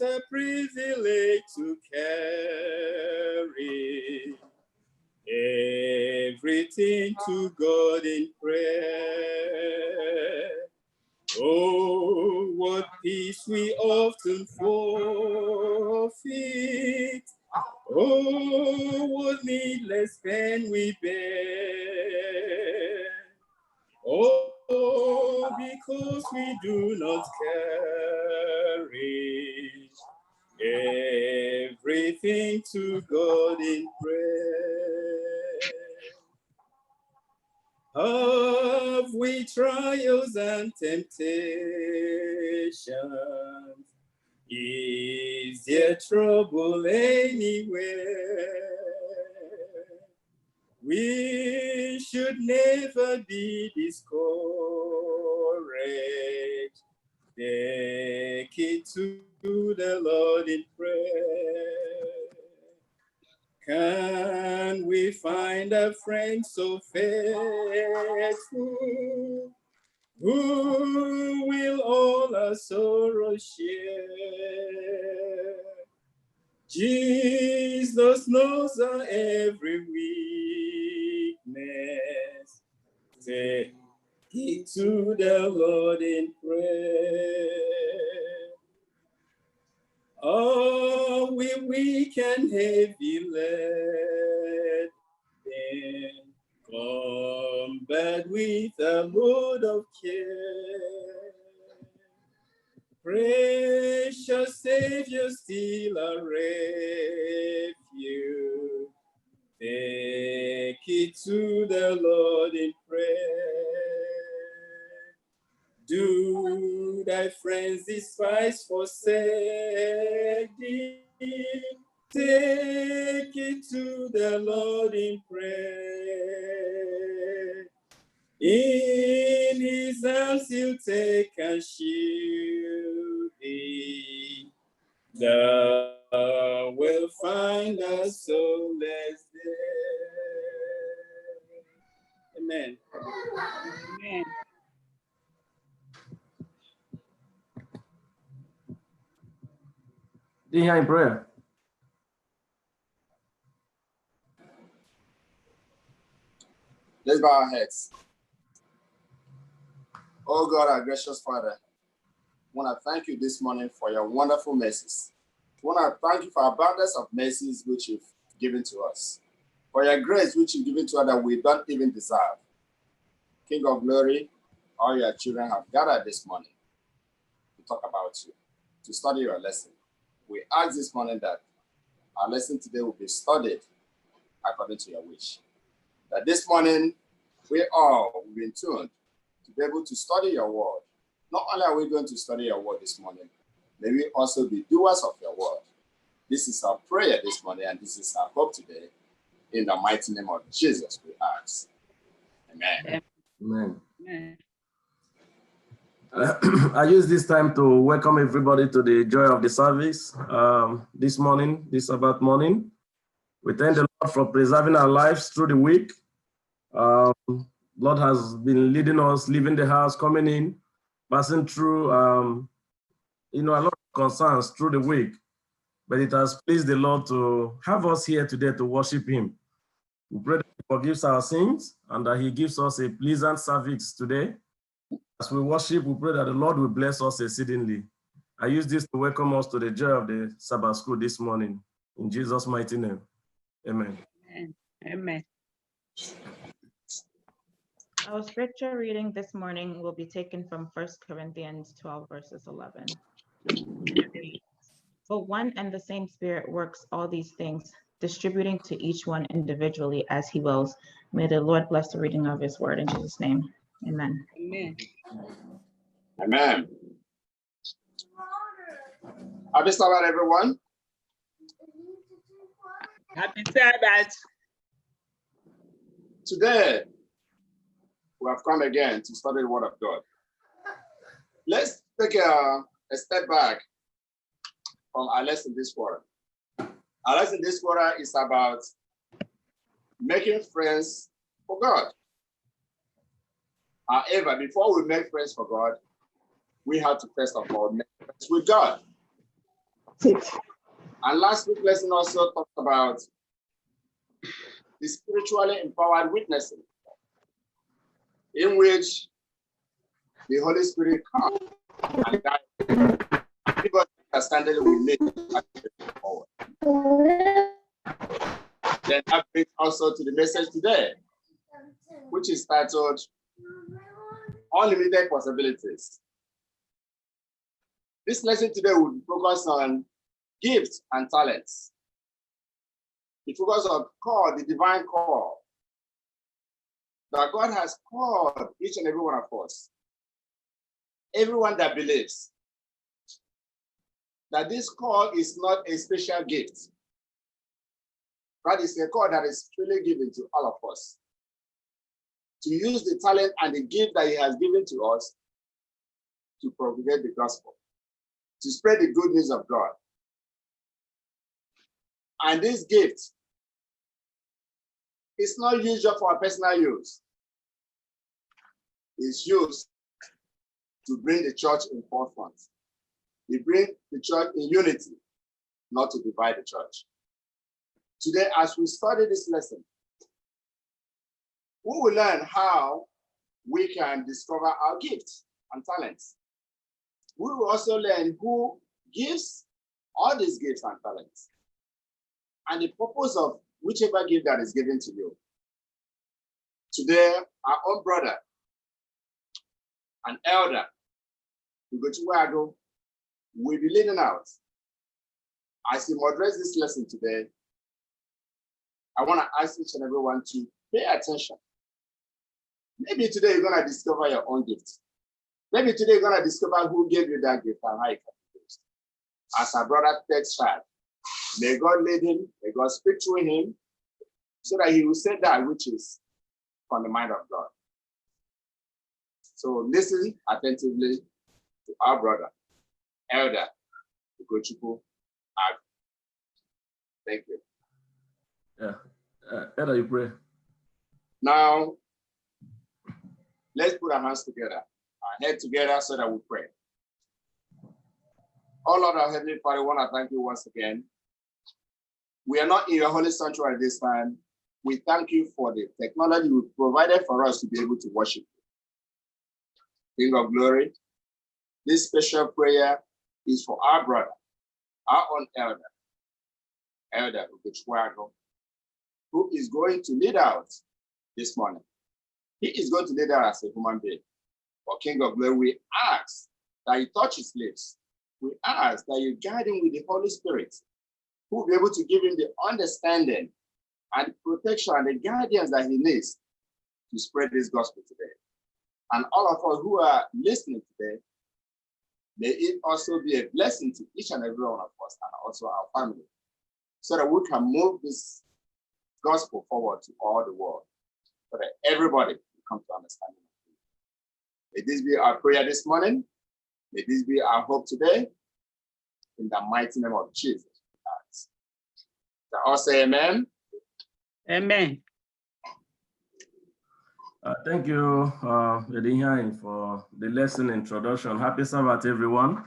a privilege to carry everything to God in prayer. Oh, what peace we often forfeit. Oh, what needless pain we bear. Oh, because we do not carry everything to God in prayer. Have we trials and temptations? Is there trouble anywhere? We should never be discouraged. Take it to the Lord in prayer. Can we find a friend so faithful, who will all our sorrows share? Jesus knows our every weakness. Take it to the Lord in prayer. Are we weak and heavy laden, combat with a load of care? Precious Savior, still a refuge. Take it to the Lord in prayer. Do thy friends despise, forsake thee? Take it to the Lord in prayer. In his arms he'll take and shield thee. Thou will find us soulless there. Amen. Amen. Do you hear in prayer? Let's bow our heads. Oh God, our gracious Father, I want to thank you this morning for your wonderful mercies. I want to thank you for abundance of mercies which you've given to us, for your grace which you've given to us that we don't even deserve. King of glory, all your children have gathered this morning to talk about you, to study your lesson. We ask this morning that our lesson today will be studied according to your wish. That this morning, we all will be in tune to be able to study your word. Not only are we going to study your word this morning, may we also be doers of your word. This is our prayer this morning, and this is our hope today. In the mighty name of Jesus, we ask. Amen. Amen. Amen. I use this time to welcome everybody to the joy of the service this morning, this Sabbath morning. We thank the Lord for preserving our lives through the week. Lord has been leading us, leaving the house, coming in, passing through, a lot of concerns through the week. But it has pleased the Lord to have us here today to worship Him. We pray that He forgives our sins and that He gives us a pleasant service today. As we worship, we pray that the Lord will bless us exceedingly. I use this to welcome us to the joy of the Sabbath school this morning. In Jesus' mighty name, amen. Amen. Our scripture reading this morning will be taken from 1 Corinthians 12, verses 11. But one and the same Spirit works all these things, distributing to each one individually as He wills. May the Lord bless the reading of His word in Jesus' name. Amen. Amen. Amen. Happy Sabbath, everyone. Happy Sabbath. Today, we have come again to study the Word of God. Let's take a step back from our lesson this quarter. Our lesson this quarter is about making friends for God. However, before we make friends for God, we have to first of all make friends with God. And last week's lesson also talked about the spiritually empowered witnessing, in which the Holy Spirit comes and guides everybody understanding we need to forward. Then that brings also to the message today, which is titled Unlimited Possibilities. This lesson today will focus on gifts and talents. The focus on call, the divine call, that God has called each and every one of us. Everyone that believes that this call is not a special gift, but it's a call that is freely given to all of us to use the talent and the gift that He has given to us to propagate the gospel, to spread the good news of God. And this gift is not used just for personal use. It's used to bring the church in forefront. We bring the church in unity, not to divide the church. Today, as we study this lesson, we will learn how we can discover our gifts and talents. We will also learn who gives all these gifts and talents, and the purpose of whichever gift that is given to you. Today, our own brother, an elder, Ugochukwu will be leading out. As he moderates this lesson today, I want to ask each and everyone to pay attention. Maybe today you're going to discover your own gift. Maybe today you're going to discover who gave you that gift and how it can be used. As our brother takes charge, may God lead him, may God speak through him, so that he will say that which is from the mind of God. So listen attentively to our brother, Elder Ugochukwu. Thank you. Yeah. Elder, you pray. Now, let's put our hands together, our head together so that we pray. Oh Lord, our Heavenly Father, I want to thank you once again. We are not in your holy sanctuary this time. We thank you for the technology you provided for us to be able to worship you. King of glory, this special prayer is for our brother, our own Elder Ugochukwu, who is going to lead out this morning. He is going to lead out as a human being. For King of glory, we ask that you touch his lips. We ask that you guide him with the Holy Spirit, who will be able to give him the understanding and protection and the guidance that he needs to spread this gospel today. And all of us who are listening today, may it also be a blessing to each and every one of us and also our family, so that we can move this gospel forward to all the world, so that everybody will come to understanding of it. May this be our prayer this morning. May this be our hope today. In the mighty name of Jesus. I'll say amen. Amen. Thank you, Edihan, for the lesson introduction. Happy Sabbath, everyone.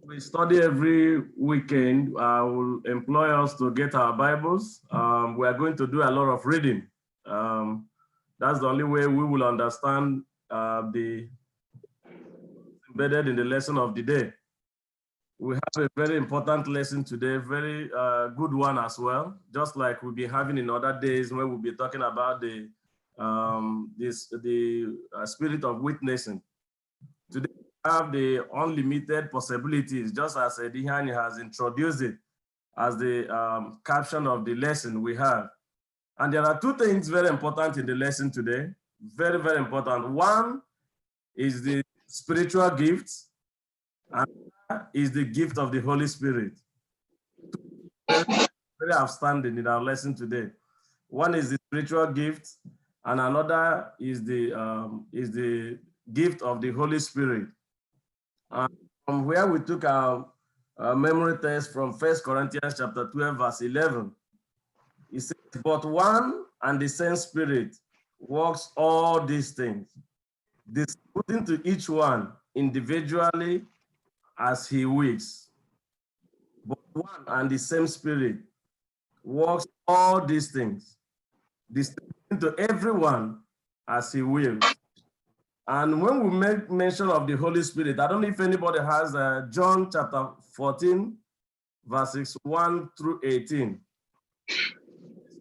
We study every weekend. I will employ us to get our Bibles. We are going to do a lot of reading. That's the only way we will understand the embedded in the lesson of the day. We have a very important lesson today, very good one as well, just like we'll be having in other days when we'll be talking about the spirit of witnessing. Today we have the unlimited possibilities, just as Edihan has introduced it as the caption of the lesson we have. And there are two things very important in the lesson today, very, very important. One is the spiritual gifts, and is the gift of the Holy Spirit. Very outstanding in our lesson today. One is the spiritual gift, and another is the gift of the Holy Spirit. From where we took our memory test from 1 Corinthians chapter 12, verse 11, it says, "But one and the same Spirit works all these things, distributing to each one individually as he wills. But one and the same Spirit works all these things, distributing to everyone as he wills. And when we make mention of the Holy Spirit, I don't know if anybody has John chapter 14, verses 1 through 18. The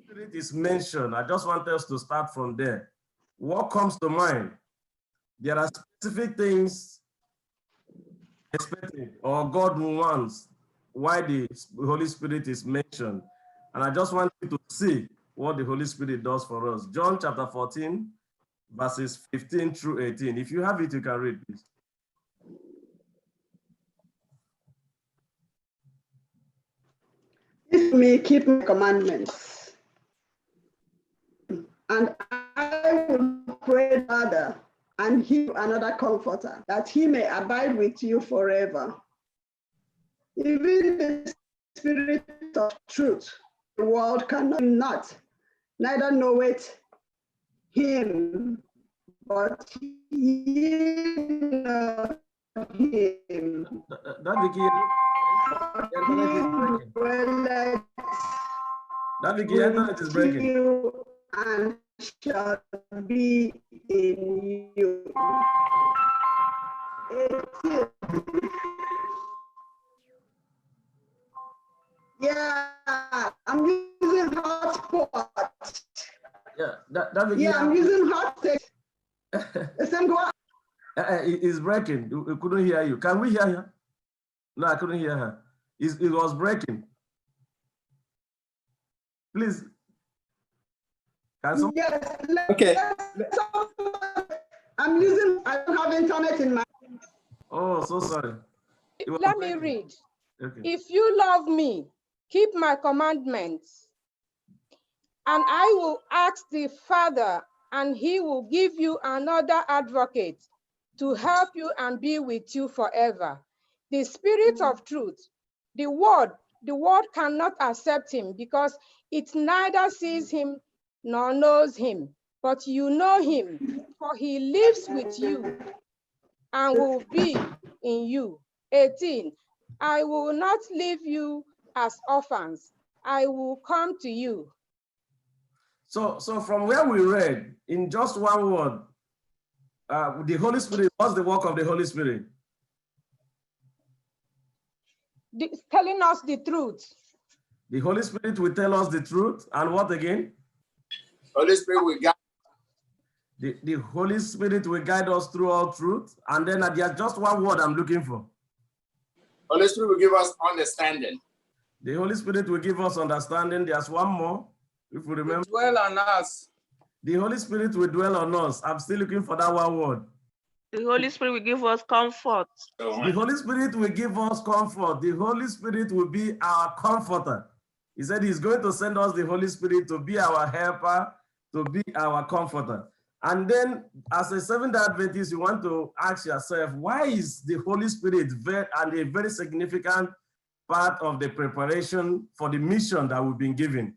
Spirit is mentioned. I just want us to start from there. What comes to mind? There are specific things expected or God wants why the Holy Spirit is mentioned. And I just want you to see what the Holy Spirit does for us. John chapter 14, verses 15 through 18. If you have it, you can read, please. If me keep my commandments, and I will pray Father, and give another comforter, that he may abide with you forever. Even the Spirit of truth, the world cannot not, neither knoweth him, but ye know him. That internet is breaking. You and shall be in you. 18. Yeah, I'm using hotspot. Yeah, I'm using hotspot. Listen, go on. It's breaking. We couldn't hear you. Can we hear her? No, I couldn't hear her. It was breaking. Please. Can someone... Yes. Okay. I'm using, I don't have internet in my. Oh, so sorry. Let me read. Okay. If you love me, keep my commandments, and I will ask the Father, and he will give you another advocate to help you and be with you forever. The Spirit of truth. The world cannot accept him because it neither sees him nor knows him, but you know him, for he lives with you and will be in you. 18. I will not leave you as orphans. I will come to you. So from where we read, in just one word, the Holy Spirit, what's the work of the Holy Spirit? Telling us the truth. The Holy Spirit will tell us the truth. And what again? Holy Spirit will guide. The Holy Spirit will guide us through all truth. And then there's just one word I'm looking for. Holy Spirit will give us understanding. The Holy Spirit will give us understanding. There's one more, if we remember. Dwell on us. The Holy Spirit will dwell on us. I'm still looking for that one word. The Holy Spirit will give us comfort. The Holy Spirit will give us comfort. The Holy Spirit will be our comforter. He said he's going to send us the Holy Spirit to be our helper, to be our comforter. And then as a Seventh-day Adventist, you want to ask yourself, why is the Holy Spirit a very significant part of the preparation for the mission that we've been given?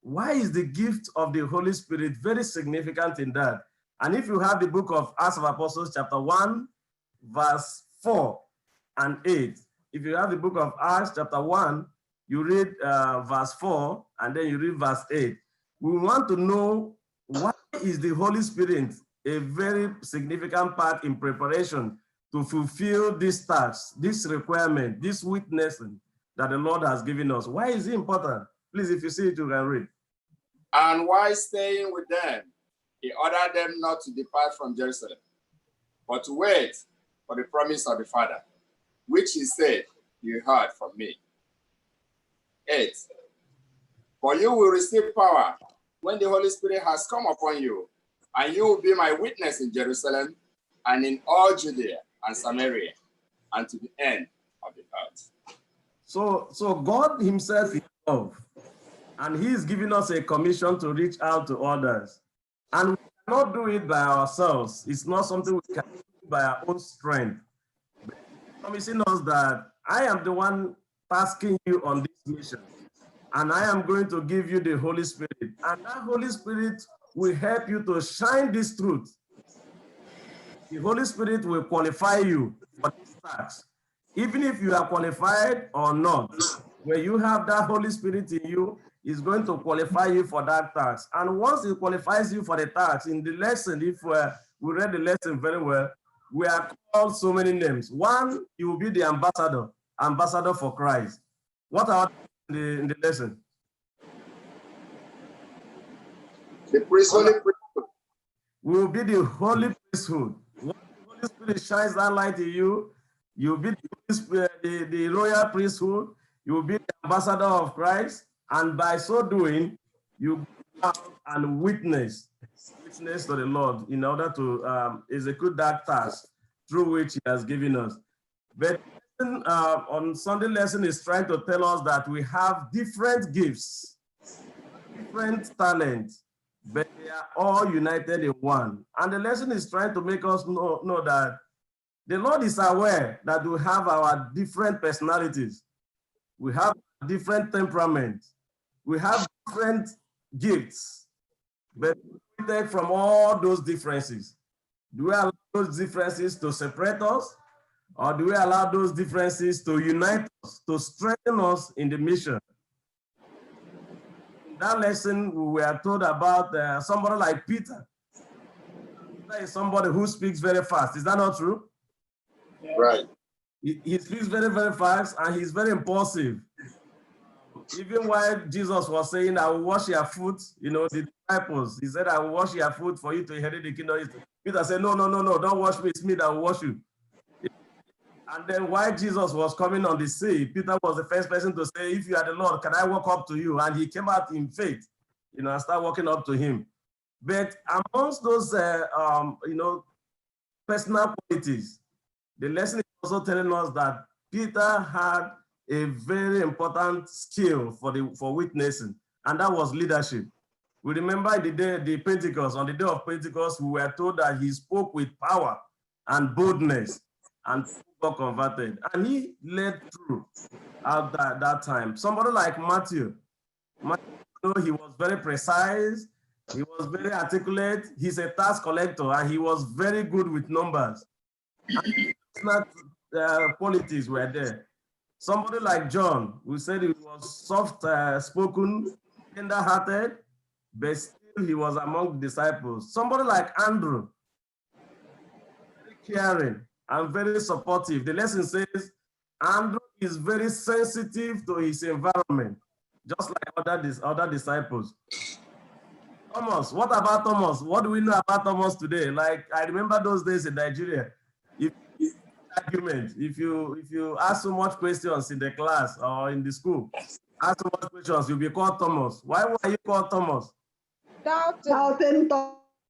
Why is the gift of the Holy Spirit very significant in that? And if you have the book of Acts of Apostles, chapter 1, verse 4 and 8, if you have the book of Acts, chapter 1, you read verse 4, and then you read verse 8. We want to know, why is the Holy Spirit a very significant part in preparation to fulfill this task, this requirement, this witnessing that the Lord has given us? Why is it important? Please, if you see it, you can read. And while staying with them, he ordered them not to depart from Jerusalem, but to wait for the promise of the Father, which he said, you heard from me. 8. For you will receive power when the Holy Spirit has come upon you, and you will be my witness in Jerusalem and in all Judea and Samaria and to the end of the earth. So God himself is love, and he is giving us a commission to reach out to others. And we cannot do it by ourselves. It's not something we can do by our own strength. But he's promising us that I am the one tasking you on this mission, and I am going to give you the Holy Spirit. And that Holy Spirit will help you to shine this truth. The Holy Spirit will qualify you for this task. Even if you are qualified or not, when you have that Holy Spirit in you, is going to qualify you for that task. And once it qualifies you for the task, in the lesson, if we read the lesson very well, we are called so many names. One, you will be the ambassador for Christ. What are in the lesson? The priesthood. We will be the holy priesthood. When the Holy Spirit shines that light in you, you'll be the royal priesthood, you will be the ambassador of Christ, and by so doing, you go out and witness to the Lord in order to execute that task through which He has given us. But on Sunday lesson is trying to tell us that we have different gifts, different talents, but they are all united in one. And the lesson is trying to make us know that the Lord is aware that we have our different personalities. We have different temperaments. We have different gifts, but from all those differences. Do we allow those differences to separate us, or do we allow those differences to unite us, to strengthen us in the mission? In that lesson, we were told about somebody like Peter. Peter is somebody who speaks very fast. Is that not true? Right. He speaks very, very fast, and he's very impulsive. Even while Jesus was saying, I will wash your foot, the disciples, he said, I will wash your foot for you to inherit the kingdom. Peter said, no, don't wash me, it's me that will wash you. And then while Jesus was coming on the sea, Peter was the first person to say, if you are the Lord, can I walk up to you? And he came out in faith, and started walking up to him. But amongst those, personal qualities, the lesson is also telling us that Peter had a very important skill for witnessing, and that was leadership. We remember on the day of Pentecost, we were told that he spoke with power and boldness, and people got converted, and he led through at that time. Somebody like Matthew, he was very precise, he was very articulate, he's a tax collector, and he was very good with numbers. Politics were there. Somebody like John, we said he was soft-spoken, tender-hearted, but still he was among the disciples. Somebody like Andrew, very caring and very supportive. The lesson says Andrew is very sensitive to his environment, just like other disciples. Thomas, what about Thomas? What do we know about Thomas today? Like, I remember those days in Nigeria. If you ask so much questions in the class or in the school, ask so much questions, you'll be called Thomas. Why were you called Thomas? Doubting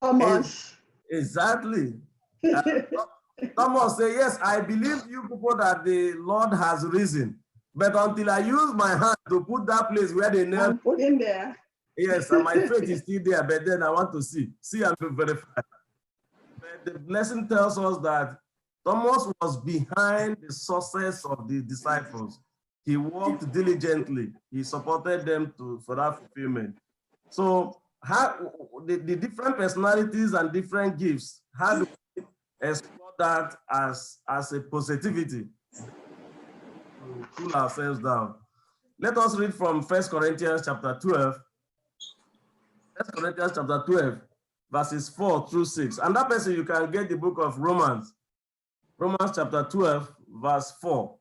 Thomas. Exactly. Thomas said, yes, I believe you people that the Lord has risen, but until I use my hand to put that place where they nailed, put in there. Yes, and my faith is still there, but then I want to see and verify. But the lesson tells us that Thomas was behind the success of the disciples. He worked diligently. He supported them for that fulfillment. So the different personalities and different gifts, how do we explore that as a positivity to cool ourselves down? Let us read from 1 Corinthians chapter 12. 1 Corinthians chapter 12, verses 4 through 6. And that person, you can get the book of Romans. Romans chapter 12, verse 4.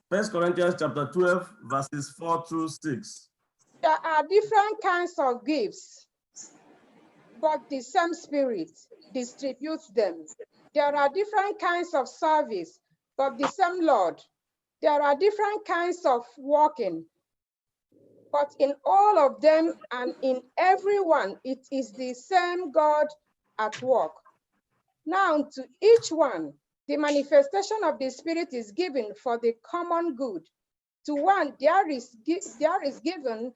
1 Corinthians chapter 12, verses 4 through 6. There are different kinds of gifts, but the same Spirit distributes them. There are different kinds of service, but the same Lord. There are different kinds of working, but in all of them and in everyone, it is the same God at work. Now, to each one, the manifestation of the Spirit is given for the common good. To one, there is given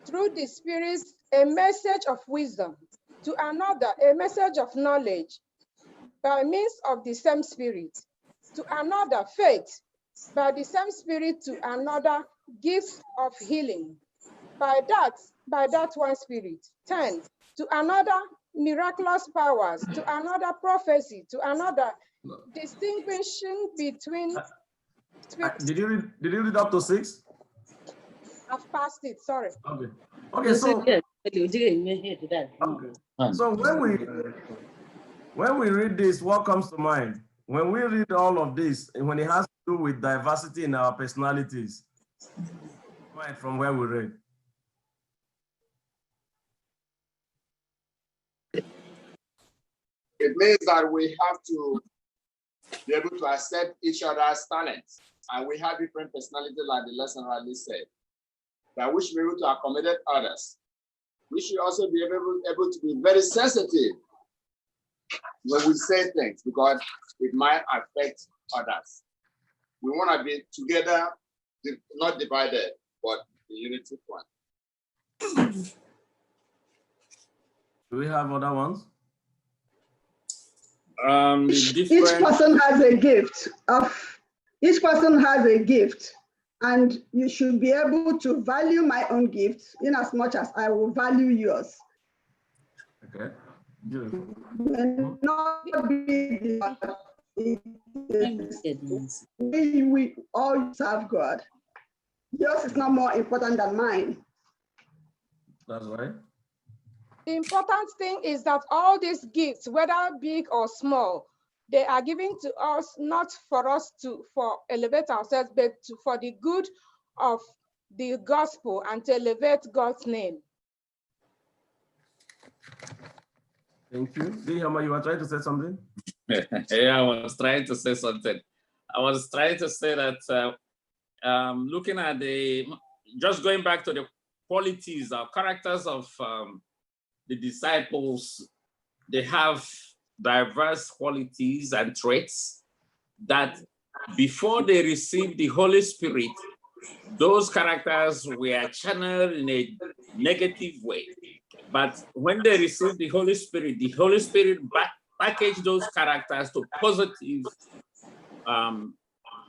through the Spirit a message of wisdom. To another, a message of knowledge by means of the same Spirit. To another, faith by the same Spirit. To another, gifts of healing by that one Spirit. 10. To another, miraculous powers. To another, prophecy. To another, distinguishing between Did you read up to 6? I've passed it, sorry. Okay. Okay, so okay. So when we read this, what comes to mind? When we read all of this, and when it has to do with diversity in our personalities, right from where we read. It means that we have to be able to accept each other's talents. And we have different personalities, like the lesson rightly said. That we should be able to accommodate others. We should also be able to be very sensitive when we say things, because it might affect others. We want to be together, not divided, but the unity one. Do we have other ones? Each person has a gift and you should be able to value my own gift in as much as I will value yours. Okay. Good. We all serve God. Yours is not more important than mine. That's right. The important thing is that all these gifts, whether big or small, they are given to us not for us to elevate ourselves, but for the good of the gospel and to elevate God's name. Thank you. Dihama, you were trying to say something? Yeah, I was trying to say something. I was trying to say that looking at just going back to the qualities or characters of the disciples, they have diverse qualities and traits that before they received the Holy Spirit, those characters were channeled in a negative way. But when they received the Holy Spirit packaged those characters to positive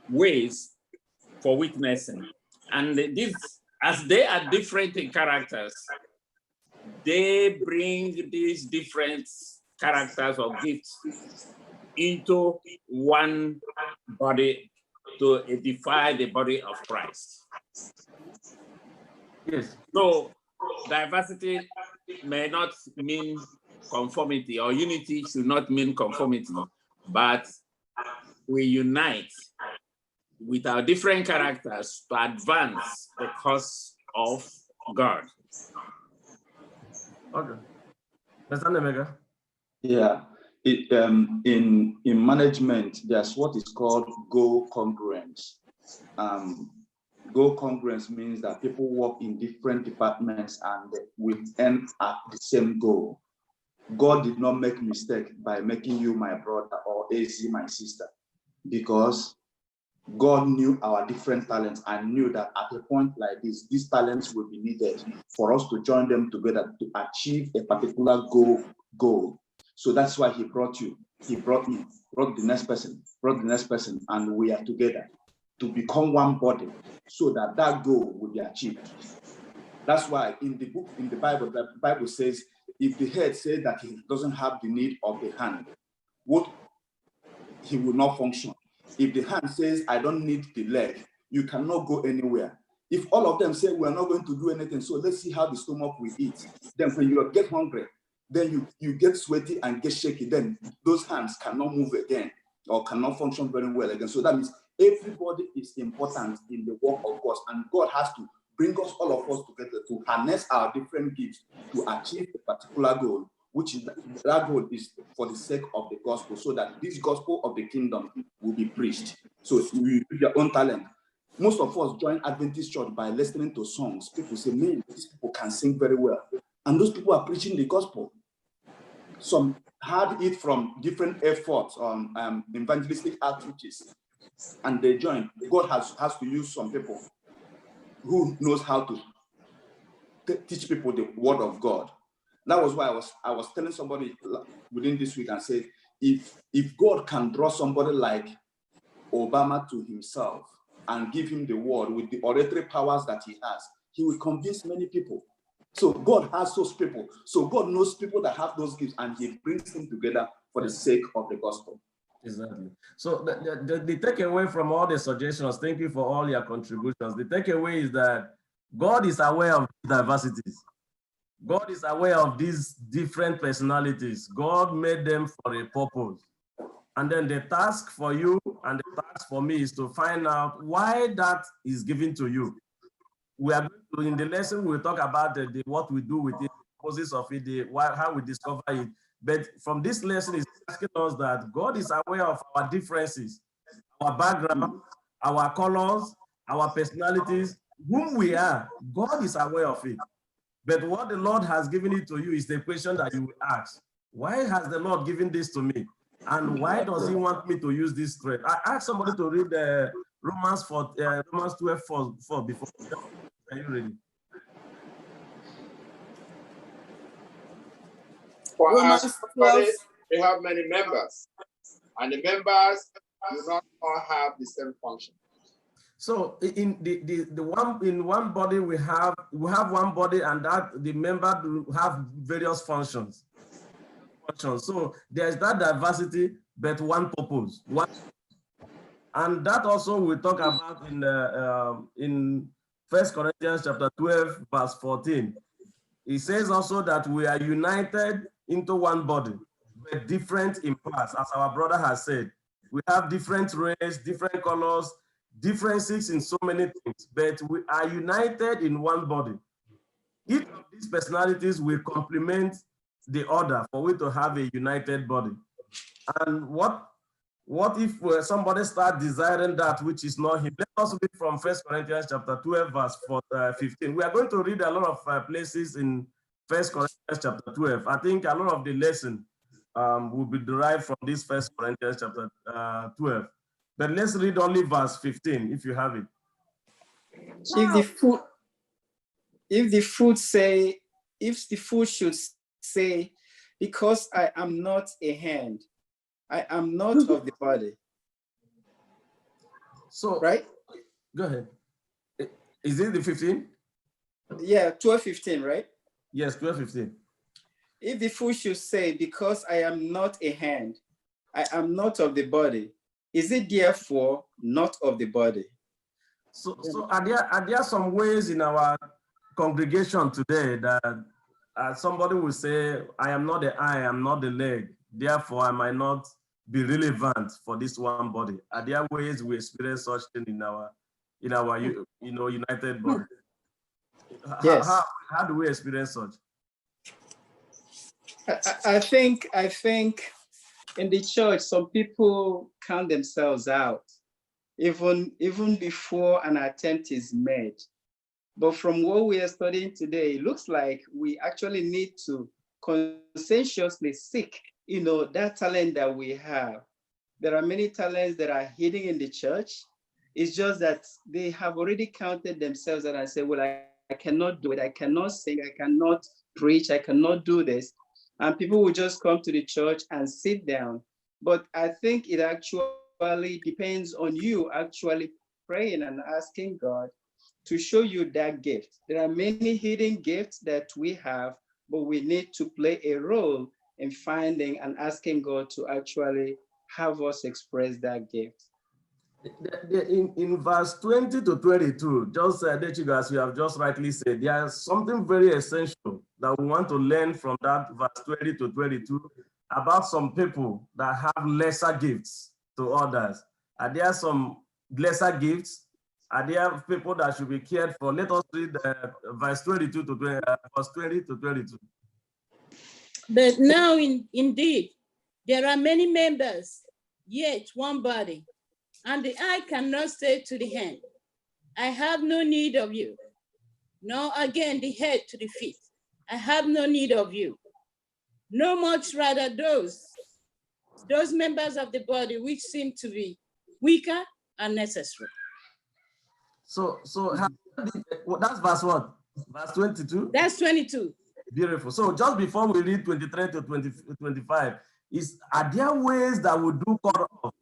ways for witnessing. And this, as they are different in characters, they bring these different characters or gifts into one body to edify the body of Christ. Yes. So diversity may not mean conformity, or unity should not mean conformity, but we unite with our different characters to advance the cause of God. Okay. Mr. Nemega. Yeah, in management, there's what is called goal congruence. Goal congruence means that people work in different departments and we end at the same goal. God did not make mistake by making you my brother or AC my sister, because God knew our different talents and knew that at a point like this, these talents will be needed for us to join them together to achieve a particular goal. So that's why he brought you, he brought me, brought the next person, and we are together to become one body so that that goal will be achieved. That's why in the Bible says, if the head says that he doesn't have the need of the hand, he will not function. If the hand says, I don't need the leg, you cannot go anywhere. If all of them say, we're not going to do anything, so let's see how the stomach will eat. Then when you get hungry, then you get sweaty and get shaky, then those hands cannot move again or cannot function very well again. So that means everybody is important in the work of God, and God has to bring us, all of us together, to harness our different gifts to achieve a particular goal, which is that goal is for the sake of the gospel, so that this gospel of the kingdom will be preached. So you use your own talent. Most of us join Adventist church by listening to songs. People say, man, these people can sing very well. And those people are preaching the gospel. Some had it from different efforts on evangelistic outreaches, and they join. God has to use some people who knows how to teach people the word of God. That was why I was telling somebody within this week and said, if God can draw somebody like Obama to himself and give him the word with the oratory powers that he has, he will convince many people. So God has those people. So God knows people that have those gifts, and he brings them together for the sake of the gospel. Exactly. So the takeaway from all the suggestions, thank you for all your contributions. The takeaway is that God is aware of diversities. God is aware of these different personalities. God made them for a purpose. And then the task for you and the task for me is to find out why that is given to you. We are going to, in the lesson, we'll talk about what we do with it, the causes of it, how we discover it. But from this lesson is asking us that God is aware of our differences, our background, our colors, our personalities, whom we are. God is aware of it. But what the Lord has given it to you is the question that you will ask. Why has the Lord given this to me? And why does he want me to use this thread? I asked somebody to read Romans 12:4 before. Are you ready? For Romans us, 12. we have many members, and the members do not all have the same function. So in one body we have one body, and that the member do have various functions. So there's that diversity, but one purpose. And that also we talk about in 1 Corinthians chapter 12, verse 14. It says also that we are united into one body, but different in parts, as our brother has said. We have different race, different colors, differences in so many things, but we are united in one body. Each of these personalities will complement the other for we to have a united body. And what if somebody start desiring that which is not him? Let us read from 1 Corinthians chapter 12, verse 15. We are going to read a lot of places in 1 Corinthians chapter 12. I think a lot of the lesson will be derived from this 1 Corinthians chapter 12. But let's read only verse 15, if you have it. If the foot should say, because I am not a hand, I am not of the body. So, right? Go ahead. Is it the 15? Yeah, 12:15, right? Yes, 12:15. If the foot should say, because I am not a hand, I am not of the body, is it therefore not of the body? So are there some ways in our congregation today that somebody will say, I am not the eye, I am not the leg, therefore I might not be relevant for this one body? Are there ways we experience such thing in our united body? Yes. How do we experience such? I think in the church, some people count themselves out, even before an attempt is made. But from what we are studying today, it looks like we actually need to conscientiously seek, that talent that we have. There are many talents that are hidden in the church. It's just that they have already counted themselves out and say, well, I cannot do it. I cannot sing. I cannot preach. I cannot do this. And people will just come to the church and sit down. But I think it actually depends on you actually praying and asking God to show you that gift. There are many hidden gifts that we have, but we need to play a role in finding and asking God to actually have us express that gift. In verse 20 to 22, just as you have just rightly said, there's something very essential that we want to learn from that verse 20 to 22 about some people that have lesser gifts to others. Are there some lesser gifts? Are there people that should be cared for? Let us read verse 22 to 20, verse 20 to 22. But now, indeed, there are many members, yet one body. And the eye cannot say to the hand, I have no need of you. Nor again the head to the feet, I have no need of you. No much rather those members of the body which seem to be weaker are necessary. So that's verse what? Verse 22? That's 22. Beautiful. So just before we read 23 to 25, are there ways that we do cut off?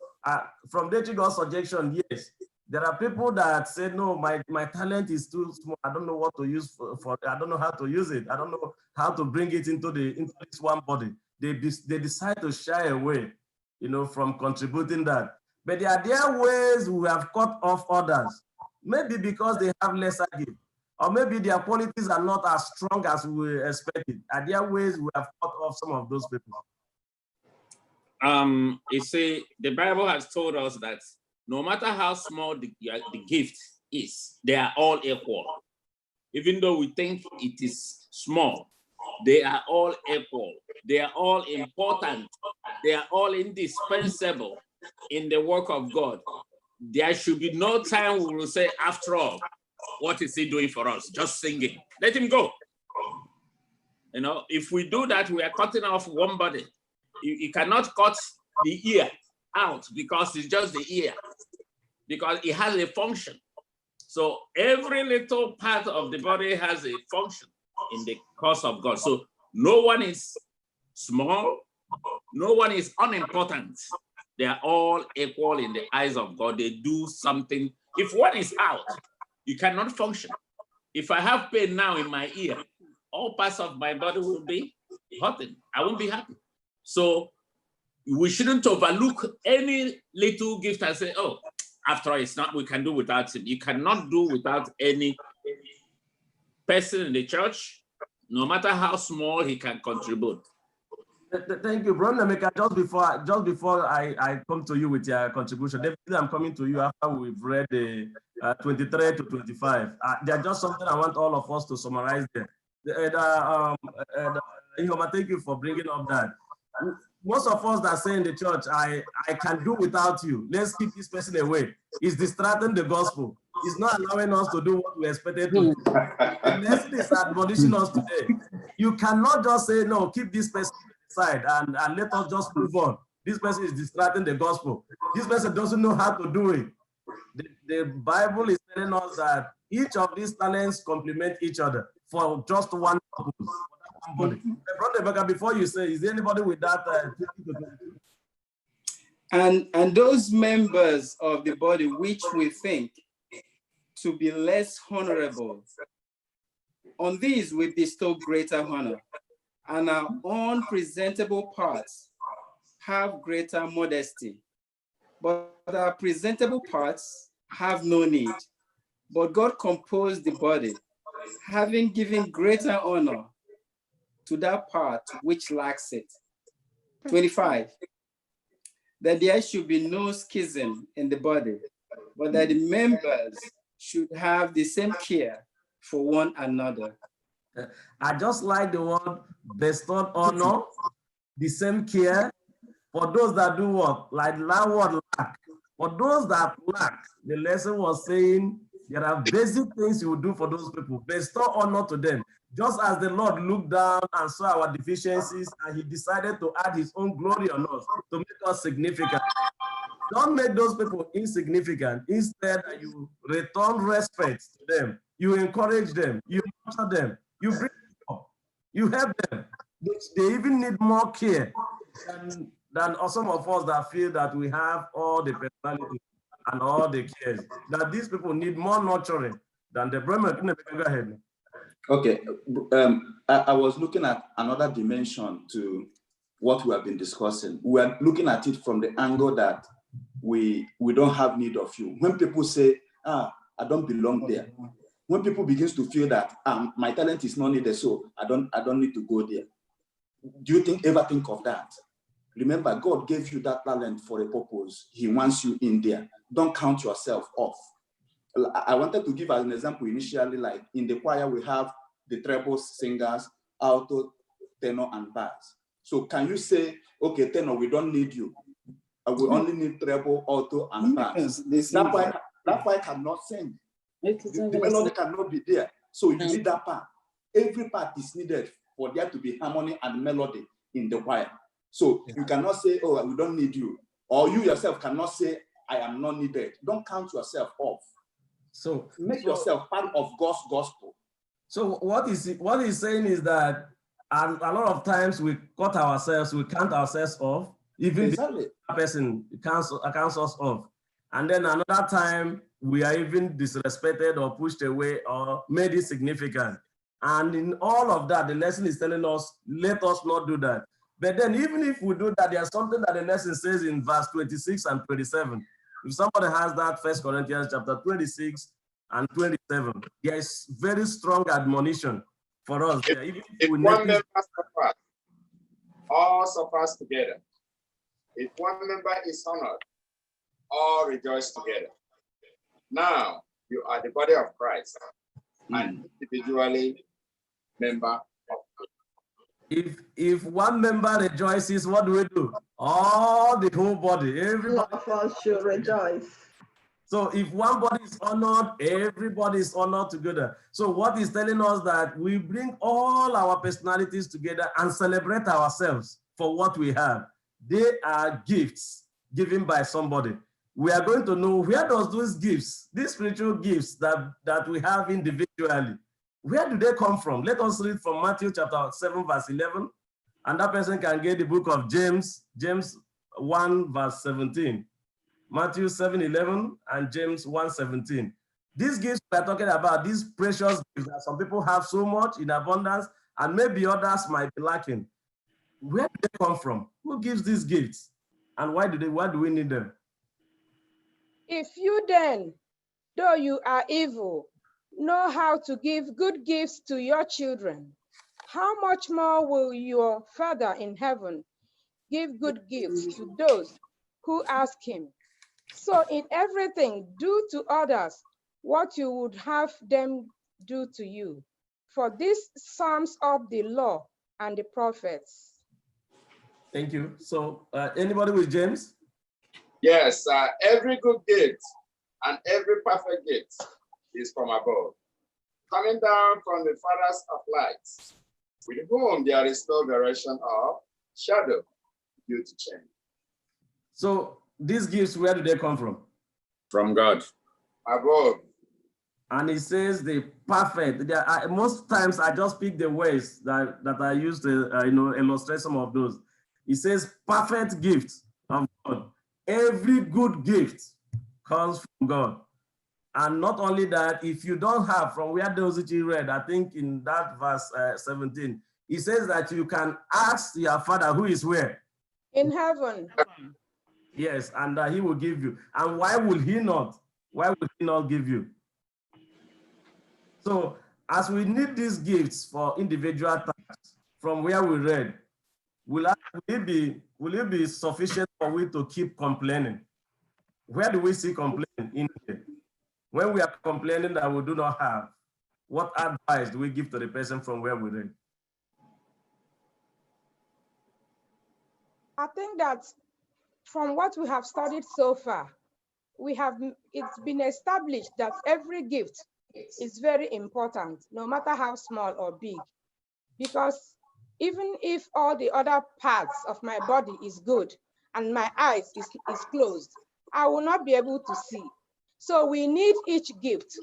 From Deity God's suggestion, yes. There are people that say, no, my talent is too small. I don't know what to use for I don't know how to use it. I don't know how to bring it into this one body. They decide to shy away. from contributing that. But there are ways we have cut off others, maybe because they have lesser gift, or maybe their qualities are not as strong as we expected. Are there ways we have cut off some of those people? You see, the Bible has told us that no matter how small the gift is, they are all equal. Even though we think it is small, they are all equal. They are all important. They are all indispensable in the work of God. There should be no time we will say, after all, what is he doing for us? Just singing. Let him go. If we do that, we are cutting off one body. You cannot cut the ear out because it's just the ear, because it has a function. So every little part of the body has a function in the cause of God. So no one is small, no one is unimportant. They are all equal in the eyes of God. They do something. If one is out, you cannot function. If I have pain now in my ear, all parts of my body will be hurting. I won't be happy. So we shouldn't overlook any little gift and say, oh, after all, it's not, we can do without him. You cannot do without any person in the church, no matter how small he can contribute. Thank you, Brother Emeka. Just before I come to you with your contribution, definitely I'm coming to you after we've read the 23 to 25. There's just something I want all of us to summarize there. Thank you for bringing up that. Most of us that say in the church, I can do without you. Let's keep this person away. It's distracting the gospel. It's not allowing us to do what we expected to do. The lesson is admonishing us today. You cannot just say, no, keep this person aside and let us just move on. This person is distracting the gospel. This person doesn't know how to do it. The Bible is telling us that each of these talents complement each other for just one purpose. Brother, before you say, is there anybody with that? And those members of the body which we think to be less honorable, on these we bestow greater honor, and our unpresentable parts have greater modesty. But our presentable parts have no need. But God composed the body, having given greater honor to that part which lacks it. 25, that there should be no schism in the body, but that the members should have the same care for one another. I just like the word bestowed honor, the same care for those that do what? Like that word lack. For those that lack, the lesson was saying there are basic things you will do for those people. Bestow honor to them. Just as the Lord looked down and saw our deficiencies and he decided to add his own glory on us to make us significant. Don't make those people insignificant. Instead, you return respect to them. You encourage them. You nurture them. You bring them up. You help them. They even need more care than some of us that feel that we have all the personality and all the cares. That these people need more nurturing than the Bremen. Go ahead. Okay, I was looking at another dimension to what we have been discussing. We are looking at it from the angle that we don't have need of you. When people say, I don't belong there. When people begin to feel that my talent is not needed, so I don't need to go there. Do you ever think of that? Remember, God gave you that talent for a purpose. He wants you in there. Don't count yourself off. I wanted to give an example initially, like in the choir, we have the treble singers, alto, tenor, and bass. So can you say, okay, tenor, we don't need you. We only need treble, alto, and bass. That choir cannot sing. The melody cannot be there. So you need that part. Every part is needed for there to be harmony and melody in the choir. So you cannot say, oh, we don't need you. Or you yourself cannot say, I am not needed. Don't count yourself off. So make yourself part of God's gospel. So what he's saying is that a lot of times we cut ourselves, we count ourselves off, even the person counts us off. And then another time we are even disrespected or pushed away or made insignificant. And in all of that, the lesson is telling us, let us not do that. But then even if we do that, there's something that the lesson says in verse 26 and 27. If somebody has that, 1 Corinthians chapter 26 and 27, there is very strong admonition for us. If one member suffers, all suffers together. If one member is honored, all rejoice together. Now you are the body of Christ and individually member of Christ. If one member rejoices, what do we do? All the whole body, everybody All of us should rejoice. So if one body is honored, everybody is honored together. So what is telling us that we bring all our personalities together and celebrate ourselves for what we have. They are gifts given by somebody. We are going to know where does those gifts, these spiritual gifts that we have individually, where do they come from? Let us read from Matthew chapter 7, verse 11. And that person can get the book of James 1, verse 17. Matthew 7:11 and James 1:17. These gifts we're talking about, these precious gifts that some people have so much in abundance and maybe others might be lacking. Where do they come from? Who gives these gifts? And why do we need them? If you then, though you are evil, know how to give good gifts to your children, how much more will your Father in heaven give good gifts to those who ask him? So in everything, do to others what you would have them do to you. For this sums up the law and the prophets. Thank you. So anybody with James? Yes, every good gift and every perfect gift is from above, coming down from the Father of lights, with whom there is no variation of shadow due to change. So these gifts, where do they come from? From God. Above. And it says the perfect. Most times I just pick the words that I use to illustrate some of those. It says perfect gift of God. Every good gift comes from God. And not only that, if you don't have, from where Dozichi read, I think in that verse 17, it says that you can ask your Father who is where? In heaven. Yes, and he will give you. And why will he not? Why will he not give you? So as we need these gifts for individual tasks, from where we read, will it be sufficient for we to keep complaining? Where do we see complaining in here? When we are complaining that we do not have, what advice do we give to the person from where we read? I think that from what we have studied so far, it's been established that every gift is very important, no matter how small or big, because even if all the other parts of my body is good and my eyes is closed, I will not be able to see. So we need each gift.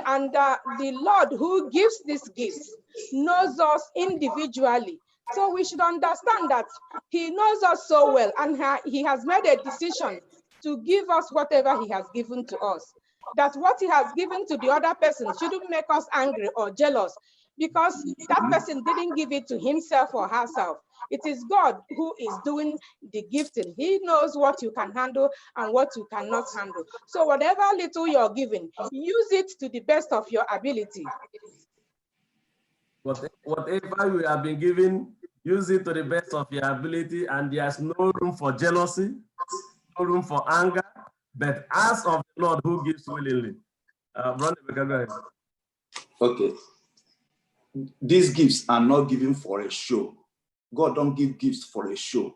And the Lord who gives these gifts knows us individually. So we should understand that he knows us so well, and he has made a decision to give us whatever he has given to us. That what he has given to the other person shouldn't make us angry or jealous, because that person didn't give it to himself or herself. It is God who is doing the gifting. He knows what you can handle and what you cannot handle. So whatever little you're given, use it to the best of your ability. Whatever you have been given, use it to the best of your ability, and there's no room for jealousy, no room for anger, but ask of the Lord who gives willingly. Brother, go ahead. Okay. These gifts are not given for a show. God don't give gifts for a show.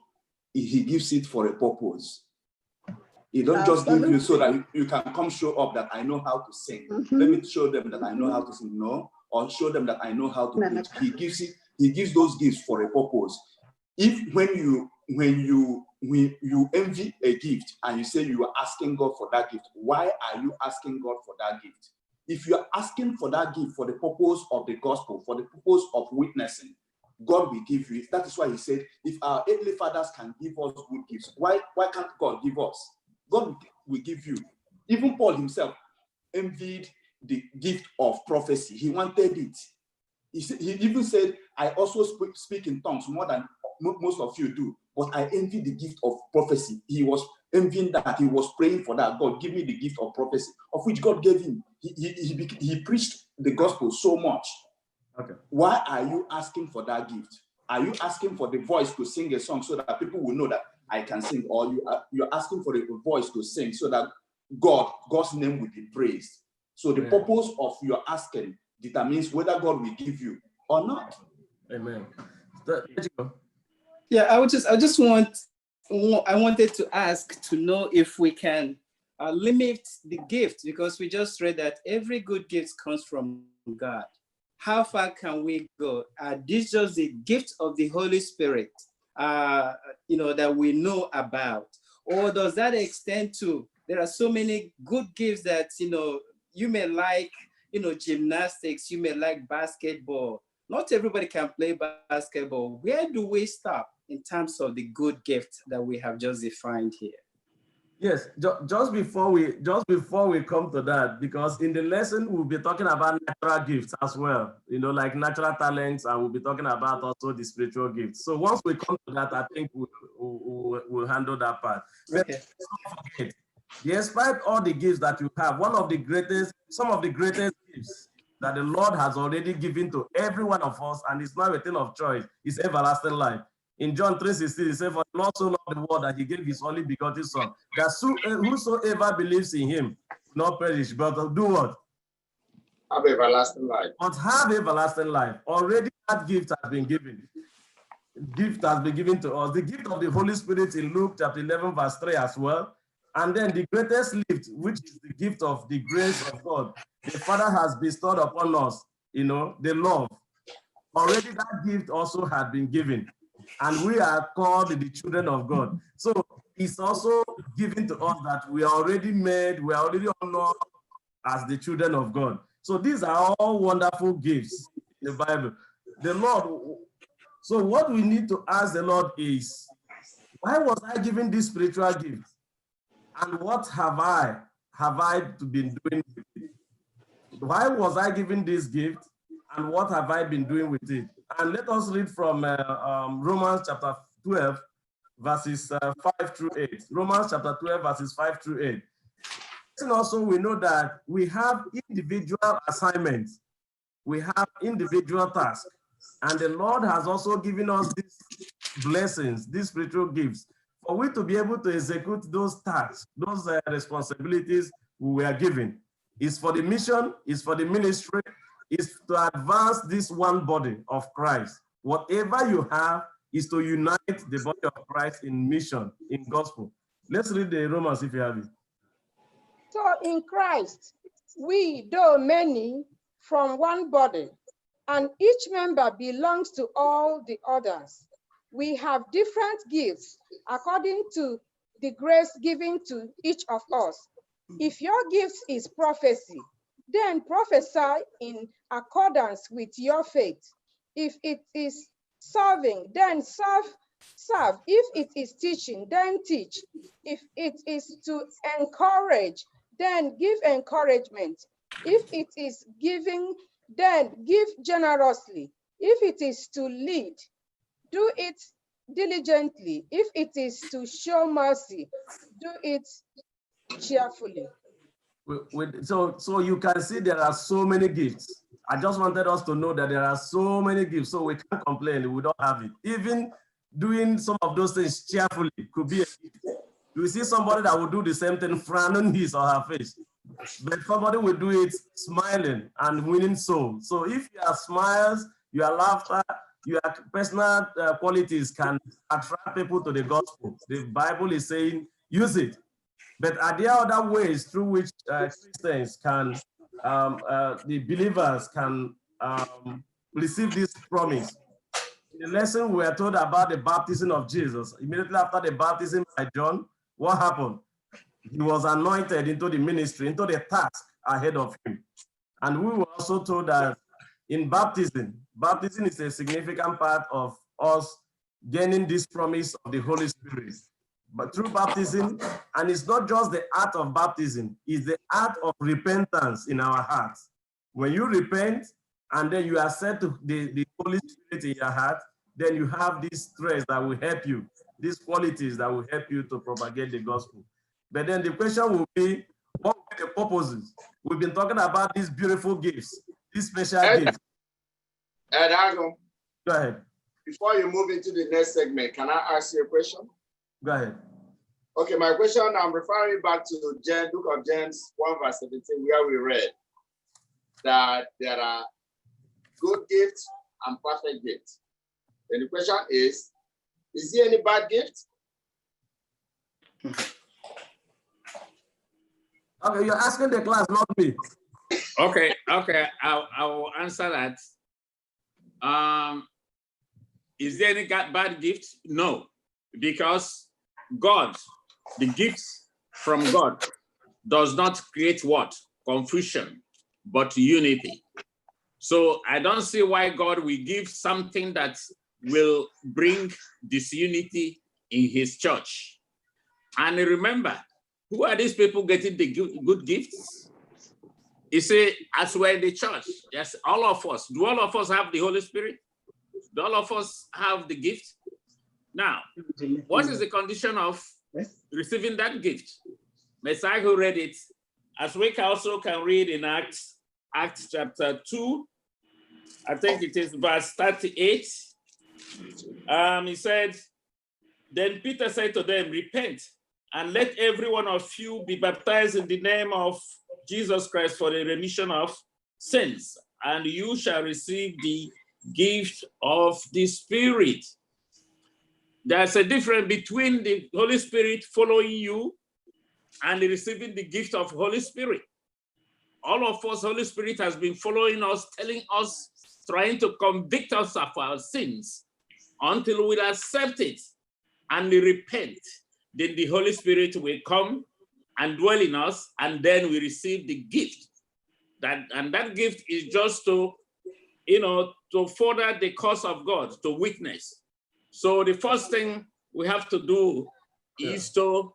He gives it for a purpose. He don't just give you so that you can come show up that I know how to sing. Let me show them that I know how to sing. No, or show them that I know how to preach. He gives those gifts for a purpose. If when you envy a gift and you say you are asking God for that gift, why are you asking God for that gift? If you are asking for that gift for the purpose of the gospel, for the purpose of witnessing, God will give you it. That is why he said, if our earthly fathers can give us good gifts, why can't God give us? God will give you. Even Paul himself envied the gift of prophecy. He wanted it. He even said, I also speak in tongues more than most of you do. But I envy the gift of prophecy. He was envying that. He was praying for that. God, give me the gift of prophecy, of which God gave him. He preached the gospel so much. Okay. Why are you asking for that gift? Are you asking for the voice to sing a song so that people will know that I can sing? Or you're asking for the voice to sing so that God's name will be praised? So the purpose of your asking determines whether God will give you or not. Amen. Yeah, I wanted to ask to know if we can limit the gift, because we just read that every good gift comes from God. How far can we go? This is just the gift of the Holy Spirit, that we know about, or does that extend to? There are so many good gifts that you may like, gymnastics, you may like basketball. Not everybody can play basketball. Where do we stop in terms of the good gift that we have just defined here? Yes, just before we come to that, because in the lesson we'll be talking about natural gifts as well, like natural talents, and we'll be talking about also the spiritual gifts. So once we come to that, I think we'll handle that part. Okay. Don't forget, despite all the gifts that you have, some of the greatest gifts that the Lord has already given to every one of us, and it's not a thing of choice, is everlasting life. In John 3:16, he said, "For the Lord so loved the world that he gave his only begotten Son, that whosoever believes in him will not perish, but do what? Have everlasting life. But have everlasting life." Already that gift has been given. Gift has been given to us. The gift of the Holy Spirit in Luke chapter 11, verse 3 as well. And then the greatest gift, which is the gift of the grace of God, the Father has bestowed upon us, the love. Already that gift also had been given. And we are called the children of God. So it's also given to us that we are already made, we are already honored as the children of God. So these are all wonderful gifts in the Bible. The Lord, so what we need to ask the Lord is, why was I given this spiritual gift? And what have I been doing with it? Why was I given this gift? And what have I been doing with it? And let us read from Romans chapter 12, verses 5 through 8. Romans chapter 12, verses 5 through 8. And also we know that we have individual assignments. We have individual tasks. And the Lord has also given us these blessings, these spiritual gifts, for we to be able to execute those tasks, those responsibilities we were given. It's for the mission, it's for the ministry, is to advance this one body of Christ. Whatever you have is to unite the body of Christ in mission, in gospel. Let's read the Romans if you have it. So in Christ, we, though many, from one body, and each member belongs to all the others. We have different gifts according to the grace given to each of us. If your gift is prophecy, then prophesy in accordance with your faith. If it is serving, then serve. If it is teaching, then teach. If it is to encourage, then give encouragement. If it is giving, then give generously. If it is to lead, do it diligently. If it is to show mercy, do it cheerfully. So you can see there are so many gifts. I just wanted us to know that there are so many gifts, so we can't complain we don't have it. Even doing some of those things cheerfully could be a gift. You see somebody that will do the same thing frowning his or her face, but somebody will do it smiling and winning souls. So if your smiles, your laughter, your personal qualities can attract people to the gospel, the Bible is saying use it. But are there other ways through which Christians can, the believers can receive this promise? In the lesson, we are told about the baptism of Jesus. Immediately after the baptism by John, what happened? He was anointed into the ministry, into the task ahead of him. And we were also told that in baptism is a significant part of us gaining this promise of the Holy Spirit. But through baptism, and it's not just the act of baptism, it's the act of repentance in our hearts. When you repent and then you accept the Holy Spirit in your heart, then you have these traits that will help you, these qualities that will help you to propagate the gospel. But then the question will be, what will be the purposes? We've been talking about these beautiful gifts, these special gifts. Ed Agum, Go ahead. before you move into the next segment, can I ask you a question? Go ahead. Okay, my question, I'm referring back to Book of James 1 verse 17, where we read that there are good gifts and perfect gifts. And the question is there any bad gift? Okay, you're asking the class, not me. Okay, I will answer that. Is there any bad gift? No, because God, the gifts from God, does not create what? Confusion, but unity. So I don't see why God will give something that will bring disunity in his church. And remember, who are these people getting the good gifts? You see, as we're in the church, yes, all of us. Do all of us have the Holy Spirit? Do all of us have the gift? Now, what is the condition of receiving that gift? Messiah who read it, as we also can read in Acts chapter 2, I think it is verse 38. He said, then Peter said to them, repent and let every one of you be baptized in the name of Jesus Christ for the remission of sins, and you shall receive the gift of the Spirit. There's a difference between the Holy Spirit following you and receiving the gift of Holy Spirit. All of us, Holy Spirit has been following us, telling us, trying to convict us of our sins until we accept it and we repent. Then the Holy Spirit will come and dwell in us, and then we receive the gift. And that gift is just to, to further the cause of God, to witness. So the first thing we have to do is to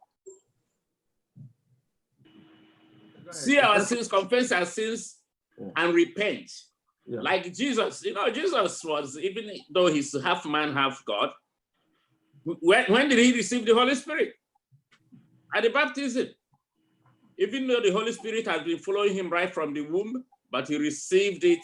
see our sins, confess our sins, and repent. Yeah. Like Jesus, Jesus was, even though he's half man, half God, when did he receive the Holy Spirit? At the baptism. Even though the Holy Spirit has been following him right from the womb, but he received it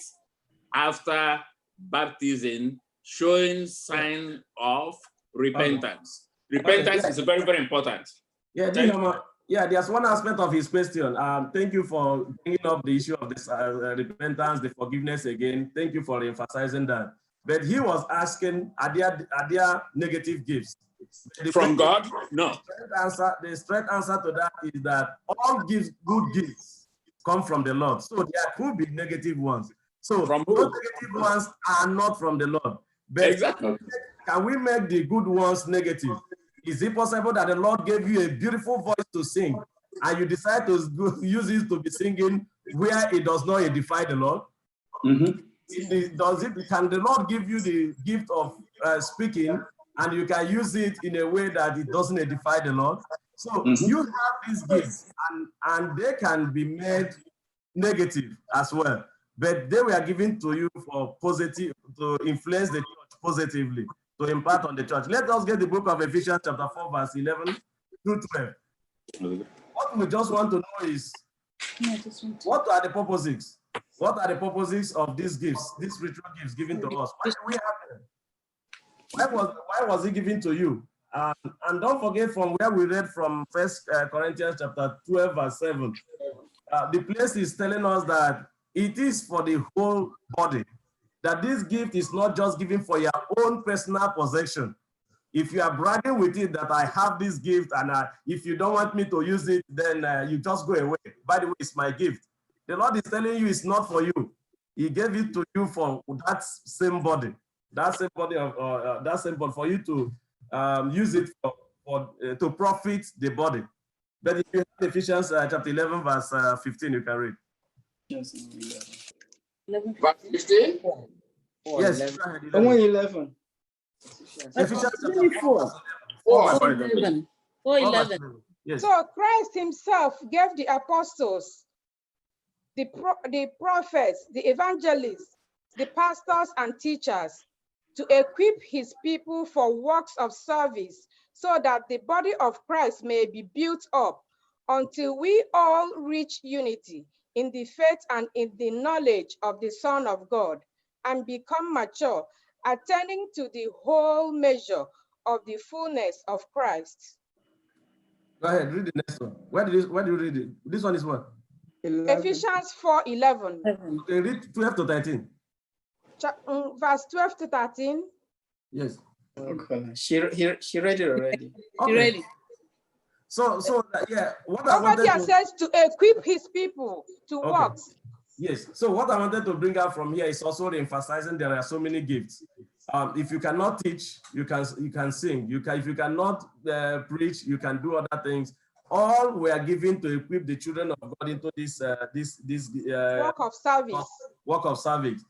after baptism, showing sign of repentance. Repentance is very, very important. Yeah, there's one aspect of his question. Thank you for bringing up the issue of this repentance, the forgiveness again. Thank you for emphasizing that. But he was asking, are there negative gifts? From God? No. The straight answer to that is that all gifts, good gifts, come from the Lord. So there could be negative ones. So from those negative ones are not from the Lord. But exactly. Can we make the good ones negative? Is it possible that the Lord gave you a beautiful voice to sing and you decide to use it to be singing where it does not edify the Lord? Mm-hmm. Can the Lord give you the gift of speaking and you can use it in a way that it doesn't edify the Lord? So you have these gifts and they can be made negative as well, but they were given to you for positive, to influence the church positively, to impart on the church. Let us get the book of Ephesians chapter 4, verse 11 through 12. What we just want to know is, what are the purposes? What are the purposes of these gifts, these spiritual gifts given to us? Why do we have them? Why was it given to you? And don't forget from where we read from 1 Corinthians chapter 12, verse 7. The place is telling us that it is for the whole body, that this gift is not just given for your own personal possession. If you are bragging with it that I have this gift and if you don't want me to use it, then you just go away. By the way, it's my gift. The Lord is telling you it's not for you. He gave it to you for that same body. That same body of that same body for you to use it to profit the body. But if you have Ephesians chapter 11, verse 15, you can read. Verse 15? Yes, 11. Ephesians chapter 4, 11. Yes. So Christ himself gave the apostles, the prophets, the evangelists, the pastors and teachers to equip his people for works of service, so that the body of Christ may be built up until we all reach unity in the faith and in the knowledge of the Son of God, and become mature, attaining to the whole measure of the fullness of Christ. Go ahead, read the next one. Where do you read it? This one is what? 11. Ephesians 4:11. Okay, read 12 to 13. Verse 12 to 13. Yes. Okay. She read it already. Okay. Ready? So yeah, what I Over wanted there to, says to equip his people to Okay. works. yes. So what I wanted to bring out from here is also emphasizing there are so many gifts. If you cannot teach, you can sing. If you cannot preach, you can do other things. All we are given to equip the children of God into this Work of service. work of service.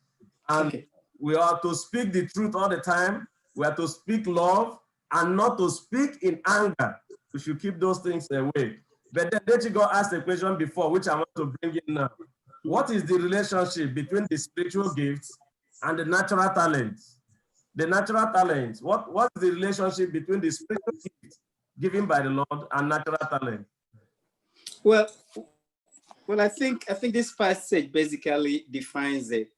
And Okay. we are to speak the truth all the time. We are to speak love and not to speak in anger. We should keep those things away. But then Dechigo asked a question before, which I want to bring in now. What is the relationship between the spiritual gifts and the natural talents? The natural talents, what is the relationship between the spiritual gifts given by the Lord and natural talent? Well, I think this passage basically defines it.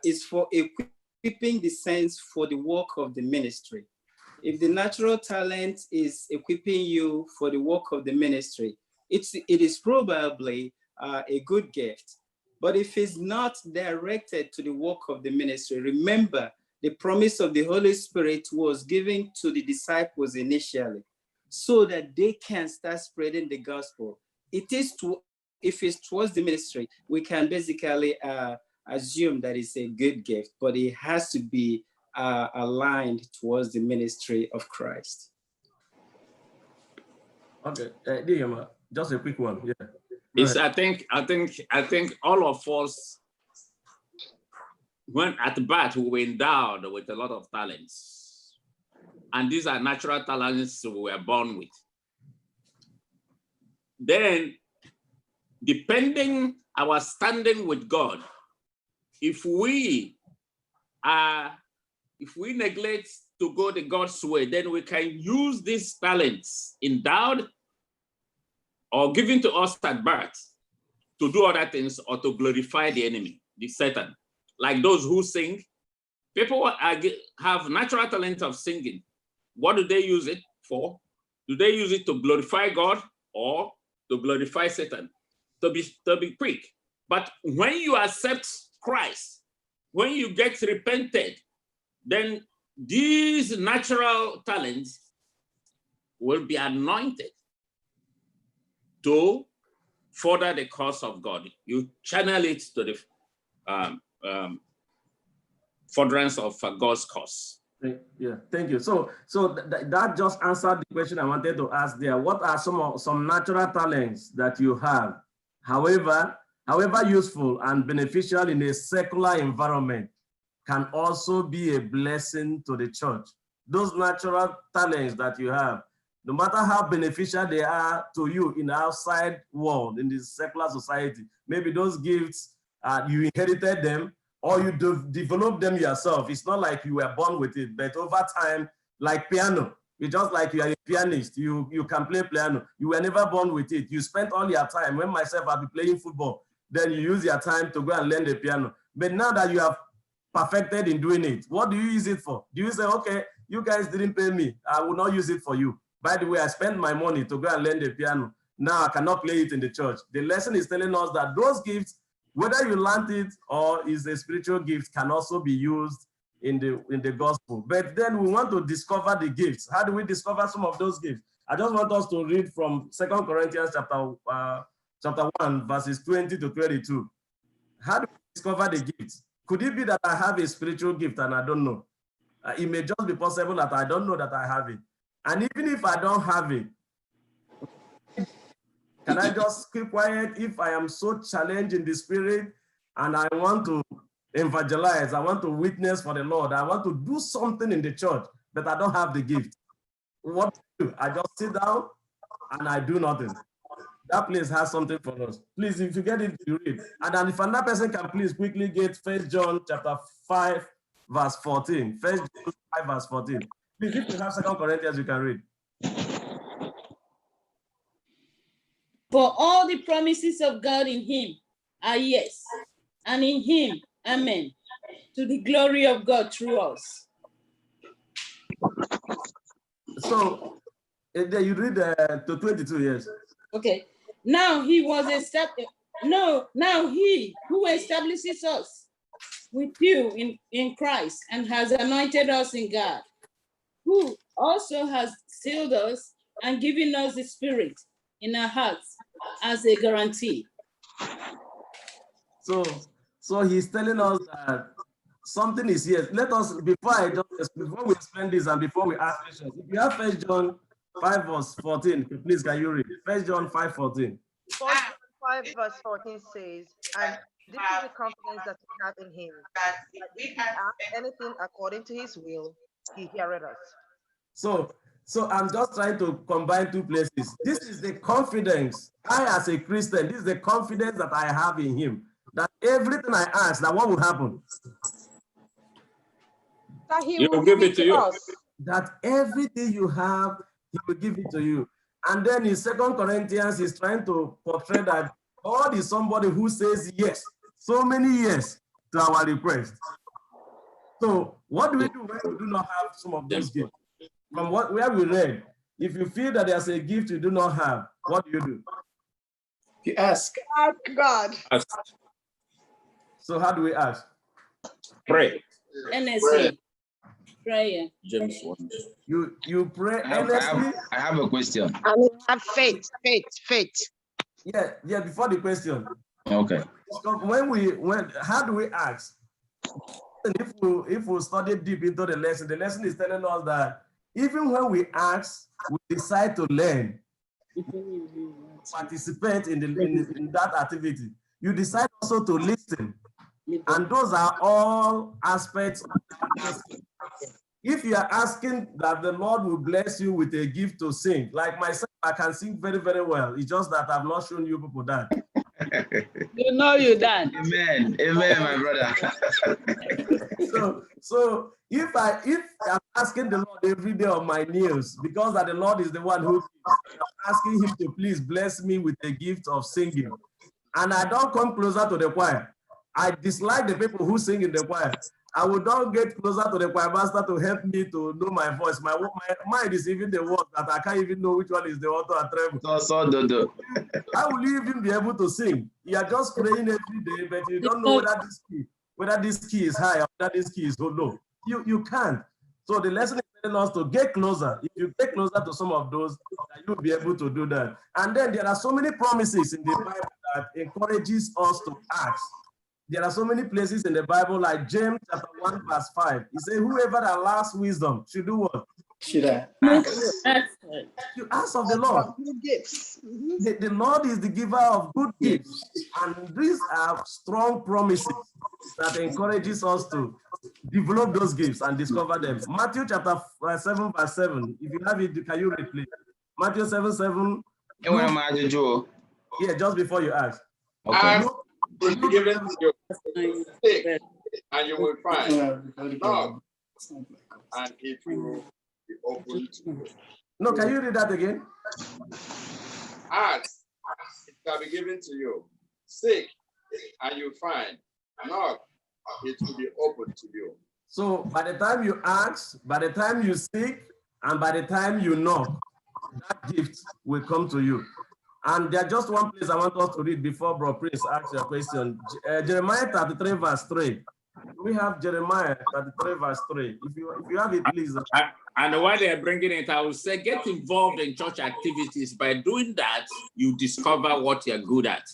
It's for equipping the saints for the work of the ministry. If the natural talent is equipping you for the work of the ministry, it is probably a good gift. But if it's not directed to the work of the ministry, remember the promise of the Holy Spirit was given to the disciples initially so that they can start spreading the gospel. If it's towards the ministry, we can basically assume that it's a good gift, but it has to be aligned towards the ministry of Christ. Okay, Diyama, just a quick one. Yeah. It's, I think all of us, when at birth, we were endowed with a lot of talents. And these are natural talents we were born with. Then, depending our standing with God, if we neglect to go the God's way, then we can use these talents endowed or given to us at birth to do other things or to glorify the enemy, the Satan. Like those who sing, people have natural talent of singing. What do they use it for? Do they use it to glorify God or to glorify Satan? To be quick. But when you accept Christ, when you get repented, then these natural talents will be anointed to further the cause of God. You channel it to the furtherance of God's cause. Yeah, thank you. So that just answered the question I wanted to ask there. What are some natural talents that you have? However useful and beneficial in a secular environment, can also be a blessing to the church. Those natural talents that you have, no matter how beneficial they are to you in the outside world, in the secular society, maybe those gifts, you inherited them or you developed them yourself. It's not like you were born with it, but over time, like piano, it's just like you are a pianist, you can play piano. You were never born with it. You spent all your time, when myself I'll be playing football, then you use your time to go and learn the piano. But now that you have perfected in doing it, what do you use it for? Do you say, okay, you guys didn't pay me, I will not use it for you. By the way, I spent my money to go and learn the piano. Now I cannot play it in the church. The lesson is telling us that those gifts, whether you learned it or is a spiritual gift, can also be used in the gospel. But then we want to discover the gifts. How do we discover some of those gifts? I just want us to read from 2 Corinthians chapter 1, verses 20 to 22. How do we discover the gifts? Could it be that I have a spiritual gift and I don't know? It may just be possible that I don't know that I have it. And even if I don't have it, can I just keep quiet if I am so challenged in the spirit and I want to evangelize, I want to witness for the Lord, I want to do something in the church, but I don't have the gift? What do I do? I just sit down and I do nothing. That place has something for us. Please, if you get it, you read. And then if another person can please quickly get 1 John chapter 5, verse 14. First John 5, verse 14. Please, if you have 2 Corinthians, you can read. For all the promises of God in him are yes, and in him, amen, to the glory of God through us. So, you read to 22, yes. Okay. Now he was established. No, now he who establishes us with you in Christ and has anointed us in God, who also has sealed us and given us the Spirit in our hearts as a guarantee. So he's telling us that something is here. Let us, before we explain this and before we ask questions, if you have 1 John 5 verse 14, please can you read 1 John 5 14? 1 John 5 verse 14 says, and this is the confidence that we have in him, that if we ask anything according to his will, he heareth us. So I'm just trying to combine two places. This is the confidence, I as a Christian, this is the confidence that I have in him, that everything I ask, that what will happen? That he will give it to us. That everything you have, he will give it to you. And then in 2 Corinthians, he's trying to portray that God is somebody who says yes, so many yes to our request. So what do we do when we do not have some of those gifts? From where we read, if you feel that there's a gift you do not have, what do? You ask. Ask God. Ask. So how do we ask? Pray. NSA. Prayer. James 1. You pray earnestly. I have a question. And have faith. Yeah, before the question. Okay. So how do we ask? If we study deep into the lesson is telling us that even when we ask, we decide to learn, participate in that activity. You decide also to listen. And those are all aspects of asking. If you are asking that the Lord will bless you with a gift to sing, like myself, I can sing very, very well. It's just that I've not shown you people that. You know you done. Amen, my brother. So if I'm asking the Lord every day on my knees, because that the Lord is the one who I'm asking him to please bless me with the gift of singing, and I don't come closer to the choir. I dislike the people who sing in the choir. I will not get closer to the choir master to help me to know my voice. My mind is even the words that I can't even know which one is the auto and treble. How will you even be able to sing? You are just praying every day, but you don't know whether this key is high or whether this key is low. You can't. So the lesson is telling us to get closer. If you get closer to some of those, you'll be able to do that. And then there are so many promises in the Bible that encourages us to ask. There are so many places in the Bible, like James chapter 1, verse 5. He says, whoever that lacks wisdom should do what? Should I ask? You ask of the Lord. Good gifts. The Lord is the giver of good gifts. And these are strong promises that encourages us to develop those gifts and discover them. Matthew chapter 7, verse 7. If you have it, can you read, please? Matthew 7, 7. Yeah, just before you ask. Okay. Will be given to you. Seek, and you will find. Knock, and it will be open to you. No, can you read that again? Ask, it shall be given to you. Seek, and you find. Knock, it will be open to you. So by the time you ask, by the time you seek, and by the time you knock, that gift will come to you. And there's just one place I want us to read before Bro Prince asks your question. Jeremiah 33 verse 3. We have Jeremiah 33 verse 3. If you have it, please. And while they're bringing it, I will say get involved in church activities. By doing that, you discover what you're good at.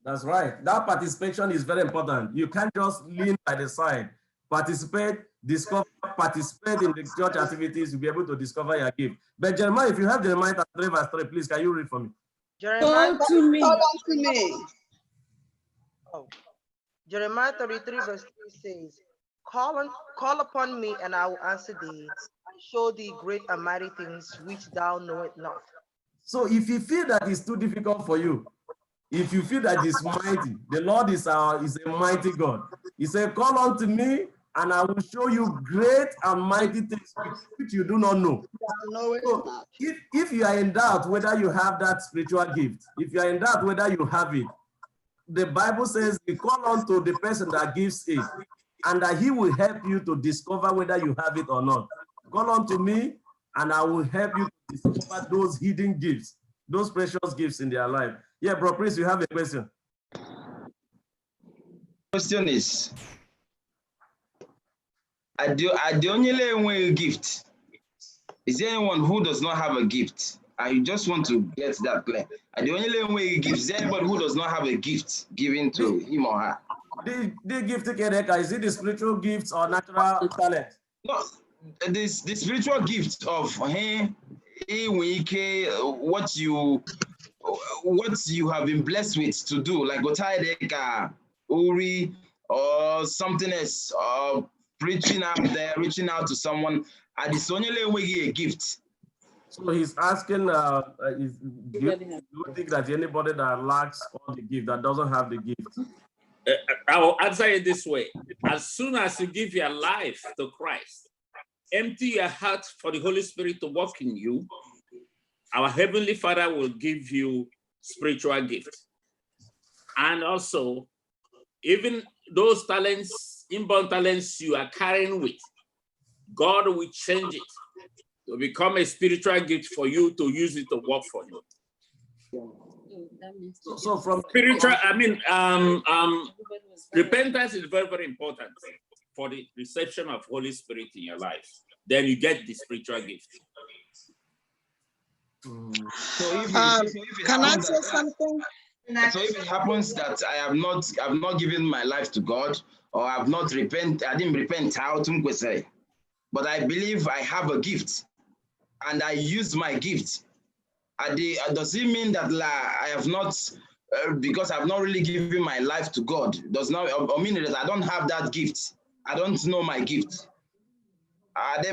That's right. That participation is very important. You can't just lean by the side. Participate, discover, participate in the church activities. You'll be able to discover your gift. But Jeremiah, if you have Jeremiah 33 verse 3, please, can you read for me? Jeremiah, Come to me. Oh. Jeremiah 33 verse 3 says, Call upon me and I will answer thee and show thee great and mighty things which thou knowest not. So if you feel that it's too difficult for you, if you feel that it's mighty, the Lord is a mighty God. He said, call unto me and I will show you great and mighty things which you do not know. So if you are in doubt whether you have that spiritual gift, if you are in doubt whether you have it, the Bible says you call on to the person that gives it, and that he will help you to discover whether you have it or not. Call on to me, and I will help you to discover those hidden gifts, those precious gifts in their life. Yeah, Bro Prince, you have a question. Question is, are the only way gift? Is there anyone who does not have a gift? I just want to get that clear. Are the only way gift? Is there anybody who does not have a gift given to him or her? The gift, is it the spiritual gifts or natural talent? No, the spiritual gift of what you have been blessed with to do, like Otaideka, Uri, or something else, or preaching out there, reaching out to someone. And it's only way a gift. So he's asking, do you think that anybody that lacks all the gift, that doesn't have the gift? I will answer it this way. As soon as you give your life to Christ, empty your heart for the Holy Spirit to work in you, our Heavenly Father will give you spiritual gifts. And also, even those talents, inborn talents you are carrying with, God will change it to become a spiritual gift for you to use it to work for you. So from spiritual, repentance is very, very important for the reception of Holy Spirit in your life. Then you get the spiritual gift. Can I say something? So if it happens that I have not given my life to God, or I didn't repent how to say, but I believe I have a gift, and I use my gift. Does it mean that I have not, because I've not really given my life to God, does not mean that I don't have that gift? I don't know my gift. Okay.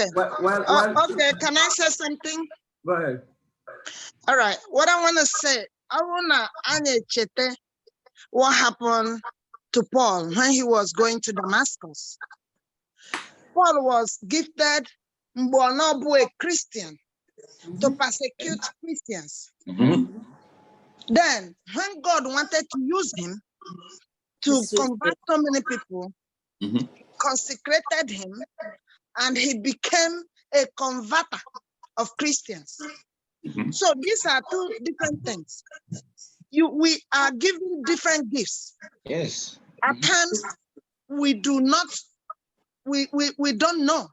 Okay, can I say something? Go ahead. All right, what I want to say, I want to chete what happened to Paul when he was going to Damascus. Paul was gifted a Christian to persecute Christians. Then, when God wanted to use him to convert so many people, consecrated him, and he became a converter of Christians. So these are two different things. We are given different gifts. Yes. At times we do not, we don't know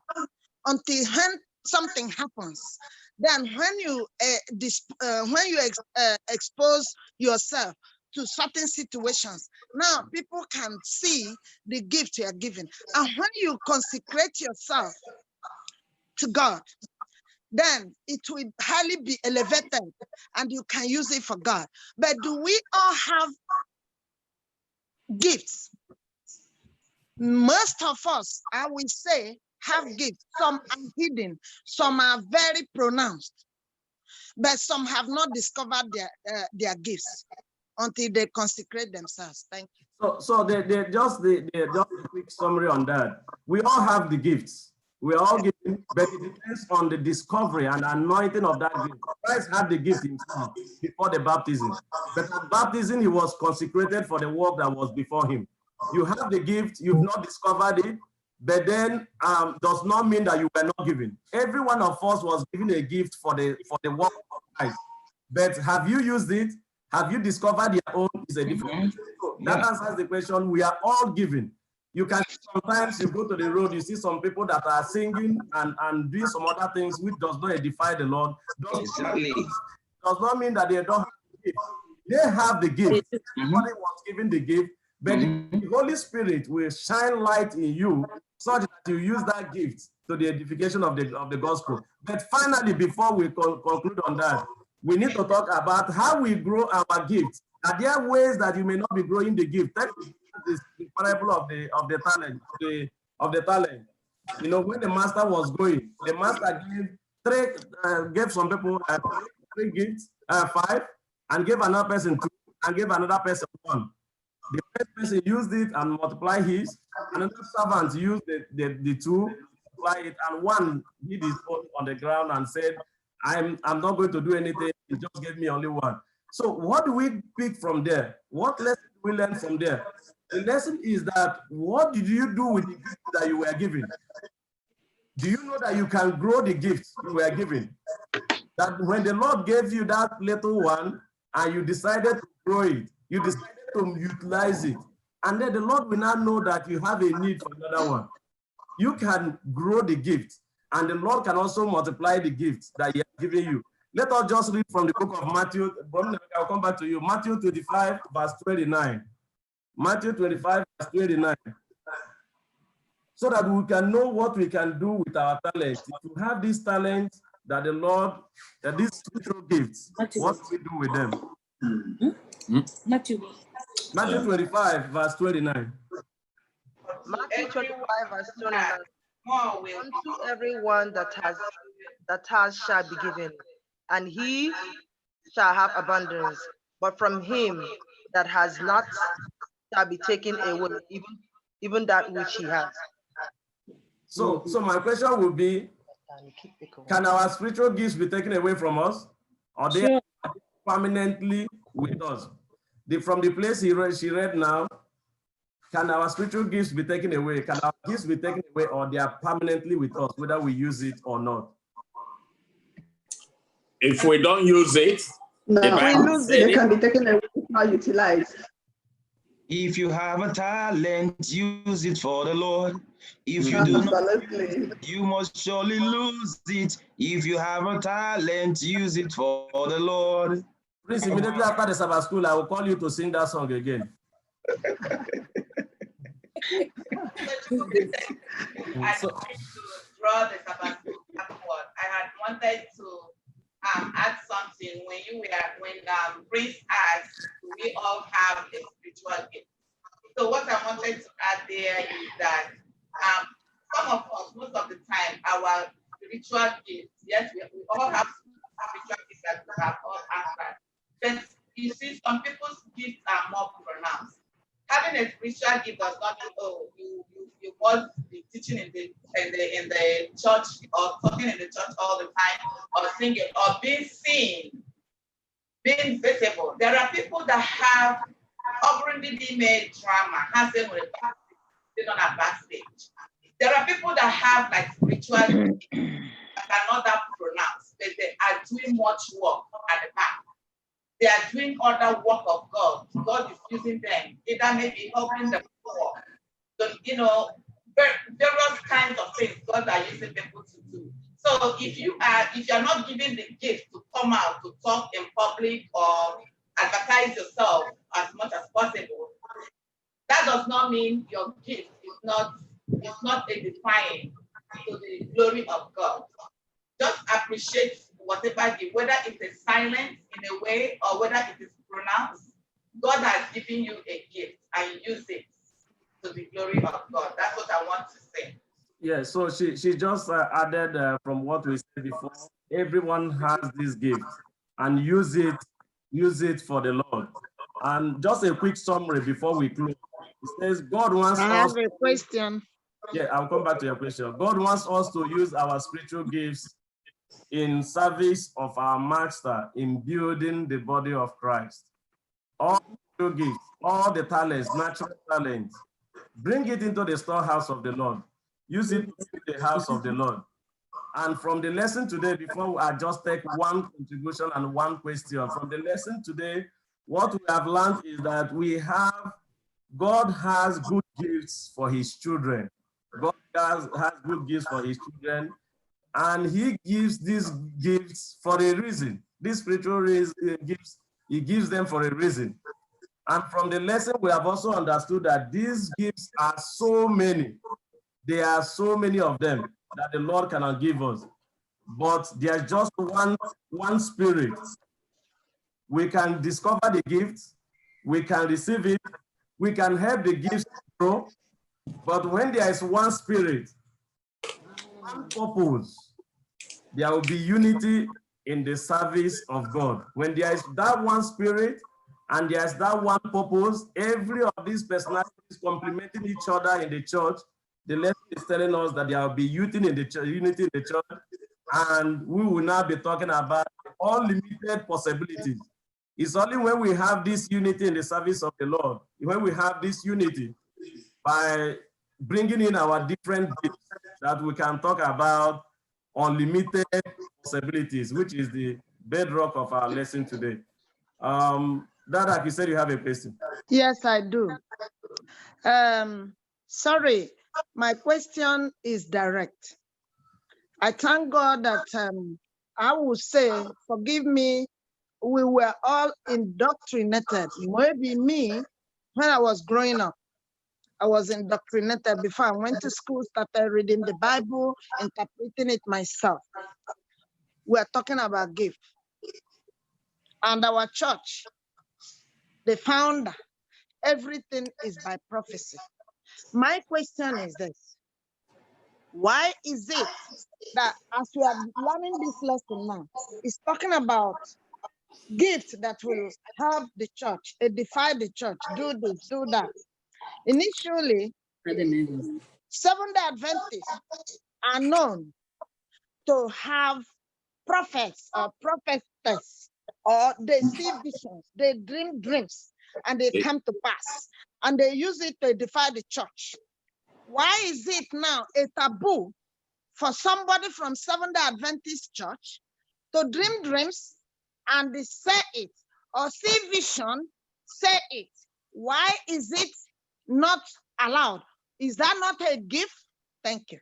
until when something happens. Then when you expose yourself to certain situations, now people can see the gift you are given. And when you consecrate yourself to God, then it will highly be elevated and you can use it for God. But do we all have gifts? Most of us, I will say, have gifts. Some are hidden, some are very pronounced, but some have not discovered their gifts until they consecrate themselves. Thank you. So just a quick summary on that. We all have the gifts. We are all given, but it depends on the discovery and anointing of that gift. Christ had the gift himself before the baptism, but at baptism he was consecrated for the work that was before him. You have the gift, you've not discovered it, but then does not mean that you were not given. Every one of us was given a gift for the work of Christ. But have you used it? Have you discovered your own? Is a different question. So that answers the question. We are all given. You can sometimes you go to the road, you see some people that are singing and doing some other things which does not edify the Lord. Does not mean that they don't have the gift. They have the gift. Everybody was given the gift, but the Holy Spirit will shine light in you such that you use that gift to the edification of the gospel. But finally, before we conclude on that, we need to talk about how we grow our gifts. Are there ways that you may not be growing the gift? That is the parable of the talent. You know, when the master was going, the master gave some people 3 gifts, 5, and gave another person 2, and gave another person 1. The first person used it and multiply his. Another servant used the two, multiply it, and one hid his own on the ground and said, I'm not going to do anything. He just gave me only one. So what do we pick from there? What lesson do we learn from there? The lesson is that what did you do with the gift that you were given? Do you know that you can grow the gift you were given? That when the Lord gave you that little one and you decided to grow it, you decided to utilize it, and then the Lord will now know that you have a need for another one. You can grow the gift, and the Lord can also multiply the gifts that He has given you. Let us just read from the book of Matthew. I'll come back to you. Matthew 25, verse 29. Matthew 25, verse 29. So that we can know what we can do with our talent. If you have this talent that the Lord, that these spiritual gifts, what do we do with them? Matthew 25, verse 29. Matthew 25, verse 29. Unto everyone that has shall be given, and he shall have abundance. But from him that has not shall be taken away, even that which he has. So my question would be, can our spiritual gifts be taken away from us? Or they are permanently with us? From the place she read now, can our spiritual gifts be taken away? Can our gifts be taken away, or they are permanently with us, whether we use it or not? If we don't use it, they can be taken away, not utilized. If you have a talent, use it for the Lord. If you do not, you must surely lose it. If you have a talent, use it for the Lord. Please, immediately after the Sabbath school, I will call you to sing that song again. I to draw the Sabbath school backward. I had wanted to add something when Prince asked, do we all have a spiritual gift? So what I wanted to add there is that some of us, most of the time, our spiritual gifts, yes, we all have spiritual gifts that we have all answered. But you see, some people's gifts are more pronounced. Having a spiritual gift does not mean, oh, you must be teaching in the church or talking in the church all the time, or singing, or being seen, being visible. There are people that have already made drama, hasn't with they don't have backstage. There are people that have like spiritual gifts that are not that pronounced, but they are doing much work at the back. They are doing other work of God. God is using them, either maybe helping the poor. So, various kinds of things God are using people to do. So if you're not given the gift to come out to talk in public or advertise yourself as much as possible, that does not mean your gift is not edifying to the glory of God. Just appreciate whatever gift, whether it is silent in a way or whether it is pronounced. God has given you a gift and use it to the glory of God. That's what I want to say. Yeah, so she just added from what we said before. Everyone has this gift and use it for the Lord. And just a quick summary before we close. It says God wants us. I have a question. Yeah, I'll come back to your question. God wants us to use our spiritual gifts in service of our Master in building the body of Christ. All the gifts, all the talents, natural talents, bring it into the storehouse of the Lord. Use it in the house of the Lord. And from the lesson today, before I just take one contribution and one question, from the lesson today, what we have learned is that God has good gifts for his children. God has good gifts for his children, and he gives these gifts for a reason. These spiritual gifts, he gives them for a reason. And from the lesson, we have also understood that these gifts are so many. There are so many of them that the Lord cannot give us. But there's just one spirit. We can discover the gifts, we can receive it, we can help the gifts grow. But when there is one spirit, one purpose, there will be unity in the service of God. When there is that one spirit, and there's that one purpose. Every of these personalities complementing each other in the church. The lesson is telling us that there will be unity in the church, and we will now be talking about unlimited possibilities. It's only when we have this unity in the service of the Lord, when we have this unity by bringing in our different gifts, that we can talk about unlimited possibilities, which is the bedrock of our lesson today. Dada, you said you have a question. Yes, I do. Sorry, my question is direct. I thank God that I will say, forgive me, we were all indoctrinated. Maybe me, when I was growing up, I was indoctrinated before I went to school, started reading the Bible, interpreting it myself. We're talking about gift. And our church, the founder, everything is by prophecy. My question is this: why is it that as we are learning this lesson now, it's talking about gifts that will help the church, edify the church, do this, do that? Initially, Seventh-day Adventists are known to have prophets or prophetess, or they see visions, they dream dreams, and they come to pass, and they use it to edify the church. Why is it now a taboo for somebody from Seventh-day Adventist church to dream dreams and they say it, or see vision, say it? Why is it not allowed? Is that not a gift? Thank you.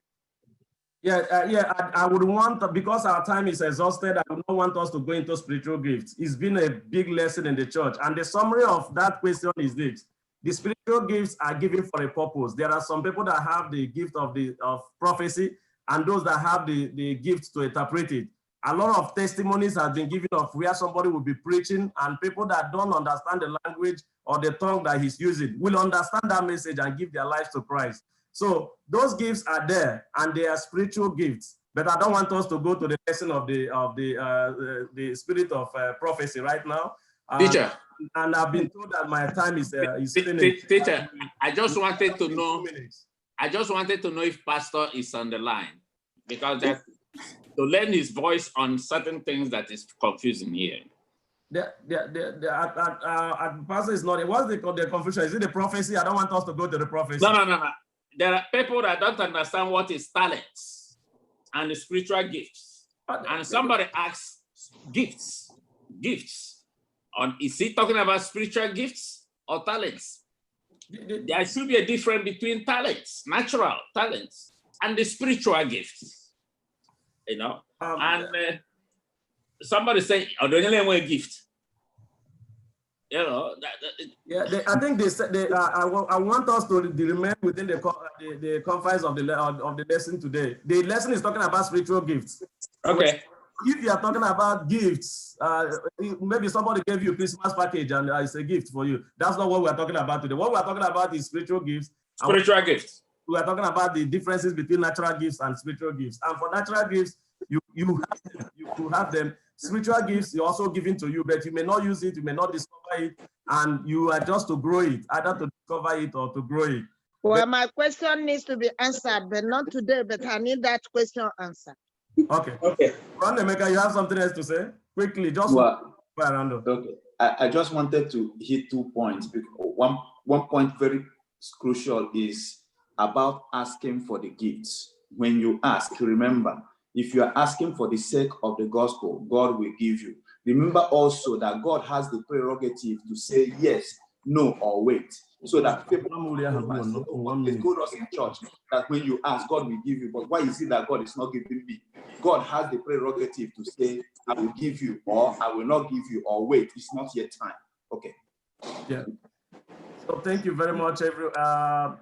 I would want, because our time is exhausted, I would not want us to go into spiritual gifts. It's been a big lesson in the church. And the summary of that question is this: the spiritual gifts are given for a purpose. There are some people that have the gift of prophecy, and those that have the gift to interpret it. A lot of testimonies have been given of where somebody will be preaching, and people that don't understand the language or the tongue that he's using will understand that message and give their lives to Christ. So those gifts are there, and they are spiritual gifts. But I don't want us to go to the lesson of the spirit of prophecy right now. Teacher. And I've been told that my time is Teacher, I just wanted to know. I just wanted to know if Pastor is on the line, because that to learn his voice on certain things that is confusing here. The Pastor is not. What's the confusion? Is it the prophecy? I don't want us to go to the prophecy. No. There are people that don't understand what is talents and the spiritual gifts. And somebody asks gifts. Is he talking about spiritual gifts or talents? There should be a difference between talents, natural talents, and the spiritual gifts. You know, somebody say, "Oh, don't you want a gift?" You know, I think they said I want us to remain within the confines of the lesson today. The lesson is talking about spiritual gifts. Okay. If you are talking about gifts, maybe somebody gave you a Christmas package and it's a gift for you. That's not what we're talking about today. What we're talking about is spiritual gifts. Spiritual gifts. We're talking about the differences between natural gifts and spiritual gifts. And for natural gifts, you have them. Spiritual gifts are also given to you, but you may not use it, you may not discover it, and you are just to grow it, either to discover it or to grow it. Well, my question needs to be answered, but not today, but I need that question answered. Okay. Emeka, you have something else to say? Quickly, just okay. I just wanted to hit 2 points. One point very crucial is about asking for the gifts. When you ask, remember, if you are asking for the sake of the gospel, God will give you. Remember also that God has the prerogative to say yes, no, or wait. So that people they go to us in church that when you ask, God will give you. But why is it that God is not giving me? God has the prerogative to say, I will give you, or I will not give you, or wait, it's not yet time. Okay. Yeah. So thank you very much, everyone.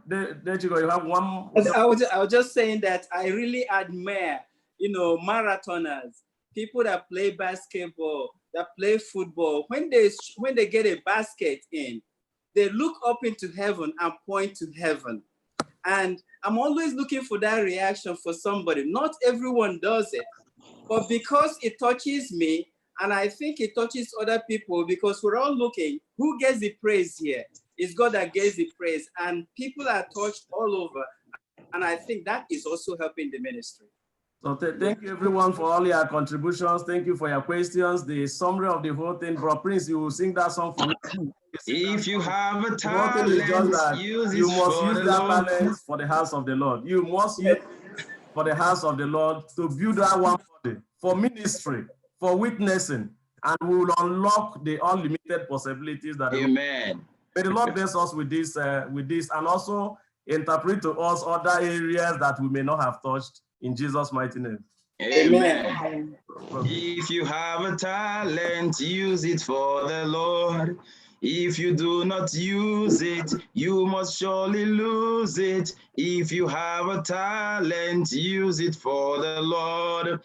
There you go. You have one. I was just saying that I really admire, marathoners, people that play basketball, that play football. When they get a basket in, they look up into heaven and point to heaven. And I'm always looking for that reaction for somebody. Not everyone does it, but because it touches me, and I think it touches other people, because we're all looking, who gets the praise here? It's God that gets the praise, and people are touched all over. And I think that is also helping the ministry. So thank you everyone for all your contributions. Thank you for your questions. The summary of the whole thing, Bro Prince, you will sing that song for me. If you have a The whole thing is just talent, that use you it must for use the that Lord. talent for the house of the Lord. You must use it for the house of the Lord to build that one body, for ministry, for witnessing, and we will unlock the unlimited possibilities that. Amen. May the Lord bless us with this, and also interpret to us other areas that we may not have touched in Jesus' mighty name. Amen. If you have a talent, use it for the Lord. If you do not use it, you must surely lose it. If you have a talent, use it for the Lord.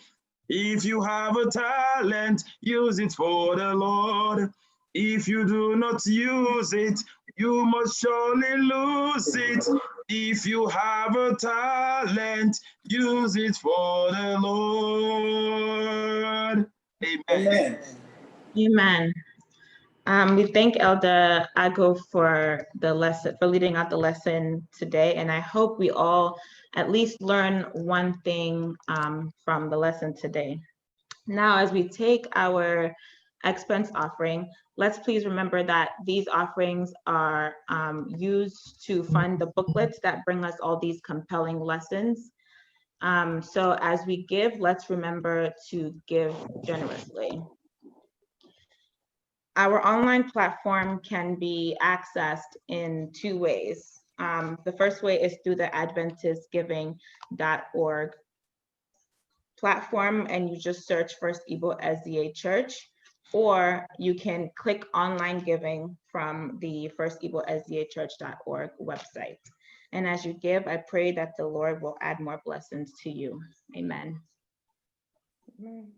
If you have a talent, use it for the Lord. If you do not use it, you must surely lose it. If you have a talent, use it for the Lord. Amen. Amen. We thank Elder Ago for the lesson, for leading out the lesson today, and I hope we all at least learn one thing from the lesson today. Now, as we take our expense offering, let's please remember that these offerings are used to fund the booklets that bring us all these compelling lessons. So as we give, let's remember to give generously. Our online platform can be accessed in two ways. The first way is through the AdventistGiving.org platform, and you just search First Igbo SDA Church, or you can click online giving from the First Igbo SDA Church.org website. And as you give, I pray that the Lord will add more blessings to you. Amen. Amen.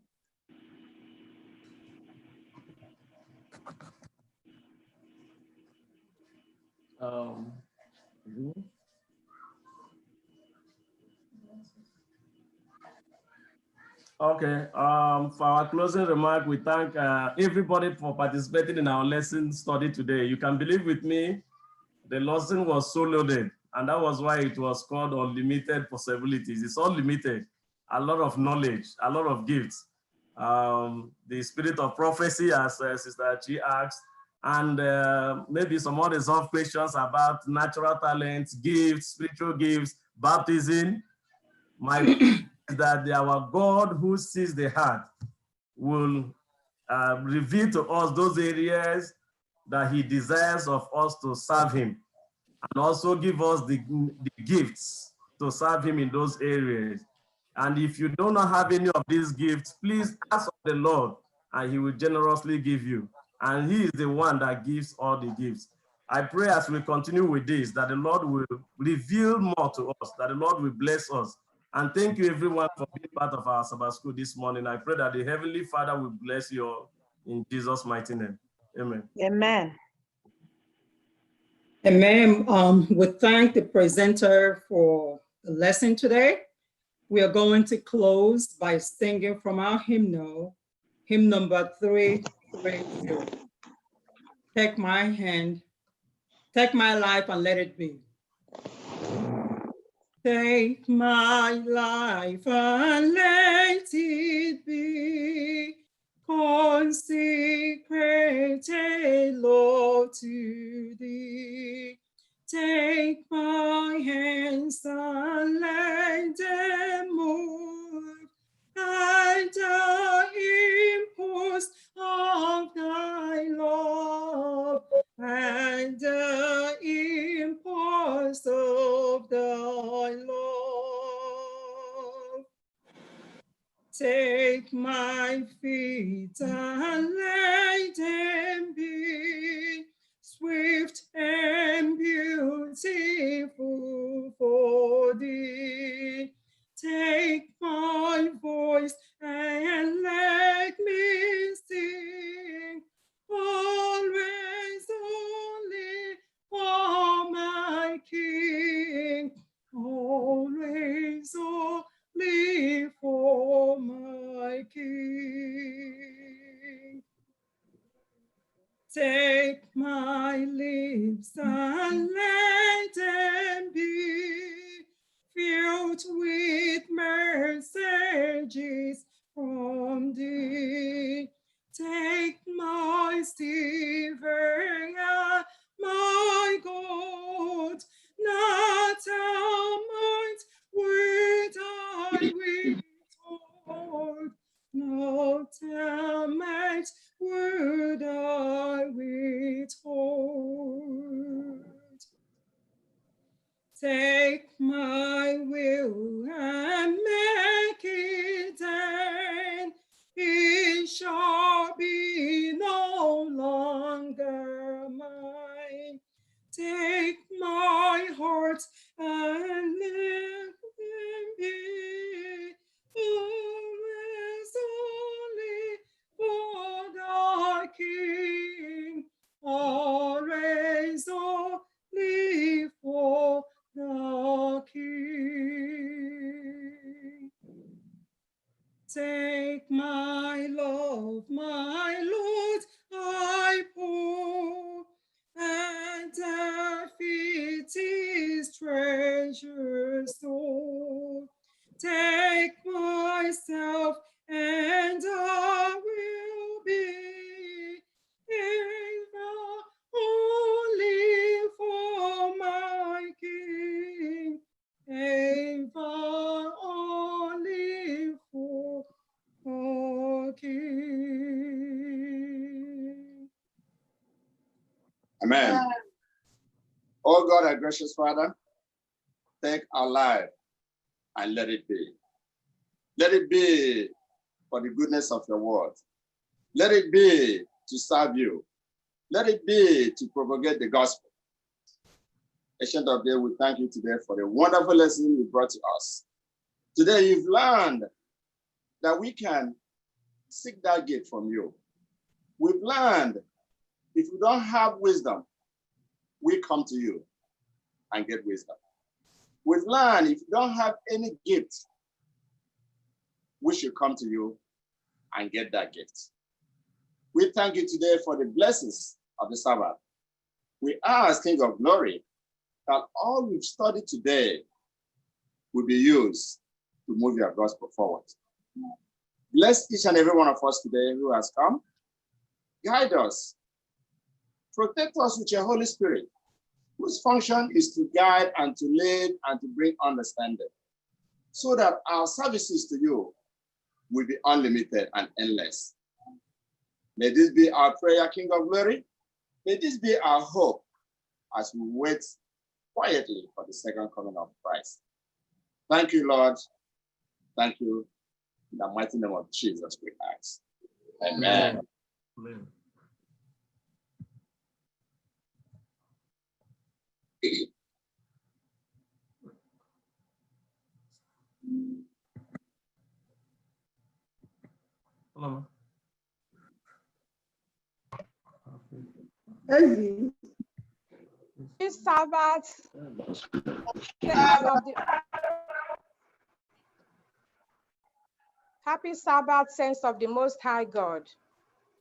Okay, for our closing remark, we thank everybody for participating in our lesson study today. You can believe with me, the lesson was so loaded, and that was why it was called Unlimited Possibilities. It's unlimited, a lot of knowledge, a lot of gifts. The spirit of prophecy, as Sister Chi asked, and maybe some unresolved questions about natural talents, gifts, spiritual gifts, baptism. My is that our God who sees the heart will reveal to us those areas that he desires of us to serve him, and also give us the gifts to serve him in those areas. And if you do not have any of these gifts, please ask of the Lord, and he will generously give you. And he is the one that gives all the gifts. I pray as we continue with this, that the Lord will reveal more to us, that the Lord will bless us. And thank you everyone for being part of our Sabbath school this morning. I pray that the Heavenly Father will bless you all in Jesus' mighty name. Amen. Amen. Amen. We thank the presenter for the lesson today. We are going to close by singing from our hymnal, hymn number 330. Take my hand, take my life and let it be. Take my life and let it be consecrated, Lord, to thee. Take my hands and let them move at the impulse of thy love, and the impulse of thy love. Take my feet and let them be swift and beautiful for thee. Take my voice and let me sing, always only for my King, always only for my King. and let them be filled with messages from thee. Take my Savior, my God, not a might would I withhold, not a might would I withhold. Take my will and make it thine. It shall be no longer mine. Take my heart and let them be always only for thy King, always only for the King. Take my love, my Lord, I pour at thy feet is treasure store. Take myself and I will be ever only for my King, ever only for our King. Amen. Oh God, our gracious Father, take our life and let it be. Let it be for the goodness of your word. Let it be to serve you. Let it be to propagate the gospel. Ancient of Days, we thank you today for the wonderful lesson you brought to us. Today you've learned that we can seek that gift from you. We've learned if we don't have wisdom, we come to you and get wisdom. We've learned if you don't have any gift, we should come to you and get that gift. We thank you today for the blessings of the Sabbath. We ask, King of Glory, that all we've studied today will be used to move your gospel forward. Bless each and every one of us today who has come. Guide us. Protect us with your Holy Spirit, whose function is to guide and to lead and to bring understanding, so that our services to you will be unlimited and endless. May this be our prayer, King of Glory. May this be our hope as we wait quietly for the second coming of Christ. Thank you, Lord. Thank you. In the mighty name of Jesus, we ask. Amen. Amen. Hello. This Sabbath, happy Sabbath, saints of the Most High God.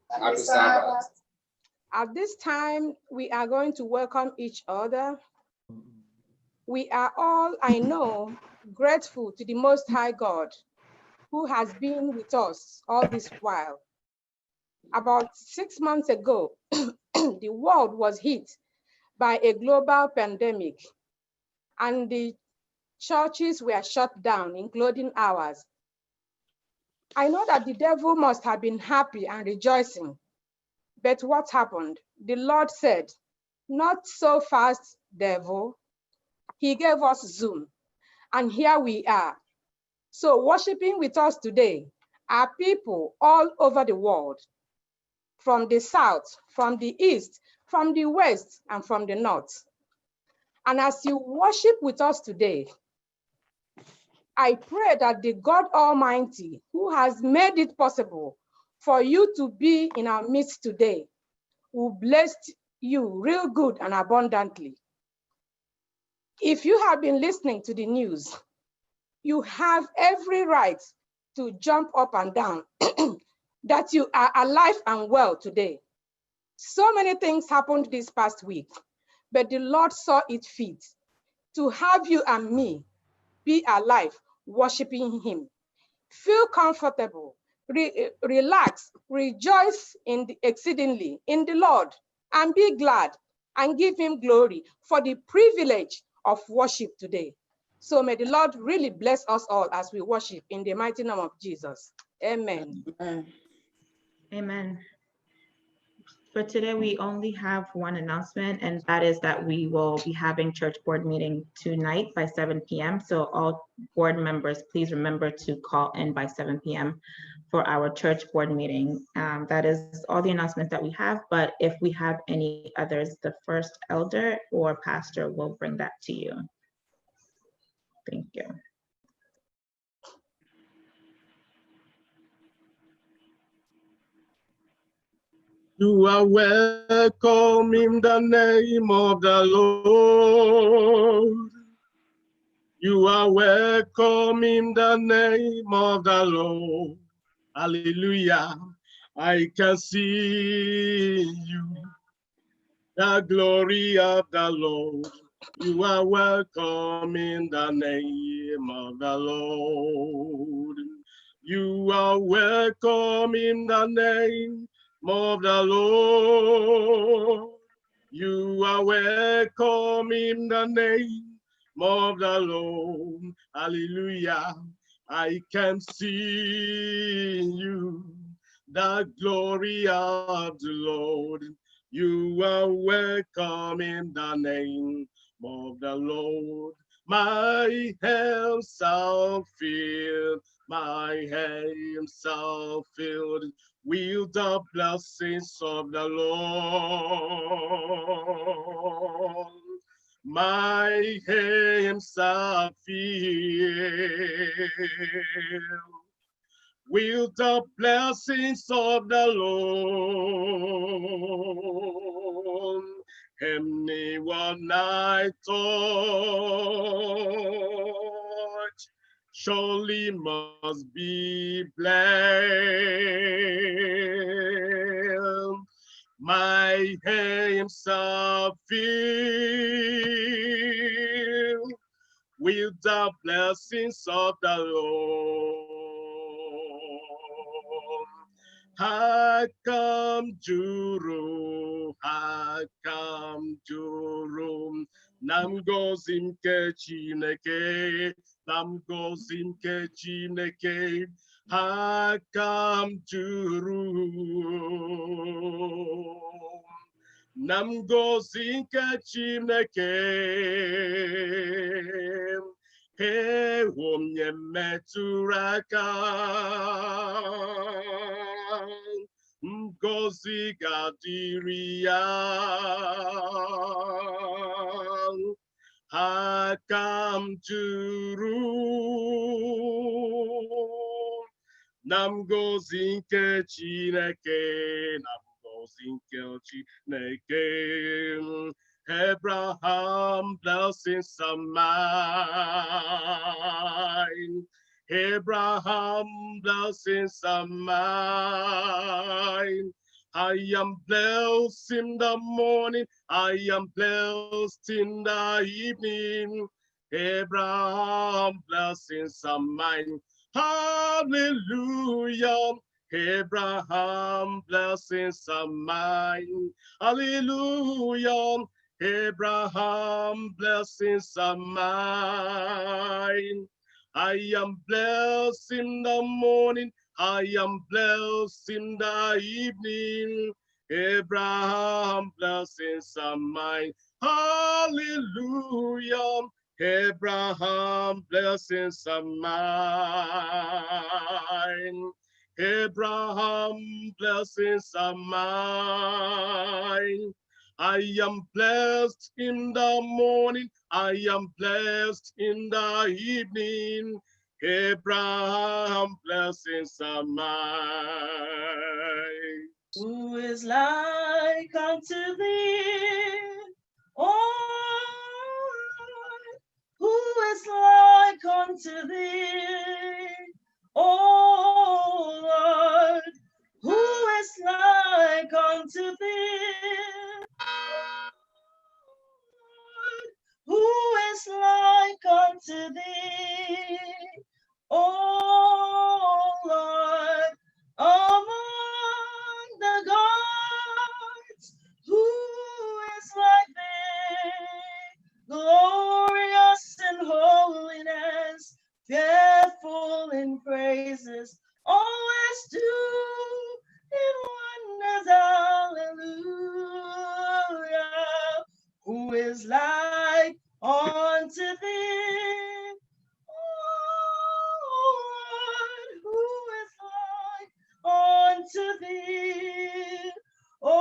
Happy Sabbath. At this time, we are going to welcome each other. We are all, I know, grateful to the Most High God, who has been with us all this while. About 6 months ago, the world was hit by a global pandemic, and the churches were shut down, including ours. I know that the devil must have been happy and rejoicing, but what happened? The Lord said, "Not so fast, devil." He gave us Zoom, and here we are. So worshiping with us today are people all over the world, from the south, from the east, from the west, and from the north. And as you worship with us today, I pray that the God Almighty, who has made it possible for you to be in our midst today, will bless you real good and abundantly. If you have been listening to the news, you have every right to jump up and down that you are alive and well today. So many things happened this past week. but the Lord saw it fit to have you and me be alive, worshiping him. Feel comfortable, relax, rejoice exceedingly in the Lord, and be glad and give him glory for the privilege of worship today. So may the Lord really bless us all as we worship in the mighty name of Jesus. Amen. Amen. For today, we only have one announcement, and that is that we will be having church board meeting tonight by 7 p.m. So all board members, please remember to call in by 7 p.m. for our church board meeting. That is all the announcements that we have, but if we have any others, the first elder or pastor will bring that to you. Thank you. You are welcome in the name of the Lord. You are welcome in the name of the Lord. Hallelujah. I can see you, the glory of the Lord. You are welcome in the name of the Lord. You are welcome in the name of the Lord. You are welcome in the name of the Lord. Hallelujah. I can see you, the glory of the Lord. You are welcome in the name of the Lord. My hands are filled, my hands are filled with the blessings of the Lord. My hands are filled with the blessings of the Lord. Anyone I touch surely must be blessed. My hands are filled with the blessings of the Lord. Hakam juru, hakam juru, nam gozim ke Chineke, nam gozim ke Chineke, hakam juru, nam gozim ke Chineke. He wonye meturaka, ngozi gadiri ya, hakam juru, nam gozi nke Chineke, nam gozi nke Chineke. Abraham, blessings are mine. Abraham, blessings are mine. I am blessed in the morning. I am blessed in the evening. Abraham, blessings are mine. Hallelujah. Abraham, blessings are mine. Hallelujah. Abraham, blessings are mine. I am blessed in the morning. I am blessed in the evening. Abraham, blessings are mine. Hallelujah. Abraham, blessings are mine. Abraham, blessings are mine. I am blessed in the morning. I am blessed in the evening. Abraham, blessings are mine. Who is like unto thee, oh Lord? Who is like unto thee, oh Lord? Who is like unto thee? unto thee, O Lord, among the gods, who is like thee, glorious in holiness, fearful in praises, always doing wonders, hallelujah. Who is like unto thee, Lord, who is like unto thee, O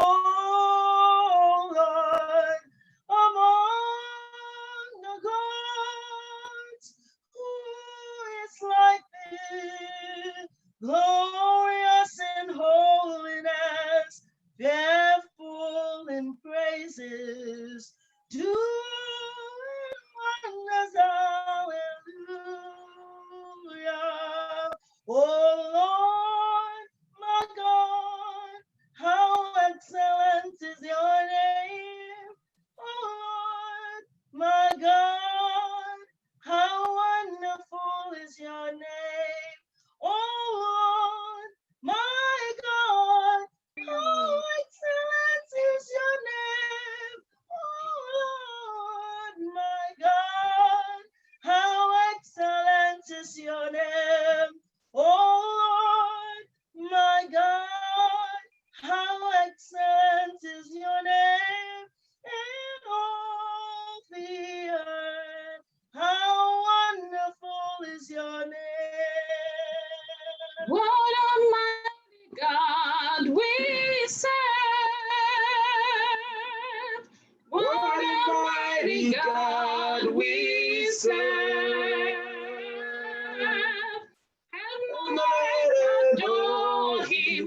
Lord, among the gods, who is like thee, glorious in holiness, fearful in praises, doing wonders, hallelujah. Oh Lord, my God, how excellent is your name. Oh Lord, my God, how wonderful is your name. Oh Lord, my God, how excellent is your name. Oh Lord, my God, how excellent is your name. Oh Lord, my God, how excellent is your name in all the earth. How wonderful is your name. What almighty God we serve. What almighty God we serve. Heaven and earth adore him,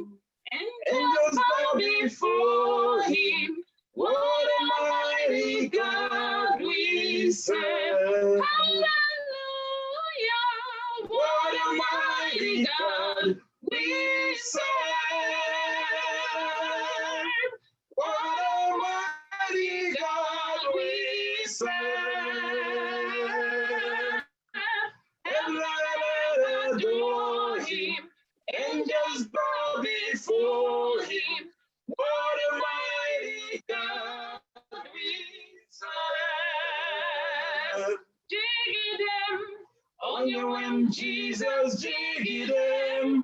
angels bow before him. What a mighty God we serve. Hallelujah. What a mighty God we serve. What a mighty God we serve. Heaven and earth adore him, angels bow before him. What a mighty God we serve. Dig them on your Jesus, dig them,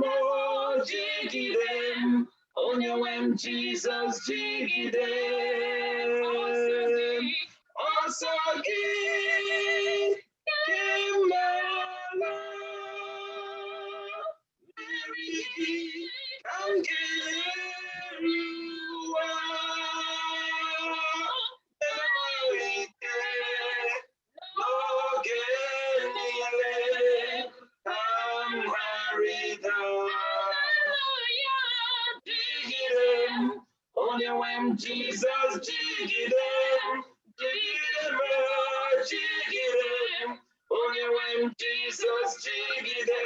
oh, dig them on your Jesus, dig them. Also give him Mary, and give you Jesus, dig them, only when Jesus, dig them,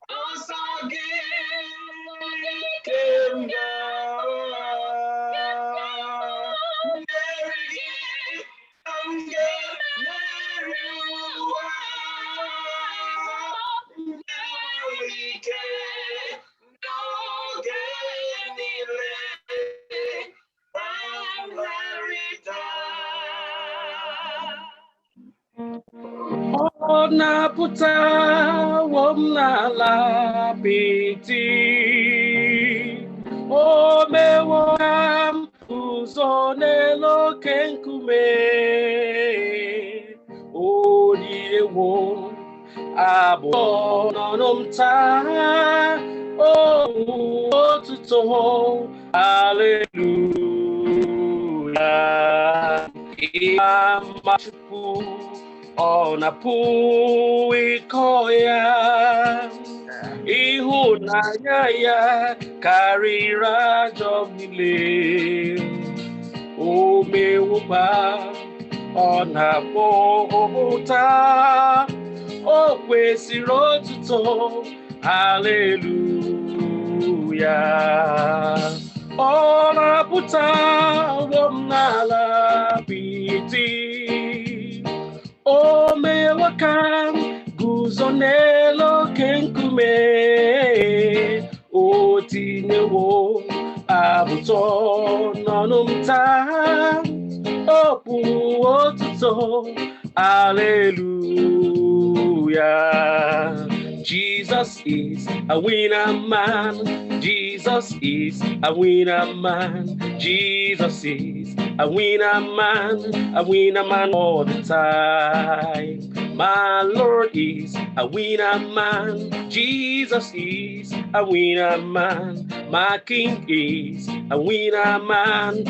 also give him Ona puta womna la piti o mewam uzone lo kenkume o diewo abo nonomta o otuto hallelujah Iamachuku ona puikoya ihunanya ya karira jomile omewuba ona bohuta o kwesịrị otuto hallelujah ọ na-apụta ụgbọ m n'ala biti aka guzo n'elu oke nkume, o tinyewo abụtọ n'ọnụ m taa, okpu otuto, hallelujah. Jesus is a winner man. Jesus is a winner man. Jesus is a winner man all the time. My Lord is a winner man. Jesus is a winner man. My King is a winner man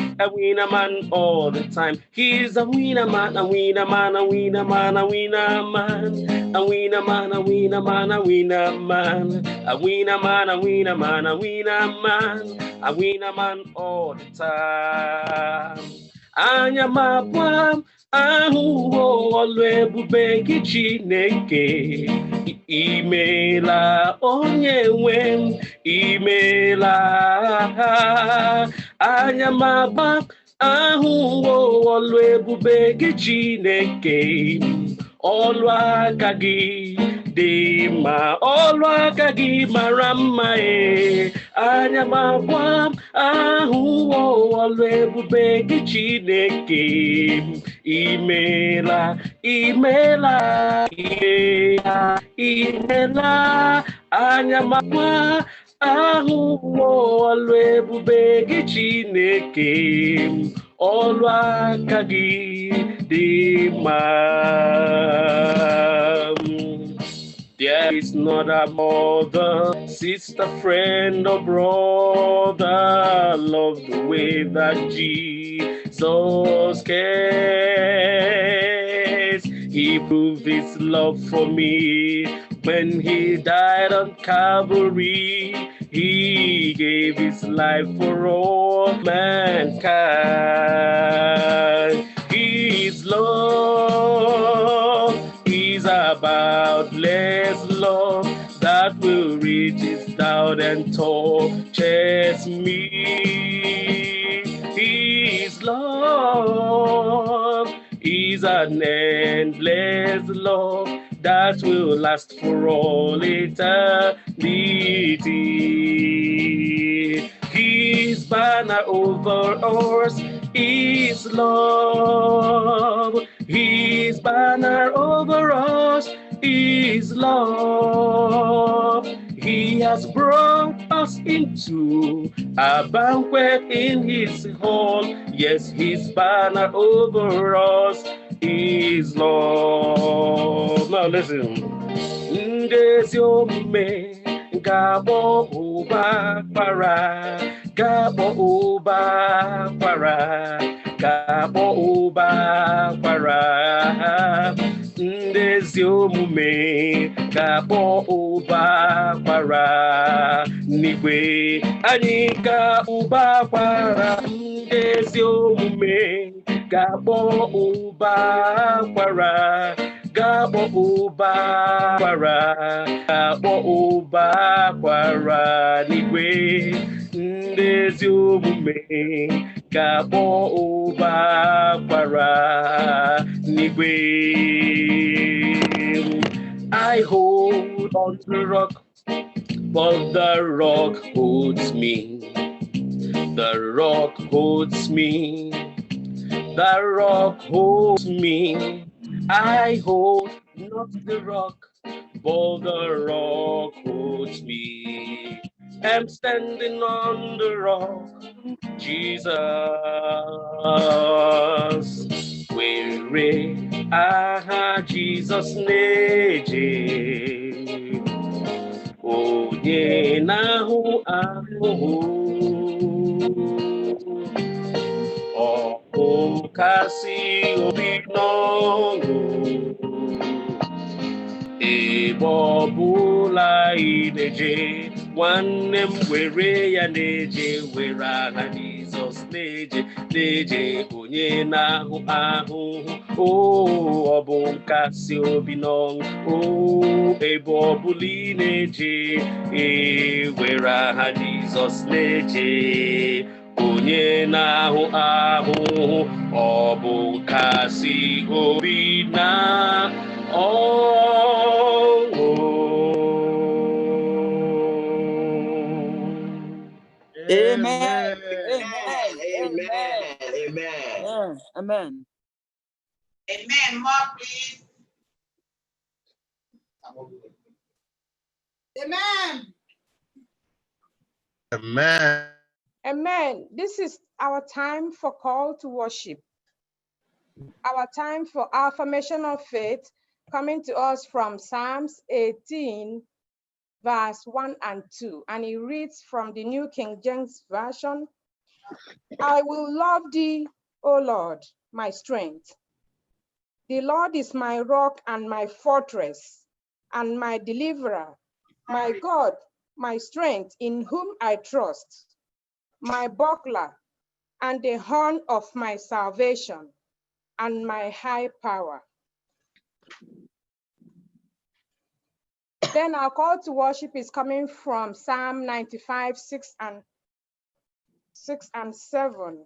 all the time. He's a winner man, a winner man, a winner man, a winner man, a winner man, a winner man, a winner man, a winner man, a winner man, a winner man, a winner man all the time. Anya mapwa ahụhụ ọlụ ebube gị Chineke, imela onye nwe m, imela. Anya mapwa ahụhụ ọlụ ebube gị Chineke, ọlụ aka gị dị mma, ọlụ aka gị mara mma. Anya mapwa ahụhụ ọlụ ebube gị Chineke, imela, imela, imela, imela. Anya mapwa ahụhụ ọlụ ebube gị Chineke, ọlụ aka gị dị mma. There is not a mother, sister, friend, or brother love the way that Jesus cares. He proved his love for me when he died on Calvary. He gave his life for all mankind. His love is a boundless love that will reach down and touches me. His love is an endless love that will last for all eternity. His banner over us is love. His banner over us is love. He has brought us into a banquet in his hall. Yes, his banner over us is love. Now listen. Ndezi omume gabo uba para, gabo uba para, gabo uba para. Ndezi omume gabo uba para, nigwe anika uba para. Ndezi omume gabo uba para, gabo uba para, gabo uba para, nigwe ndezi omume gabo uba para, nigwe. I hold on to the rock, but the rock holds me. The rock holds me. The rock holds me. I hold not the rock, but the rock holds me. I'm standing on the rock, Jesus. Where Jesus neje, onye nahu ahụhụ. Kasi obi n'ọṅụ, ebe ọbụla ị na-eje, nwanne m were ya na-eje, were aha Jizọs na-eje, onye na-ahụ ahụhụ, ọ bụ nkasi obi n'ọṅụ, ebe ọbụla ị na-eje, were aha Jizọs na-eje, onye na-ahụ ahụhụ, ọ bụ nkasi obi na Amen. Amen. Amen. Amen. Amen. Amen. More, please. Amen. Amen. Amen. This is our time for call to worship. Our time for affirmation of faith coming to us from Psalms 18, verse 1 and 2. And it reads from the New King James Version. I will love thee, O Lord, my strength. The Lord is my rock and my fortress and my deliverer, my God, my strength in whom I trust, my buckler and the horn of my salvation and my high power. Then our call to worship is coming from Psalm 95, 6 and 7.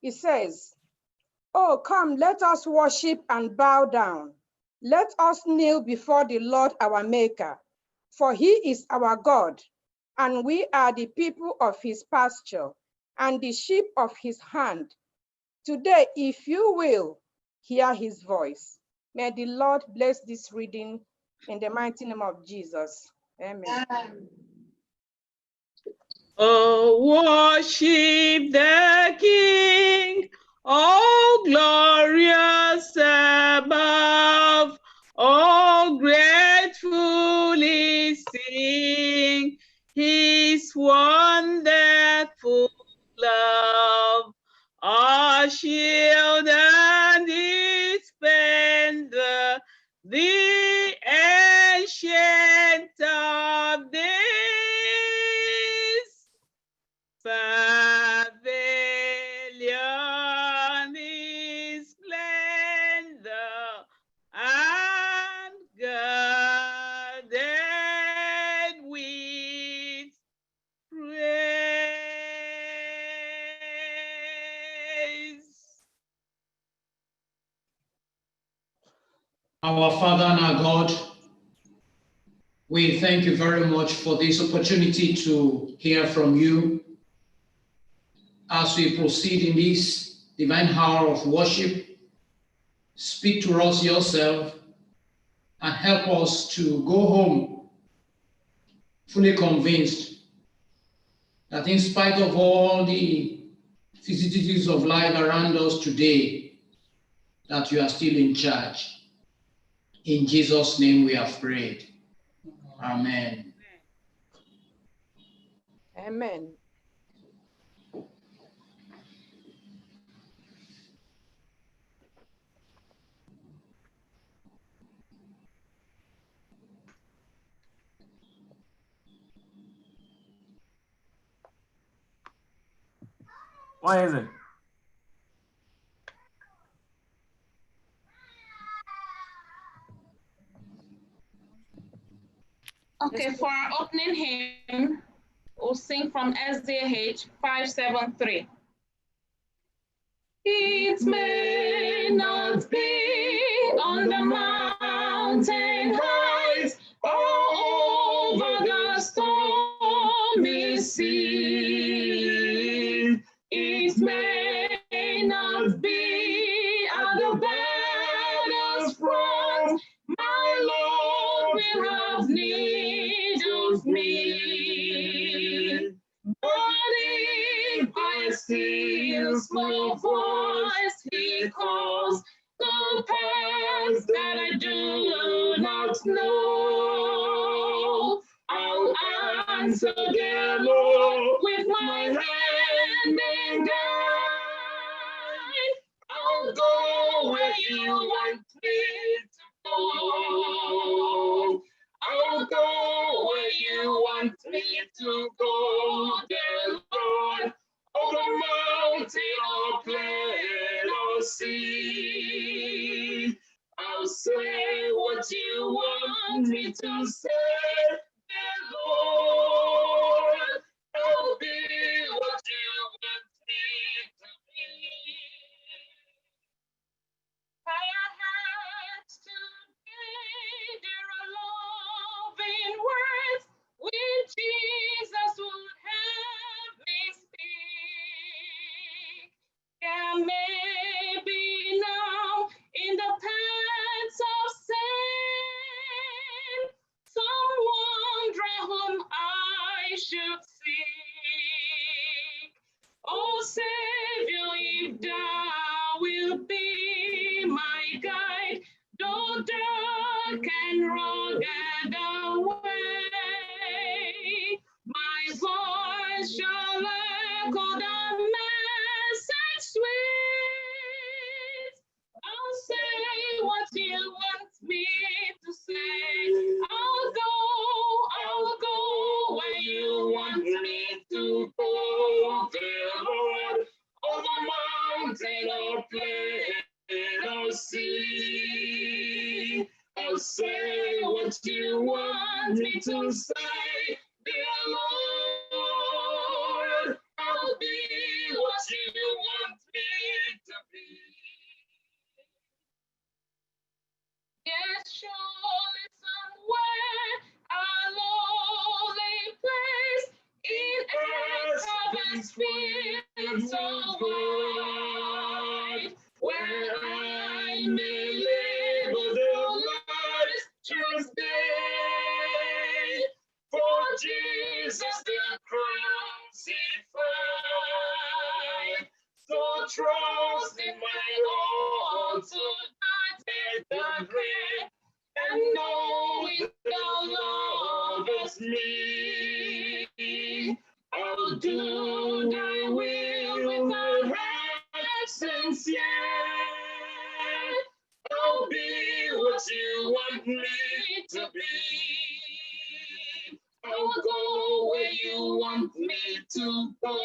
It says, oh, come, let us worship and bow down. Let us kneel before the Lord our Maker, for he is our God, and we are the people of his pasture and the sheep of his hand. Today, if you will, hear his voice. May the Lord bless this reading in the mighty name of Jesus. Amen. Oh, worship the King, oh glorious above, oh gratefully sing his wonderful love, our shield and defender, the ancient of days. Pavilion is splendor and guarded with praise. Our Father and our God, we thank you very much for this opportunity to hear from you as we proceed in this divine hour of worship. Speak to us yourself and help us to go home fully convinced that in spite of all the vicissitudes of life around us today, that you are still in charge. In Jesus' name we have prayed. Amen. Amen. What is it? Okay, for our opening hymn, we'll sing from SDH 573. It may not be on the mountain heights or over the stormy sea. It may not be at the battle's front. My Lord will have need of me. But if I still small voice he calls, the paths that I do not know, I'll answer dear Lord with my hand in guide. I'll go where you want me to go. I'll go where you want me to go, dear Lord, over mountain or plain or sea. I'll say what you want me to say, dear Lord. I'll be what you want me shall echo the message sweet. I'll say what you want me to say. I'll go where you want me to go, dear Lord. Over mountain or plain or sea, I'll say what you want me to say, dear Lord. I'll be what you want me to be. Yes, surely somewhere a lowly place in earth heaven's fields of light, where I may labor the Lord's truth day. For Jesus the crucified, so trust in my Lord tonight, take the grave, and knowing the Lord is me. I'll do thy will with a heart sincere. I'll be what you want me to be. I'll go where you want me to go,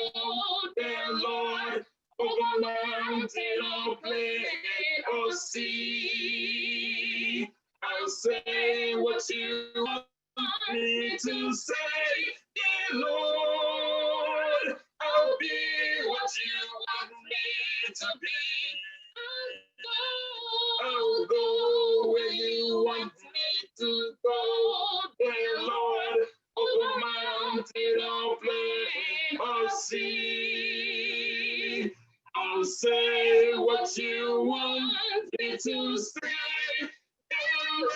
dear Lord. Over mountain or plain or sea, I'll say what you want me to say, dear Lord. I'll be what you want me to be. I'll go where you want me to go, dear Lord. Over mountain or plain or sea, I'll say what you want me to say, dear Lord.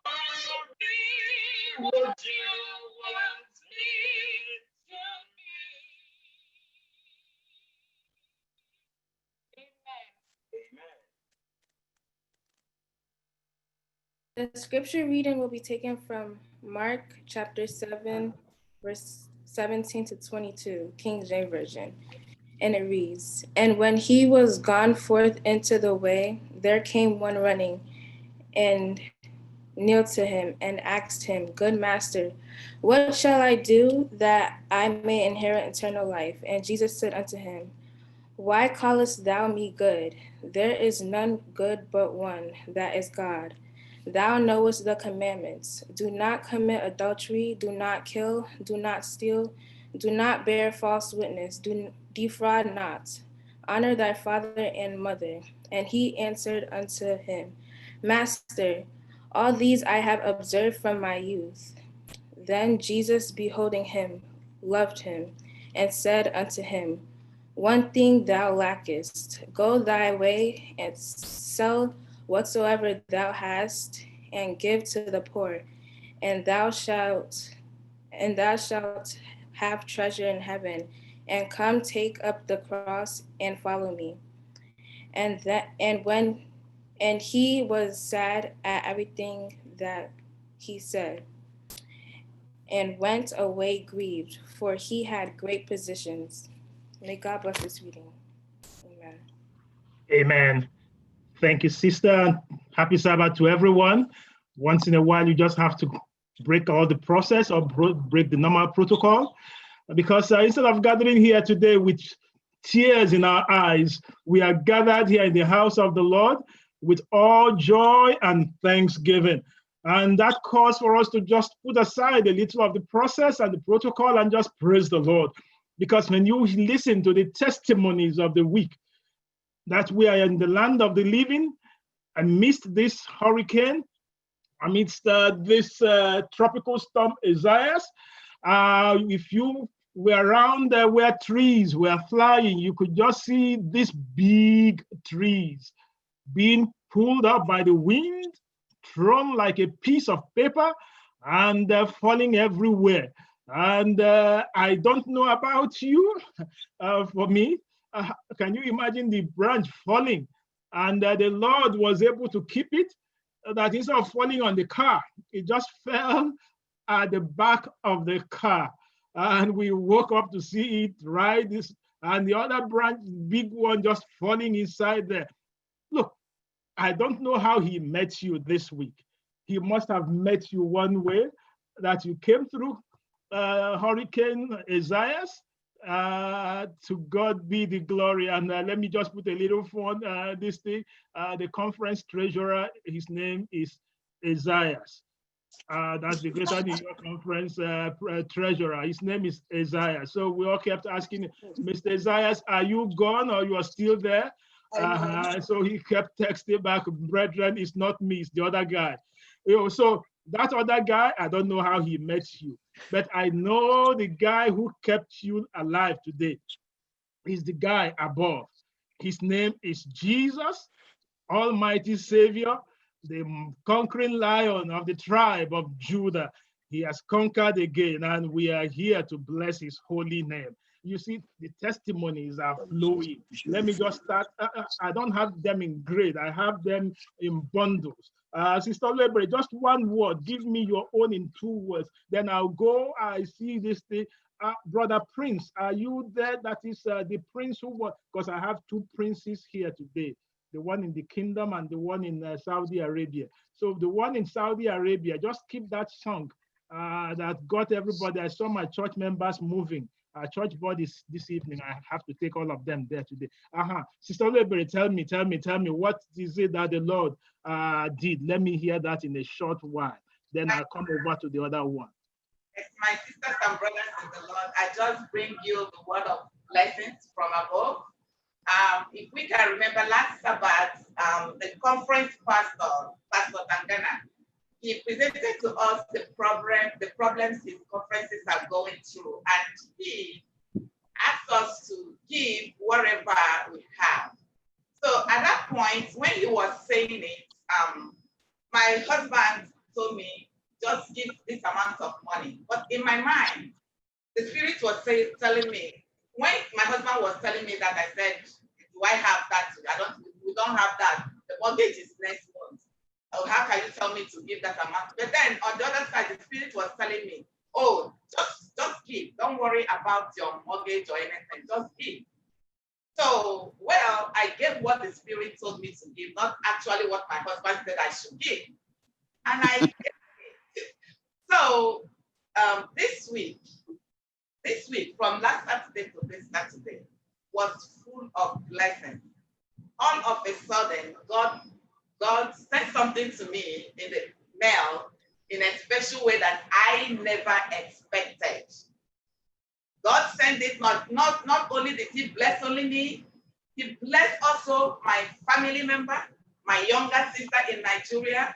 I'll be what you want me to be. Amen. The scripture reading will be taken from Mark chapter 7, verse 17 to 22, King James Version. And it reads, "And when he was gone forth into the way, there came one running and kneeled to him and asked him, Good master, what shall I do that I may inherit eternal life? And Jesus said unto him, Why callest thou me good? There is none good but one, that is God. Thou knowest the commandments. Do not commit adultery, do not kill, do not steal, do not bear false witness, defraud not. Honor thy father and mother. And he answered unto him, Master, all these I have observed from my youth. Then Jesus, beholding him, loved him, and said unto him, One thing thou lackest. Go thy way and sell whatsoever thou hast, and give to the poor, and thou shalt have treasure in heaven. And come, take up the cross and follow me. And he was sad at everything that he said, and went away grieved, for he had great possessions. May God bless this reading. Amen. Amen. Thank you, sister. Happy Sabbath to everyone. Once in a while, you just have to break all the process or break the normal protocol, because instead of gathering here today with tears in our eyes, we are gathered here in the house of the Lord with all joy and thanksgiving. And that calls for us to just put aside a little of the process and the protocol and just praise the Lord. Because when you listen to the testimonies of the week, that we are in the land of the living, amidst this hurricane, amidst this tropical storm Isaias, if you were around where trees were flying, you could just see these big trees being pulled up by the wind, thrown like a piece of paper, and falling everywhere. And I don't know about you, for me, can you imagine the branch falling? And the Lord was able to keep it, that instead of falling on the car, it just fell at the back of the car. And we woke up to see it, right? This and the other branch, big one, just falling inside there. Look, I don't know how he met you this week. He must have met you one way, that you came through Hurricane Isaias. To God be the glory. And let me just put a little fun, this thing. The conference treasurer, his name is Isaias. That's the Greater New York Conference treasurer. His name is Isaiah. So we all kept asking, Mr. Isaias, are you gone or you are still there? So he kept texting back, brethren, it's not me, it's the other guy. You know, so that other guy, I don't know how he met you, but I know the guy who kept you alive today is the guy above. His name is Jesus, Almighty Savior, the conquering lion of the tribe of Judah. He has conquered again, and we are here to bless his holy name. You see, the testimonies are flowing. Let me just start. I don't have them in grade. I have them in bundles. Sister Lebre, just one word. Give me your own in 2 words. Then I'll go. I see this thing. Brother Prince, are you there? That is the prince who was, because I have 2 princes here today. The one in the kingdom and the one in Saudi Arabia. So the one in Saudi Arabia, just keep that song that got everybody. I saw my church members moving. Church bodies this evening. I have to take all of them there today. Sister Lebre, tell me, what is it that the Lord did? Let me hear that in a short while. Then I'll come over to the other one. It's my sisters and brothers in the Lord. I just bring you the word of blessings from above. If we can remember last Sabbath, the conference pastor, Pastor Tangana, he presented to us the problems his conferences are going through, and he asked us to give whatever we have. So at that point, when he was saying it, my husband told me, just give this amount of money. But in my mind, the Spirit was telling me, when my husband was telling me that, I said, do I have that? We don't have that. The mortgage is next month. Oh, how can you tell me to give that amount? But then on the other side, the Spirit was telling me, oh, just give. Don't worry about your mortgage or anything. Just give. So, well, I gave what the Spirit told me to give, not actually what my husband said I should give. And I gave it. So this week, from last Saturday to this Saturday, was full of blessings. All of a sudden, God sent something to me in the mail in a special way that I never expected. God sent it, not only did he bless only me, he blessed also my family member, my younger sister in Nigeria.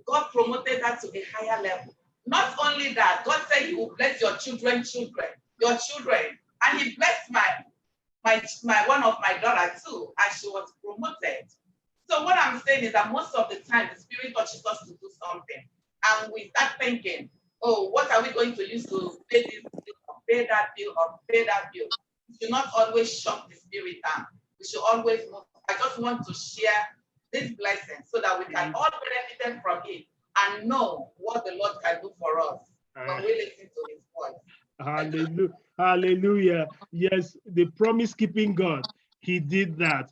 God promoted her to a higher level. Not only that, God said he will bless your children, your children. And he blessed my one of my daughters too, as she was promoted. So what I'm saying is that most of the time, the Spirit touches us to do something. And we start thinking, oh, what are we going to use to pay this bill, or pay that bill, or pay that bill? We should not always shut the Spirit down. We should always move. I just want to share this blessing so that we can all benefit from it and know what the Lord can do for us when we listen to his voice. Hallelujah. Hallelujah. Yes, the promise-keeping God, he did that.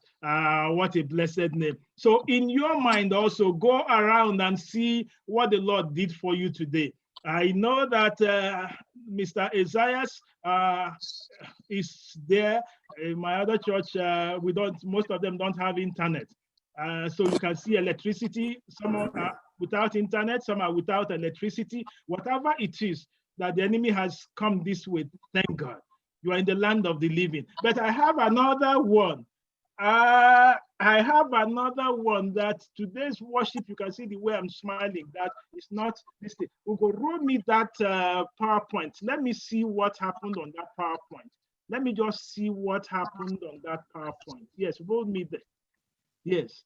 What a blessed name. So in your mind also, go around and see what the Lord did for you today. I know that Mr. Isaias is there. In my other church, most of them don't have internet. So you can see electricity. Some are without internet, some are without electricity. Whatever it is that the enemy has come this way, thank God. You are in the land of the living. But I have another one. I have another one that today's worship, you can see the way I'm smiling, that is not this thing. Ugo, roll me that PowerPoint. Let me see what happened on that PowerPoint. Let me just see what happened on that PowerPoint. Yes, roll me there. Yes.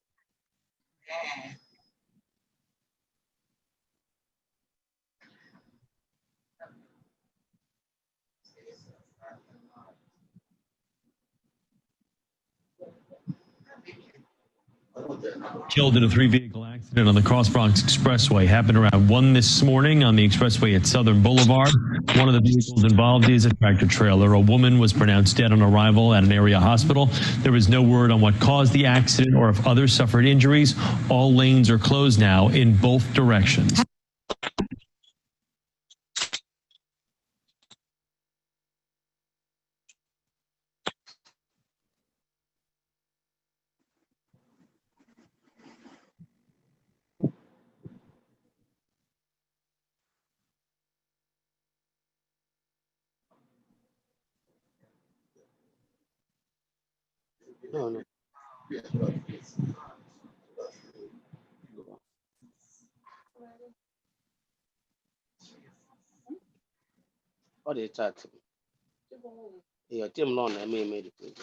Killed in a 3-vehicle accident on the Cross Bronx Expressway. Happened around 1 this morning on the expressway at Southern Boulevard. One of the vehicles involved is a tractor trailer. A woman was pronounced dead on arrival at an area hospital. There is no word on what caused the accident or if others suffered injuries. All lanes are closed now in both directions. No. What is that? Yeah, Tim Long, I made it.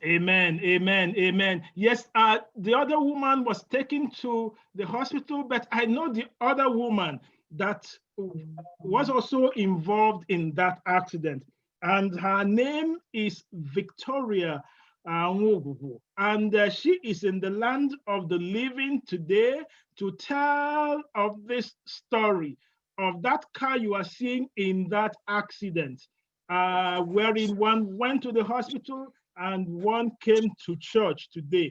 Amen, amen, amen. Yes, the other woman was taken to the hospital, but I know the other woman that was also involved in that accident, and her name is Victoria Nwogugu, and she is in the land of the living today to tell of this story of that car you are seeing in that accident, wherein one went to the hospital and one came to church today.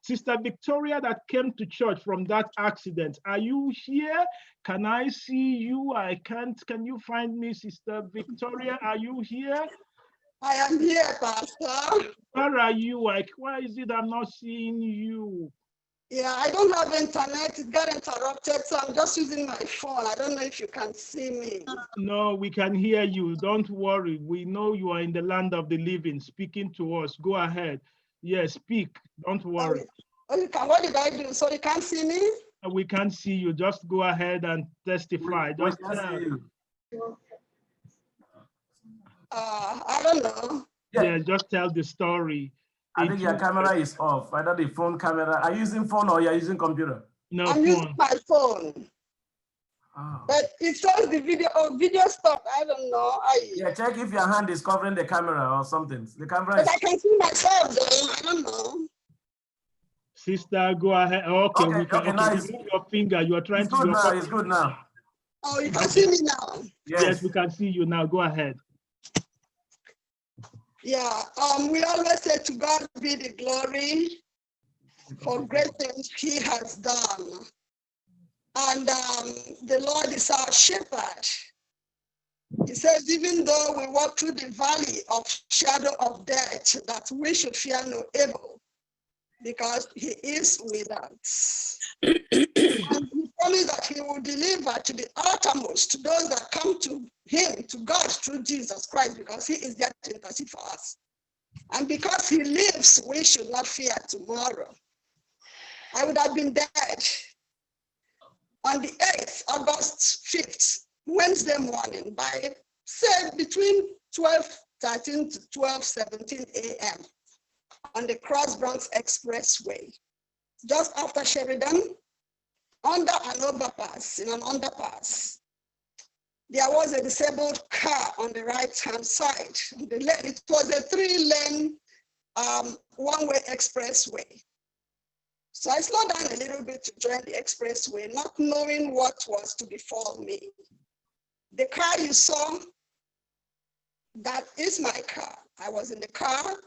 Sister Victoria that came to church from that accident, are you here? Can I see you? I can't. Can you find me, Sister Victoria? Are you here? I am here, Pastor. Where are you? Like, why is it I'm not seeing you? Yeah, I don't have internet. It got interrupted, so I'm just using my phone. I don't know if you can see me. No, we can hear you. Don't worry. We know you are in the land of the living, speaking to us. Go ahead. Yes, speak. Don't worry. Oh, you can. What did I do? So you can't see me? We can't see you. Just go ahead and testify. We Just can see you. I don't know. Yeah, just tell the story. I think your camera is off. Either the phone camera. Are you using phone or you're using computer? No, I'm using my phone. Oh. But it shows the video. Oh, video stop. I don't know. Yeah, check if your hand is covering the camera or something. The camera But is. I can see myself though. I don't know. Sister, go ahead. Okay, we can. Okay, Okay, nice. move your finger. You are trying It's to. good now. It's good now. Oh, you can see me now. Yes, we can see you now. Go ahead. Yeah, we always say to God be the glory for great things he has done. And the Lord is our shepherd. He says, even though we walk through the valley of shadow of death, that we should fear no evil, because he is with us. And he promised that he will deliver to the uttermost to those that come to him, to God through Jesus Christ, because he is there to intercede for us. And because he lives, we should not fear tomorrow. I would have been dead on the 8th, August 5th, Wednesday morning by, say, between 12:13 to 12:17 a.m. on the Cross Bronx Expressway, just after Sheridan, under an overpass, in an underpass. There was a disabled car on the right-hand side. It was a 3-lane, one-way expressway. So I slowed down a little bit to join the expressway, not knowing what was to befall me. The car you saw, that is my car. I was in the car.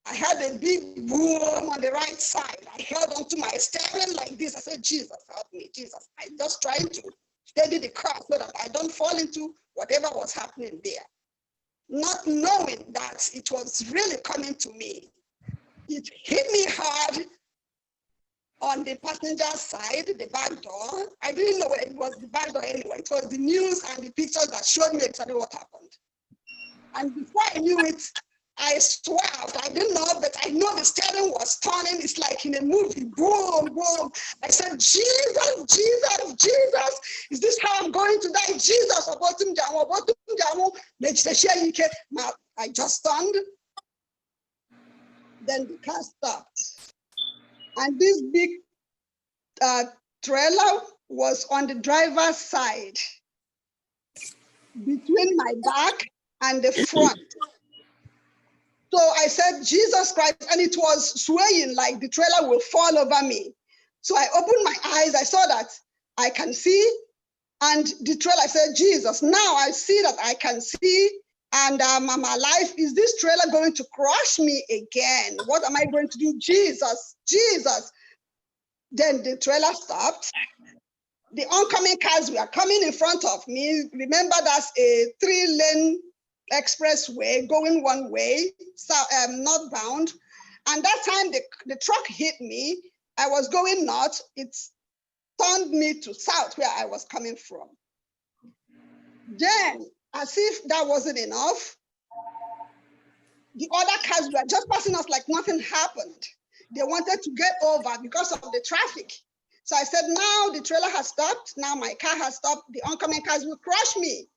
I had a big boom on the right side. I held onto my steering like this. I said, Jesus, help me, Jesus. I just tried to steady the car so that I don't fall into whatever was happening there. Not knowing that it was really coming to me. It hit me hard on the passenger side, the back door. I didn't know it was the back door anyway. It was the news and the pictures that showed me exactly what happened. And before I knew it, I swerved. I didn't know, but I know the steering was turning. It's like in a movie, boom, boom. I said, Jesus, Jesus, Jesus, is this how I'm going to die? Jesus, I just stunned. Then the car stopped. And this big trailer was on the driver's side, between my back and the front. So I said, Jesus Christ, and it was swaying like the trailer will fall over me. So I opened my eyes, I saw that I can see, and the trailer, I said, Jesus, now I see that I can see, and I'm alive. Is this trailer going to crush me again? What am I going to do? Jesus, Jesus. Then the trailer stopped. The oncoming cars were coming in front of me. Remember, that's a 3-lane expressway going one way, so northbound. And that time the truck hit me. I was going north. It turned me to south where I was coming from. Then, as if that wasn't enough, the other cars were just passing us like nothing happened. They wanted to get over because of the traffic. So I said, now the trailer has stopped. Now my car has stopped. The oncoming cars will crush me.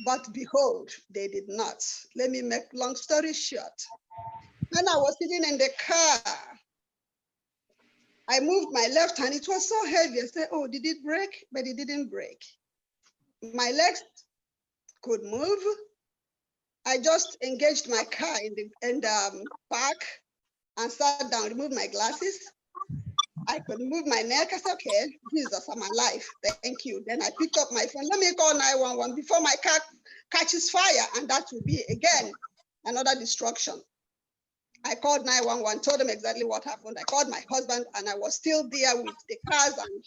But behold, they did not. Let me make long story short. When I was sitting in the car, I moved my left hand. It was so heavy. I said, oh, did it break? But it didn't break. My legs could move. I just engaged my car in the park and sat down, removed my glasses. I could move my neck. I said, okay, Jesus, I'm alive. Thank you. Then I picked up my phone. Let me call 911 before my car catches fire. And that will be, again, another destruction. I called 911, told them exactly what happened. I called my husband, and I was still there with the cars, and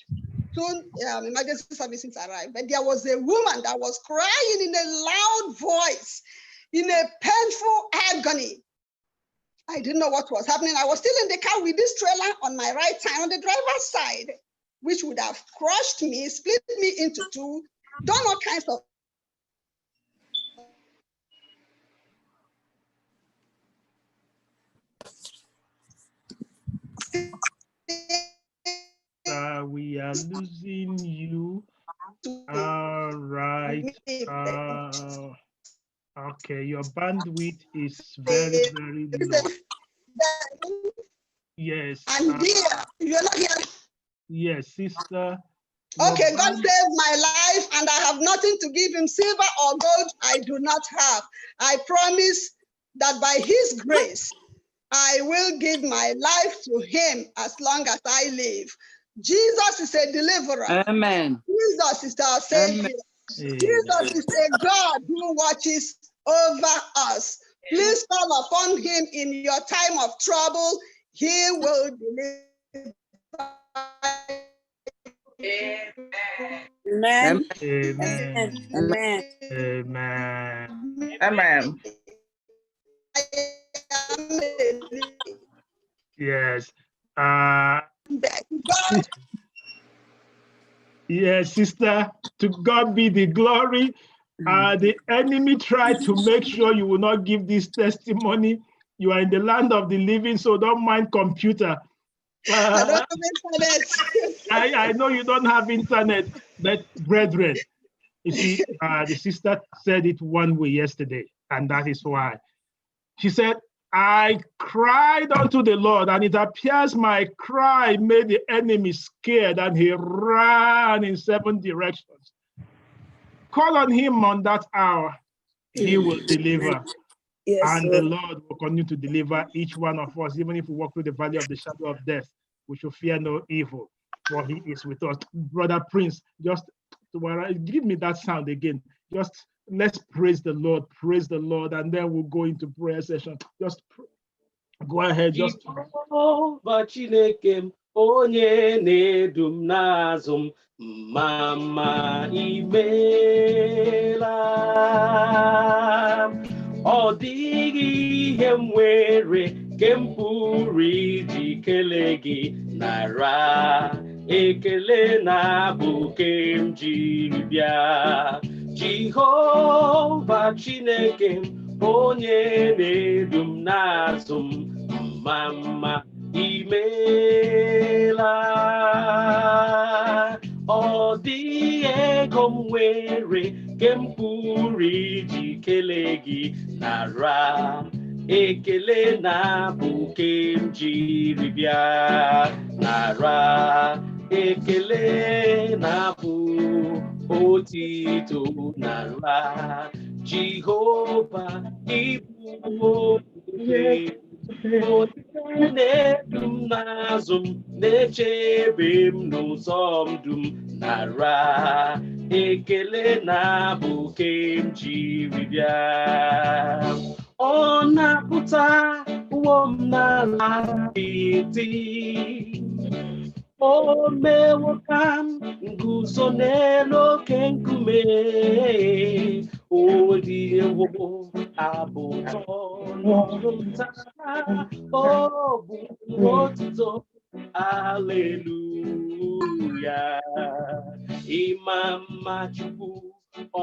soon emergency services arrived. But there was a woman that was crying in a loud voice, in a painful agony. I didn't know what was happening. I was still in the car with this trailer on my right side, on the driver's side, which would have crushed me, split me into two, done all kinds of. We are losing you. All right. Okay, your bandwidth is very, very low. Yes. And you're not here. Yes, sister. Okay, God saved my life, and I have nothing to give him. Silver or gold, I do not have. I promise that by his grace, I will give my life to him as long as I live. Jesus is a deliverer. Amen. Jesus is our Savior. Amen. Jesus is a God who watches over us. Please call upon him in your time of trouble. He will deliver. Amen. Amen. Amen. Amen. Amen. Yes. Yes, sister, to God be the glory. The enemy tried to make sure you will not give this testimony. You are in the land of the living, so don't mind computer. I don't have internet. I know you don't have internet, but brethren, you see, the sister said it one way yesterday, and that is why. She said, I cried unto the Lord, and it appears my cry made the enemy scared, and he ran in 7 directions. Call on him on that hour, he will deliver. Yes, and the Lord will continue to deliver each one of us, even if we walk through the valley of the shadow of death, we shall fear no evil, for he is with us. Brother Prince, just give me that sound again. Just let's praise the Lord, and then we'll go into prayer session. Just go ahead. Just onye na-edum n'azụ m, mama imela. Ọ dịghị ihe m nwere nke m pụrụ iji ekele gị nara ekele na bụ ke m jiri bịa Jehova Chineke m onye na-edu m n'azụ m mma mma imeela ọ dịghị ego m nwere nke m pụrụ iji kelee gị nara ekele na bụ ke m jiri bịa nara ekele na bụ otito nara Jehova ịbụ onye na-edu m n'azụ m na-echebe m n'ụzọ m dum nara ekele na bụ ke m jiri bịa ọ na-apụta ụwọ m n'ala apịtị o mewo ka m guzo n'elu oke nkume o dị egwu abụ ụtọ n'ọnụ taa ọ bụ otuto aleluya ịma mma Chukwu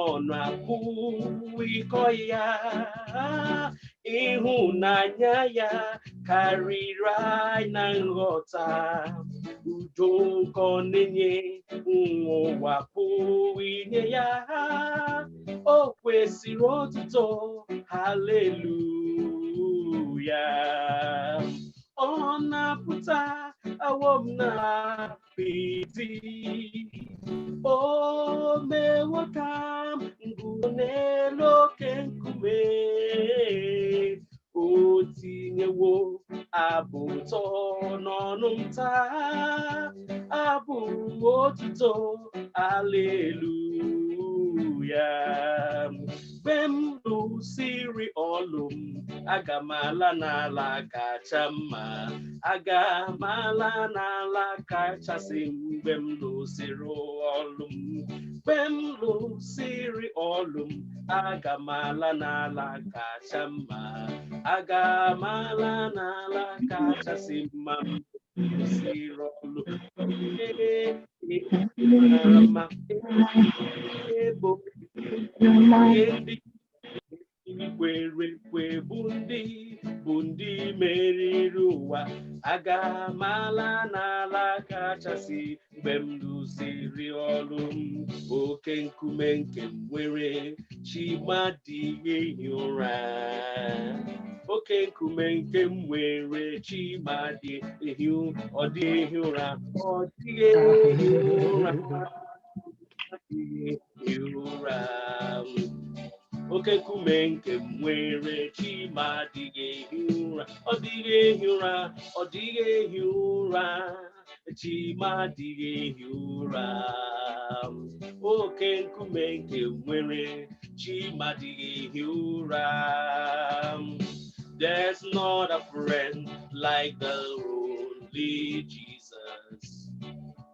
ọnụ apụ ịkọ ya ịhụnanya ya karịrị anyị na nghọta udo nke ọ na-enye ụwa pụghị inye ya o kwesịrị otuto haleluya ọ na-apụta awọ m na apịtị o mewo ka m guzo n'elu oke nkume o tinyewo abụ ụtọ n'ọnụ m taa abụ otuto aleluya mgbe m rụsịrị ọlụ m aga m ala n'ala kacha mma aga m ala n'ala kachasị mgbe m rụsịrị ọlụ m mgbe m rụsịrị ọlụ m aga m ala n'ala kacha mma aga m ala n'ala kachasị mma m rụsịrị ọlụ ebo ndị kwere ekwe bụ ndị meriri ụwa aga m ala n'ala kachasị mgbe m rụsịrị ọrụ m oke nkume nke m nwere chimadịghị ehi ụra oke nkume nke m nwere chimadịghị ọ dịghị ụra ọ dịghị ehi ụra ụra oke nkume nke m nwere chima adịghị ehi ụra ọ dịghị ehi ụra ọ dịghị ehi ụra chima adịghị ehi ụra oke nkume nke m nwere chima adịghị ehi ụra there's not a friend like the only Jesus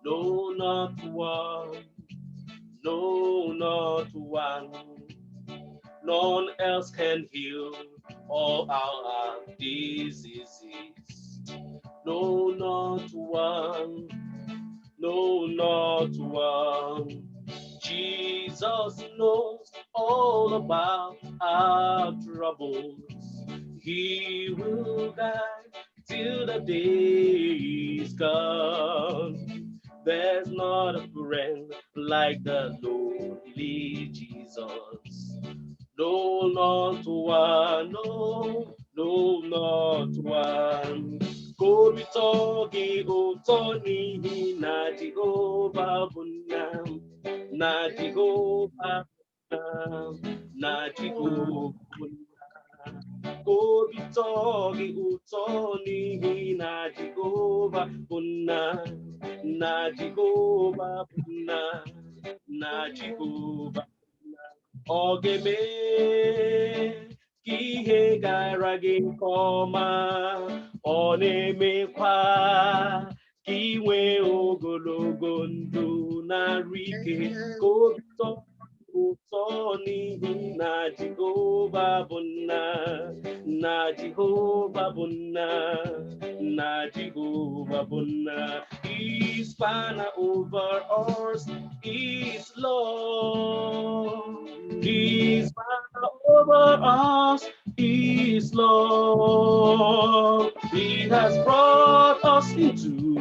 no not one no not one none else can heal all our diseases. No, not one. No, not one. Jesus knows all about our troubles. He will guide till the day is gone. There's not a friend like the lonely Jesus. No, not one, no, no, not one. Go be talking, oh, Tony, na Jehovah Bunam, na Jehovah Bunam, na Jehovah Bunam. Go be talking, oh, Tony, na Jehovah Bunam, na Jehovah Bunam, na Jehovah. Ọ ga-eme ka ihe gara gị nke ọma ọ na-emekwa ka ị nwee ogologo ndụ na-arụ ike ka obi ụtọ n'ihi na Jehova bụ nna na Jehova bụ nna na Jehova Jehovah Bunna. His banner over us is love. His banner over us is love. He has brought us into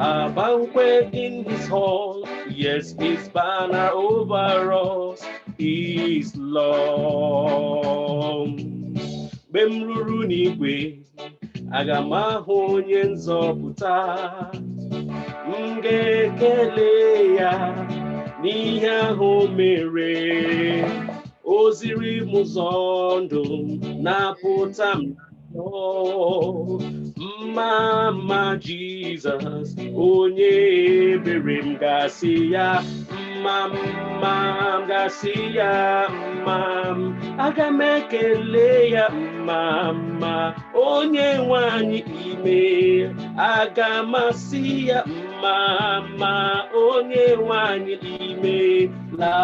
a banquet in his hall. Yes, his banner over us is love. Mgbe m ruru n'igwe, aga m ahụ onye nzọpụta. M ga-ekele ya n'ihe ahụ mere. O ziri m ụzọ ndụ na-apụta m mma Jizọs, onye ebere m ga-asị ya mma m ga-asị ya mma m. Aga m ekele ya mma onye nwanyị ime. Aga m asị ya mma onye nwanyị ime la.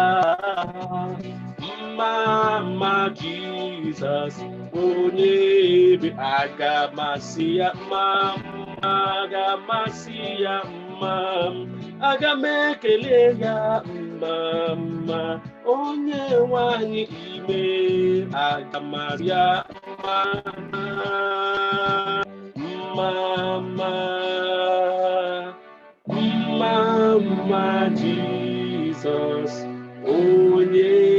Mama Jesus, onye ebe aga m asị ya mma, aga m asị ya mma, aga m ekele ya mma, onye nwanyị ime. Aga m asị ya mma Jesus, onye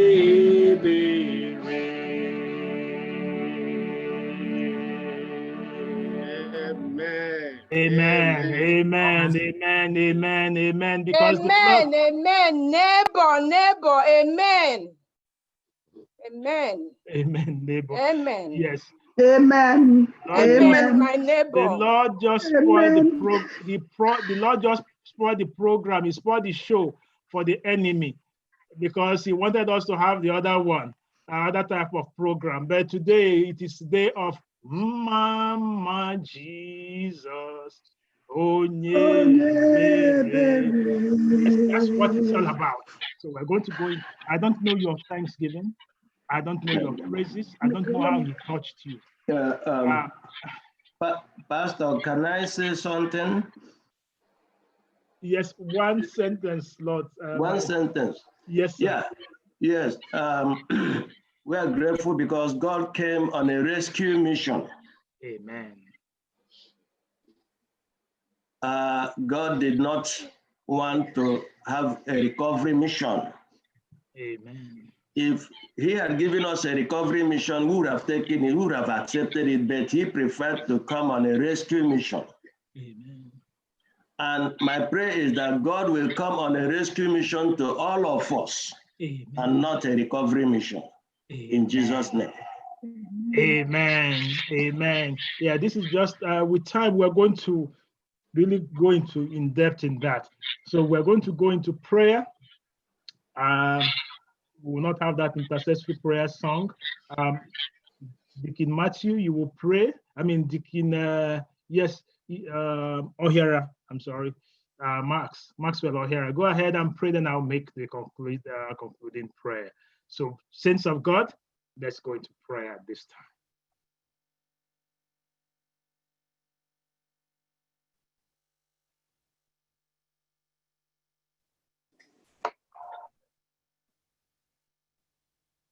Amen. Because amen, neighbor, amen. Neighbor. Amen. Yes. Amen. Amen, my neighbor. The Lord just spoiled the Lord just spoiled the program. He spoiled the show for the enemy because he wanted us to have the other one, other type of program. But today it is the day of Mama Jesus. That's what it's all about. So we're going to go in. I don't know your thanksgiving. I don't know your praises. I don't know how he touched you. Pastor, can I say something? Yes, one sentence, Lord. One sentence. Yes, sir. Yeah. Yes. We are grateful because God came on a rescue mission. Amen. God did not want to have a recovery mission. Amen. If he had given us a recovery mission, we would have taken it, we would have accepted it, but he preferred to come on a rescue mission. Amen. And my prayer is that God will come on a rescue mission to all of us. Amen. And not a recovery mission. Amen. In Jesus' name. Amen. Yeah, this is just with time we're going to really go into in depth in that. So we're going to go into prayer. We will not have that intercessory prayer song. Deacon Matthew, you will pray. I mean, Deacon, O'Hara, I'm sorry. Maxwell O'Hara. Go ahead and pray, then I'll make the concluding prayer. So, saints of God, let's go into prayer at this time.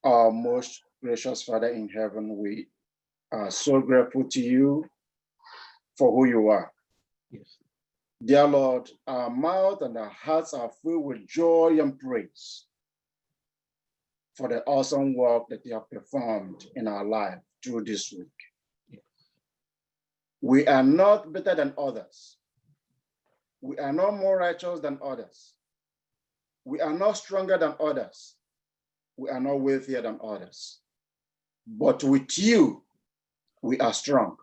Our most gracious Father in heaven, we are so grateful to you for who you are. Yes. Dear Lord, our mouth and our hearts are filled with joy and praise for the awesome work that you have performed in our life through this week. Yes. We are not better than others. We are not more righteous than others. We are not stronger than others. We are not wealthier than others. But with you, we are strong.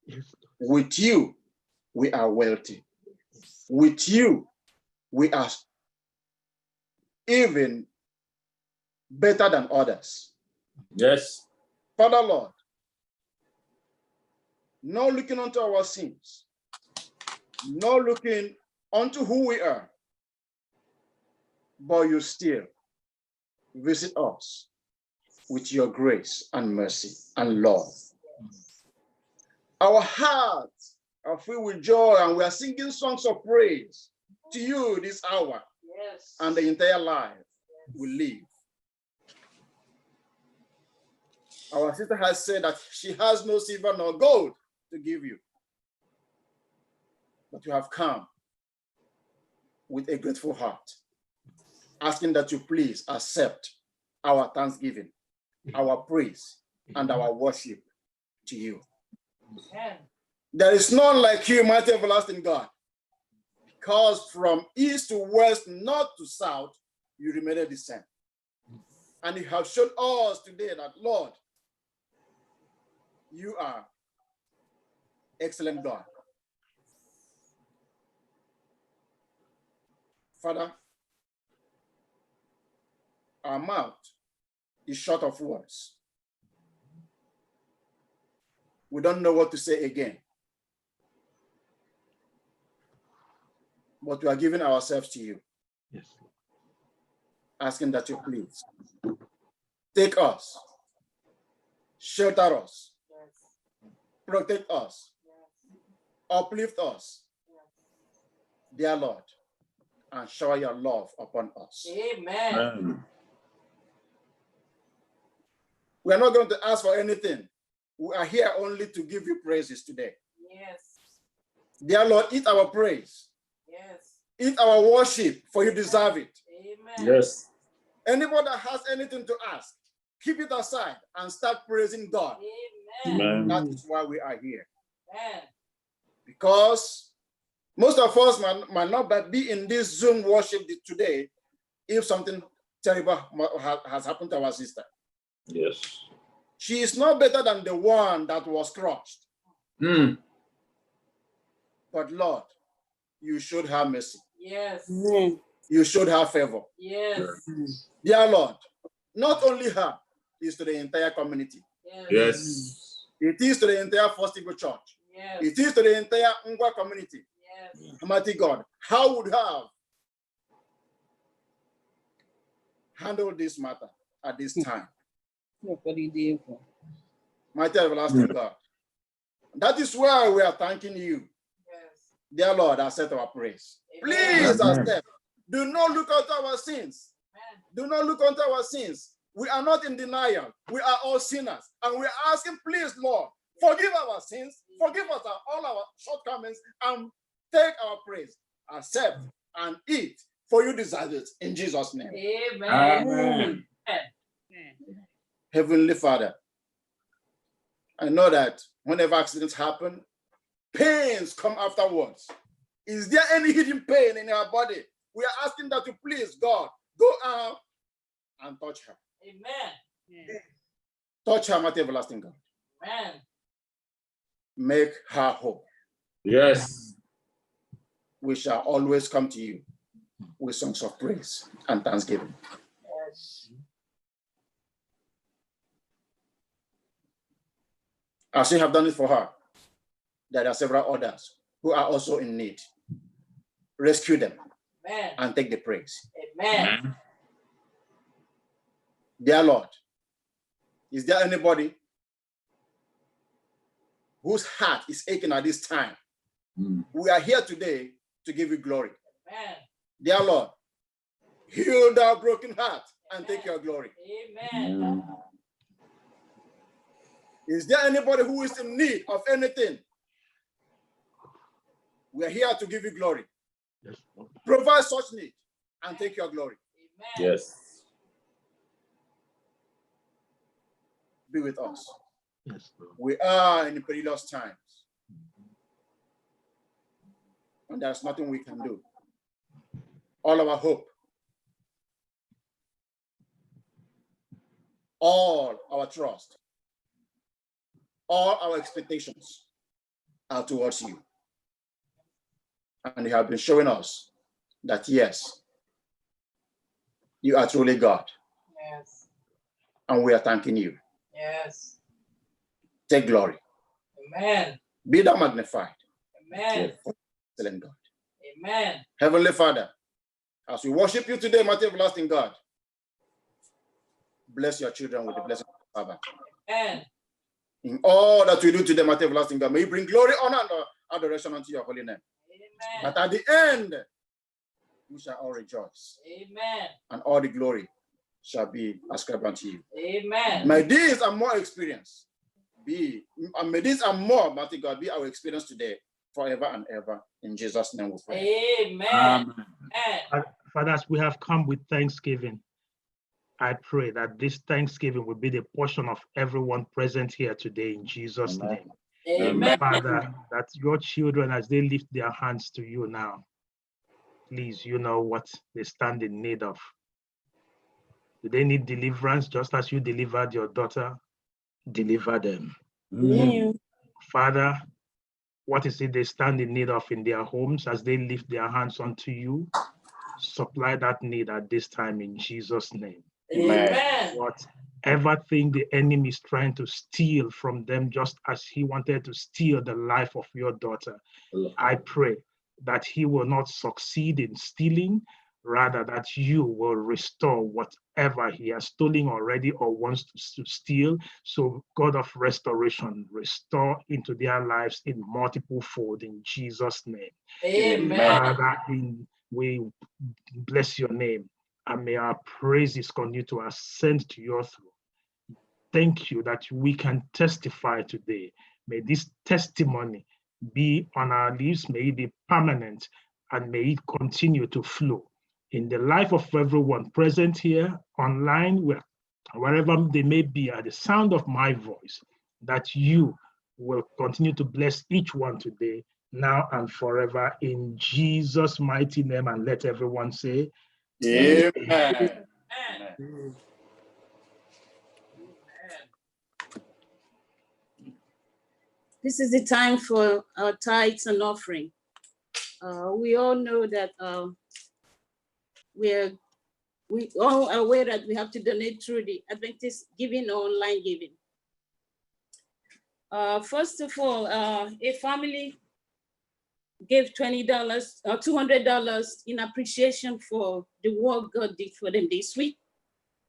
Yes. With you, we are wealthy. With you, we are even better than others. Yes. Father Lord, not looking unto our sins, not looking unto who we are, but you still visit us with your grace and mercy and love. Our hearts are filled with joy, and we are singing songs of praise to you this hour. Yes. And the entire life will live. Our sister has said that she has no silver nor gold to give you, but you have come with a grateful heart, asking that you please accept our thanksgiving, our praise, and our worship to you. Amen. There is none like you, mighty everlasting God, because from east to west, north to south, you remain the same. And you have shown us today that, Lord, you are excellent God. Father, our mouth is short of words. We don't know what to say again. But we are giving ourselves to you. Yes. Asking that you please take us, shelter us, protect us, uplift us, dear Lord, and shower your love upon us. Amen. We are not going to ask for anything. We are here only to give you praises today. Yes. Dear Lord, eat our praise. Yes. Eat our worship, for you deserve it. Amen. Yes. Anybody that has anything to ask, keep it aside and start praising God. Amen. That is why we are here. Amen. Because most of us might not be in this Zoom worship today if something terrible has happened to our sister. Yes. She is not better than the one that was crushed. Mm. But Lord, you showed her mercy. Yes. You showed her favor. Yes. Dear Lord, not only her, it is to the entire community. Yes. It is to the entire First Eagle Church. Yes. It is to the entire Ngwa community. Yes. Almighty God, how would have handled this matter at this time? Mighty everlasting God. That is why we are thanking you. Yes. Dear Lord, accept our praise. Please accept. Do not look unto our sins. Do not look unto our sins. We are not in denial. We are all sinners. And we are asking, please, Lord, forgive our sins, forgive us all our shortcomings, and take our praise. Accept and eat, for you deserve it. In Jesus' name. Amen. Heavenly Father, I know that whenever accidents happen, pains come afterwards. Is there any hidden pain in our body? We are asking that you please, God, go out and touch her. Amen. Touch her, mighty everlasting God. Amen. Make her whole. Yes. We shall always come to you with songs of praise and thanksgiving. Yes. As you have done it for her, there are several others who are also in need. Rescue them. Amen. And take the praise. Amen. Dear Lord, is there anybody whose heart is aching at this time? We are here today to give you glory. Amen. Dear Lord, heal our broken heart and take your glory. Amen. Is there anybody who is in need of anything? We are here to give you glory. Yes. Provide such need and take your glory. Amen. Yes. Be with us. Yes, Lord. We are in perilous times. And there's nothing we can do. All our hope, all our trust, all our expectations are towards you. And you have been showing us that, yes, you are truly God. Yes. And we are thanking you. Yes. Take glory. Amen. Be thou magnified. Amen. Excellent God. Amen. Heavenly Father, as we worship you today, mighty everlasting God, bless your children with the blessing of the Father. Amen. In all that we do today, mighty everlasting God, may you bring glory, honor, adoration unto your holy name. Amen. But at the end, we shall all rejoice. Amen. And all the glory shall be ascribed unto you. Amen. May this and more experience be, and may this and more, mighty God, be our experience today, forever and ever. In Jesus' name we pray. Amen. Fathers, we have come with thanksgiving. I pray that this thanksgiving will be the portion of everyone present here today in Jesus' name. Amen. Father, that your children, as they lift their hands to you now, please, you know what they stand in need of. Do they need deliverance just as you delivered your daughter? Deliver them. Amen. Father, what is it they stand in need of in their homes as they lift their hands unto you? Supply that need at this time in Jesus' name. Amen. Whatever thing the enemy is trying to steal from them, just as he wanted to steal the life of your daughter, I pray that he will not succeed in stealing, rather that you will restore whatever he has stolen already or wants to steal. So God of restoration, restore into their lives in multiple fold in Jesus' name. Amen. Father, we bless your name, and may our praises continue to ascend to your throne. Thank you that we can testify today. May this testimony be on our lips, may it be permanent, and may it continue to flow in the life of everyone present here, online, wherever they may be at the sound of my voice, that you will continue to bless each one today, now and forever, in Jesus' mighty name. And let everyone say, Amen. Amen. This is the time for our tithes and offering. We all know that we all are aware that we have to donate through the Adventist giving or online giving. First of all, a family gave $20 or $200 in appreciation for the work God did for them this week.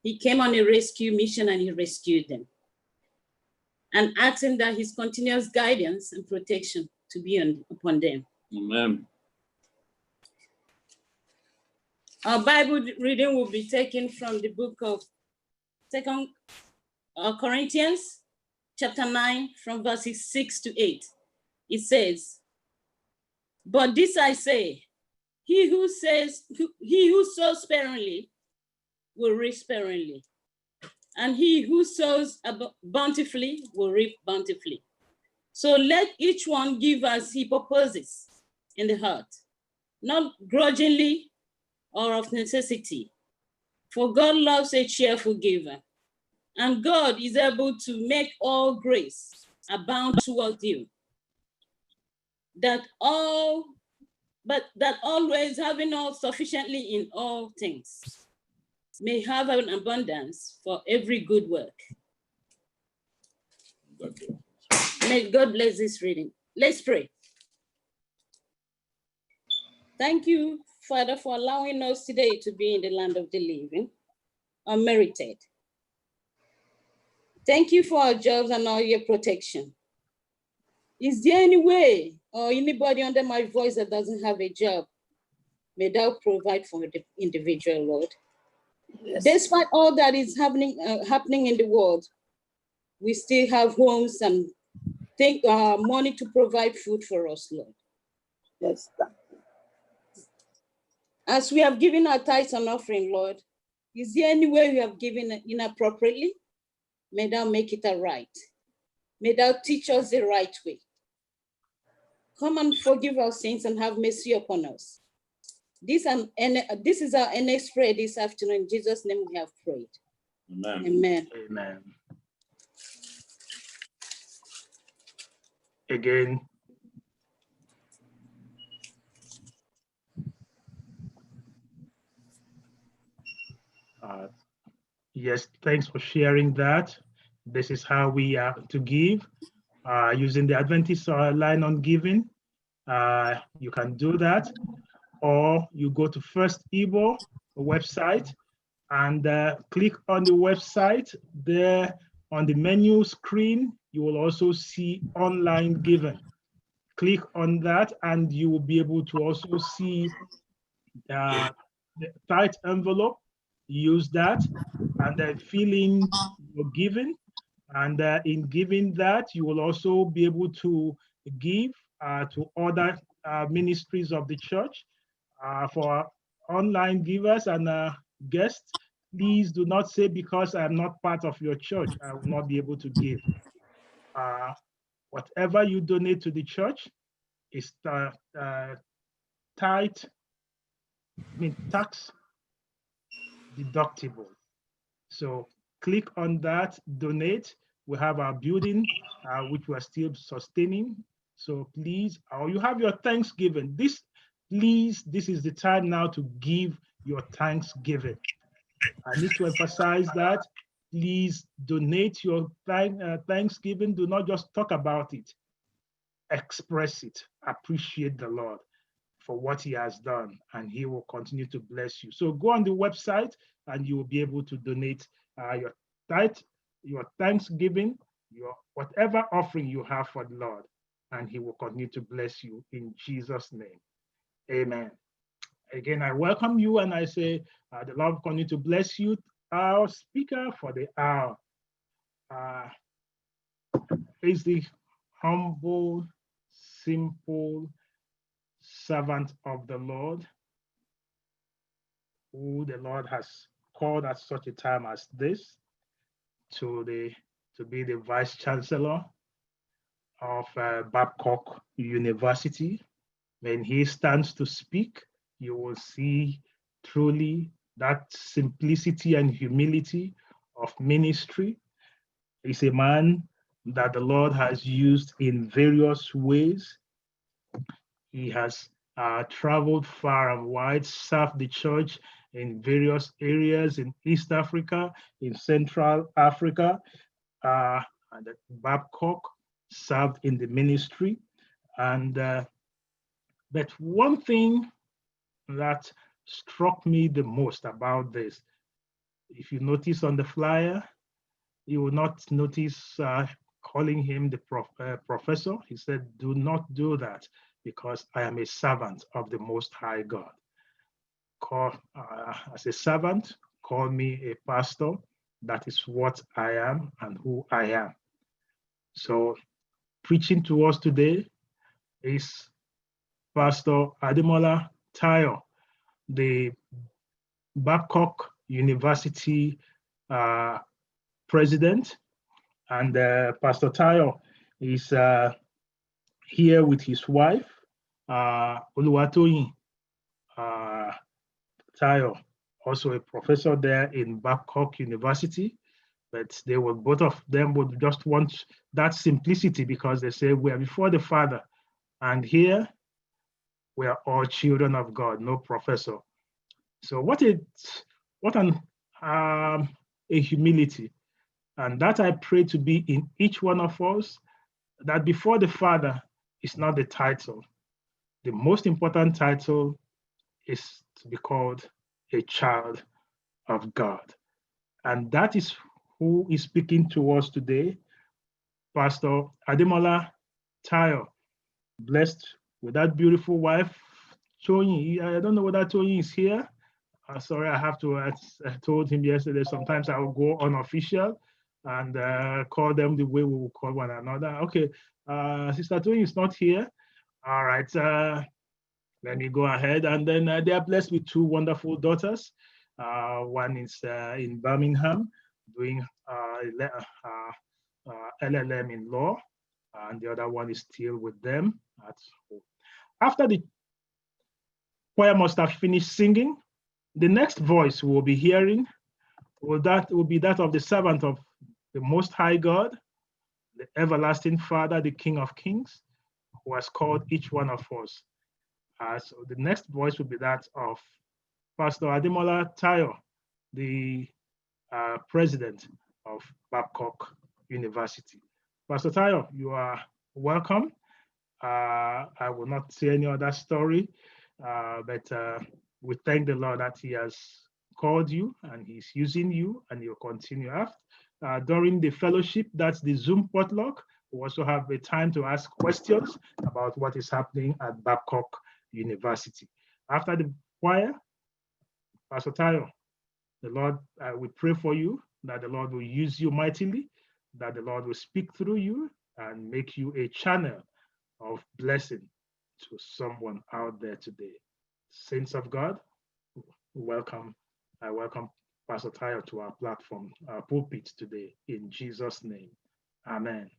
He came on a rescue mission and he rescued them, and asking that his continuous guidance and protection to be upon them. Amen. Our Bible reading will be taken from the book of 2 Corinthians, chapter 9, from verses 6 to 8. It says, "But this I say, he who sows sparingly will reap sparingly, and he who sows bountifully will reap bountifully. So let each one give as he purposes in the heart, not grudgingly or of necessity. For God loves a cheerful giver, and God is able to make all grace abound toward you, that always having all sufficiently in all things, may have an abundance for every good work." May God bless this reading. Let's pray. Thank you, Father, for allowing us today to be in the land of the living, unmerited. Thank you for our jobs and all your protection. Is there any way or anybody under my voice that doesn't have a job? May thou provide for the individual, Lord. Yes. Despite all that is happening in the world, we still have homes and money to provide food for us, Lord. Yes. As we have given our tithes and offering, Lord, is there any way we have given inappropriately? May thou make it aright. May thou teach us the right way. Come and forgive our sins and have mercy upon us. This is our next prayer this afternoon. In Jesus' name we have prayed. Amen. Amen. Amen. Again, yes, thanks for sharing that. This is how we are to give using the Adventist line on giving. You can do that, or you go to First Igbo website and click on the website. There on the menu screen, you will also see online giving. click on that and you will be able to also see the tithe envelope. Use that and then fill in your giving. And in giving that, you will also be able to give to other ministries of the church. For online givers and guests, please do not say, because I'm not part of your church, I will not be able to give. Whatever you donate to the church is tax deductible. So click on that, donate. We have our building, which we're still sustaining. So please, or you have your Thanksgiving. This is the time now to give your Thanksgiving. I need to emphasize that. Please donate your Thanksgiving. Do not just talk about it. Express it. Appreciate the Lord for what he has done, and he will continue to bless you. So go on the website and you will be able to donate your tithe, your Thanksgiving, your whatever offering you have for the Lord, and he will continue to bless you in Jesus' name. Amen. Again, I welcome you and I say the Lord will continue to bless you. Our speaker for the hour is the humble, simple servant of the Lord, who the Lord has called at such a time as this to be the Vice Chancellor of Babcock University. When he stands to speak, you will see truly that simplicity and humility of ministry. He's a man that the Lord has used in various ways. He has traveled far and wide, served the church in various areas in East Africa, in Central Africa, and at Babcock, served in the ministry. And but one thing that struck me the most about this, if you notice on the flyer, you will not notice calling him the professor. He said, do not do that, because I am a servant of the Most High God. As a servant, call me a pastor. That is what I am and who I am. So preaching to us today is Pastor Ademola Tayo, the Babcock University president. And Pastor Tayo is here with his wife, Oluwatoyin Tayo, also a professor there in Babcock University. But they will, both of them would just want that simplicity, because they say we are before the Father, and here we are all children of God, no professor. So what a humility. And that I pray to be in each one of us, that before the Father is not the title. The most important title is to be called a child of God. And that is who is speaking to us today, Pastor Ademola Tayo, blessed with that beautiful wife, Toyin. I don't know whether Toyin is here. Sorry, I have to, I told him yesterday, sometimes I will go unofficial and call them the way we will call one another. Okay, Sister Toyin is not here. All right, let me go ahead. And then they are blessed with two wonderful daughters. One is in Birmingham doing LLM in law, and the other one is still with them at home. After the choir must have finished singing, the next voice we'll be hearing will be that of the servant of the Most High God, the everlasting Father, the King of Kings, who has called each one of us. So the next voice will be that of Pastor Ademola Tayo, the president of Babcock University. Pastor Tayo, you are welcome. I will not say any other story, but we thank the Lord that he has called you and he's using you, and you'll continue after. During the fellowship, that's the Zoom potluck, We also have a time to ask questions about what is happening at Babcock University. After the choir, Pastor Tayo, the Lord, we pray for you that the Lord will use you mightily, that the Lord will speak through you and make you a channel of blessing to someone out there today. Saints of God, welcome. I welcome Pastor Tayo to our platform, our pulpit today, in Jesus' name. Amen.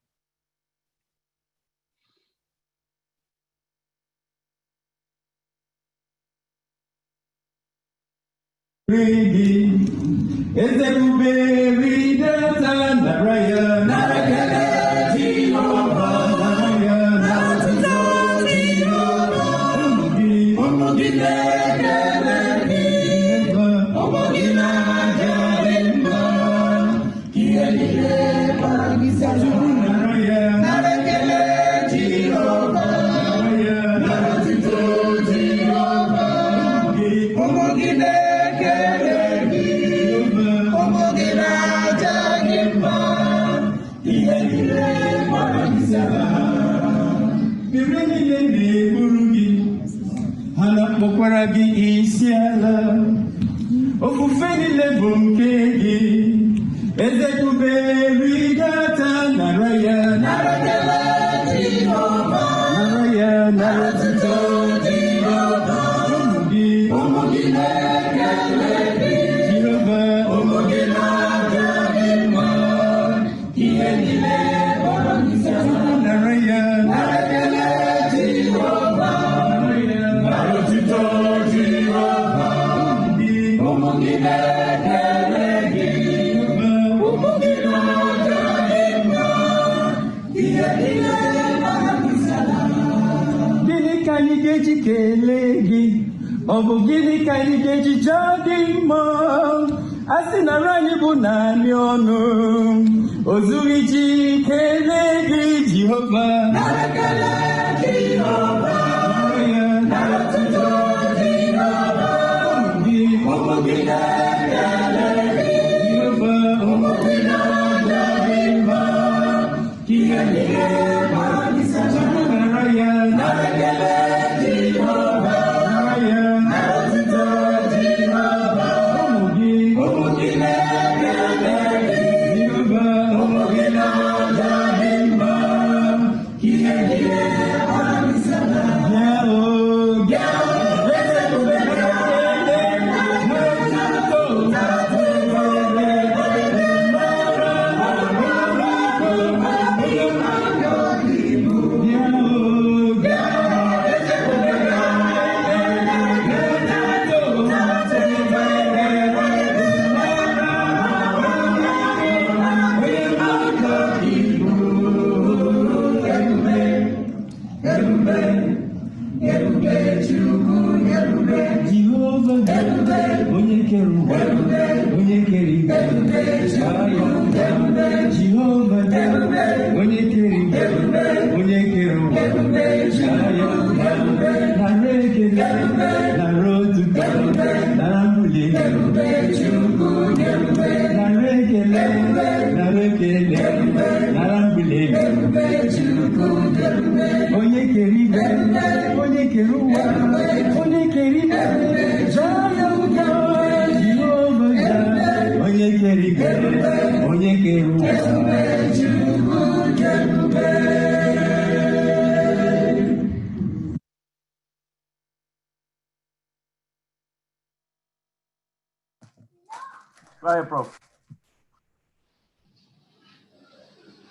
Prof.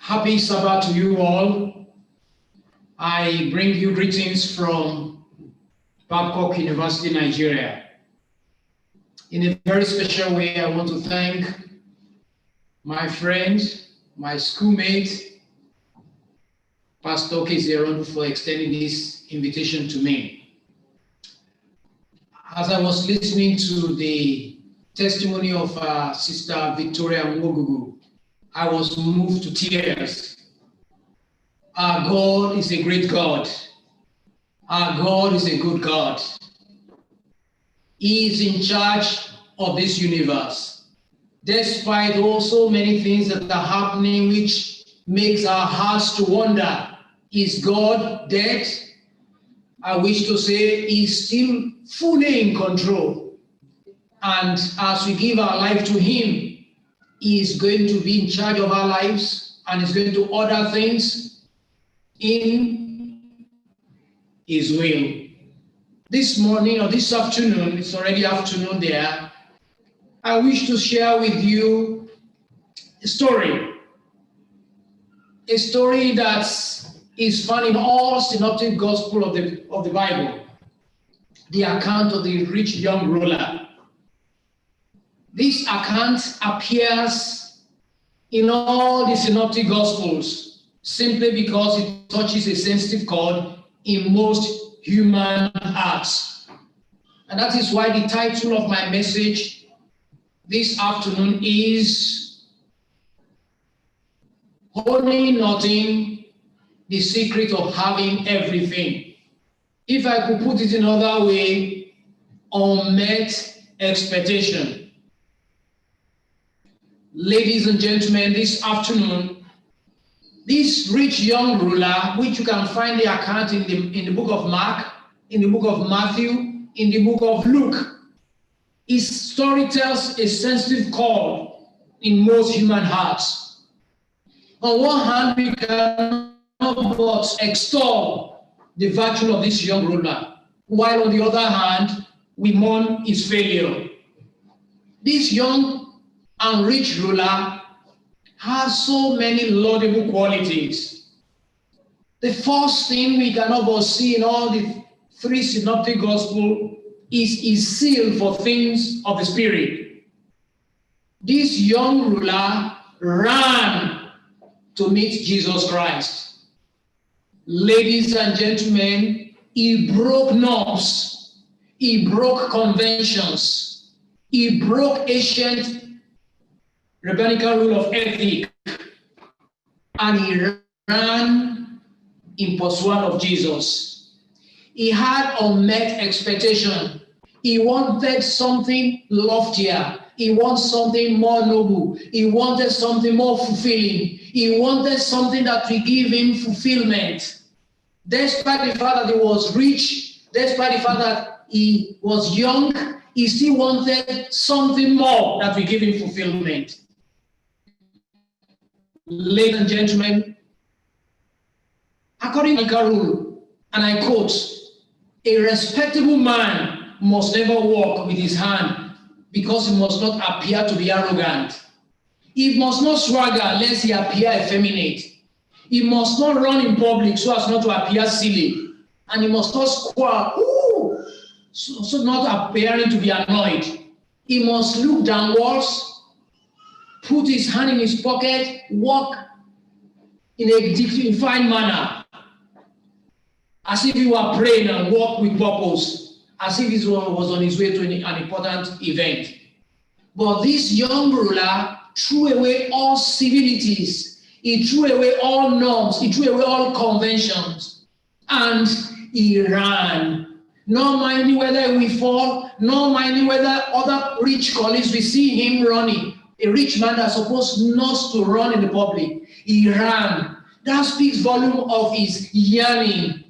Happy Sabbath to you all. I bring you greetings from Babcock University, Nigeria. In a very special way, I want to thank my friend, my schoolmate, Pastor Keziron, for extending this invitation to me. As I was listening to the testimony of Sister Victoria Nwogugu, I was moved to tears. Our God is a great God. Our God is a good God. He is in charge of this universe. Despite also many things that are happening which makes our hearts to wonder, is God dead? I wish to say he's still fully in control. And as we give our life to him, he is going to be in charge of our lives and is going to order things in his will. This morning or this afternoon, it's already afternoon there, I wish to share with you a story that is found in all synoptic gospel of the Bible, the account of the rich young ruler. This account appears in all the synoptic gospels simply because it touches a sensitive chord in most human hearts. And that is why the title of my message this afternoon is Holding Nothing, the Secret of Having Everything. If I could put it another way, unmet expectation. Ladies and gentlemen, this afternoon, this rich young ruler, which you can find the account in the book of Mark, in the book of Matthew, in the book of Luke, his story tells a sensitive chord in most human hearts. On one hand, we cannot but extol the virtue of this young ruler, while on the other hand, we mourn his failure. This young and rich ruler has so many laudable qualities. The first thing we cannot but see in all the three synoptic gospels is his zeal for things of the Spirit. This young ruler ran to meet Jesus Christ. Ladies and gentlemen, he broke norms, he broke conventions, he broke ancient rabbinical rule of ethic, and he ran in pursuit of Jesus. He had unmet expectation. He wanted something loftier. He wanted something more noble. He wanted something more fulfilling. He wanted something that would give him fulfillment. Despite the fact that he was rich, despite the fact that he was young, he still wanted something more that would give him fulfillment. Ladies and gentlemen, according to the rule, and I quote, a respectable man must never walk with his hand because he must not appear to be arrogant. He must not swagger lest he appear effeminate. He must not run in public so as not to appear silly. And he must not squall, so not appearing to be annoyed. He must look downwards, put his hand in his pocket, walk in a dignified manner, as if he were praying and walk with purpose, as if he was on his way to an important event. But this young ruler threw away all civilities, he threw away all norms, he threw away all conventions, and he ran. Not minding whether he will fall, not minding whether other rich colleagues will see him running. A rich man that's supposed not to run in the public, he ran. That speaks volume of his yearning,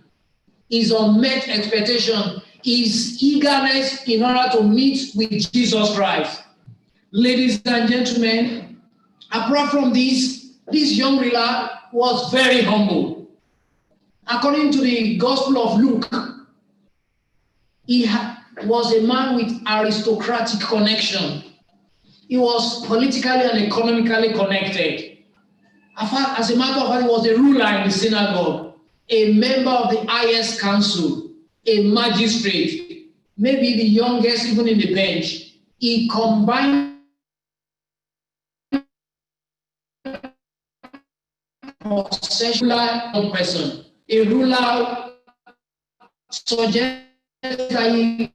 his unmet expectation, his eagerness in order to meet with Jesus Christ. Ladies and gentlemen, apart from this young ruler was very humble. According to the Gospel of Luke, he was a man with aristocratic connection. He was politically and economically connected. As a matter of fact, he was a ruler in the synagogue, a member of the highest council, a magistrate, maybe the youngest even in the bench. He combined a person, a ruler suggests that he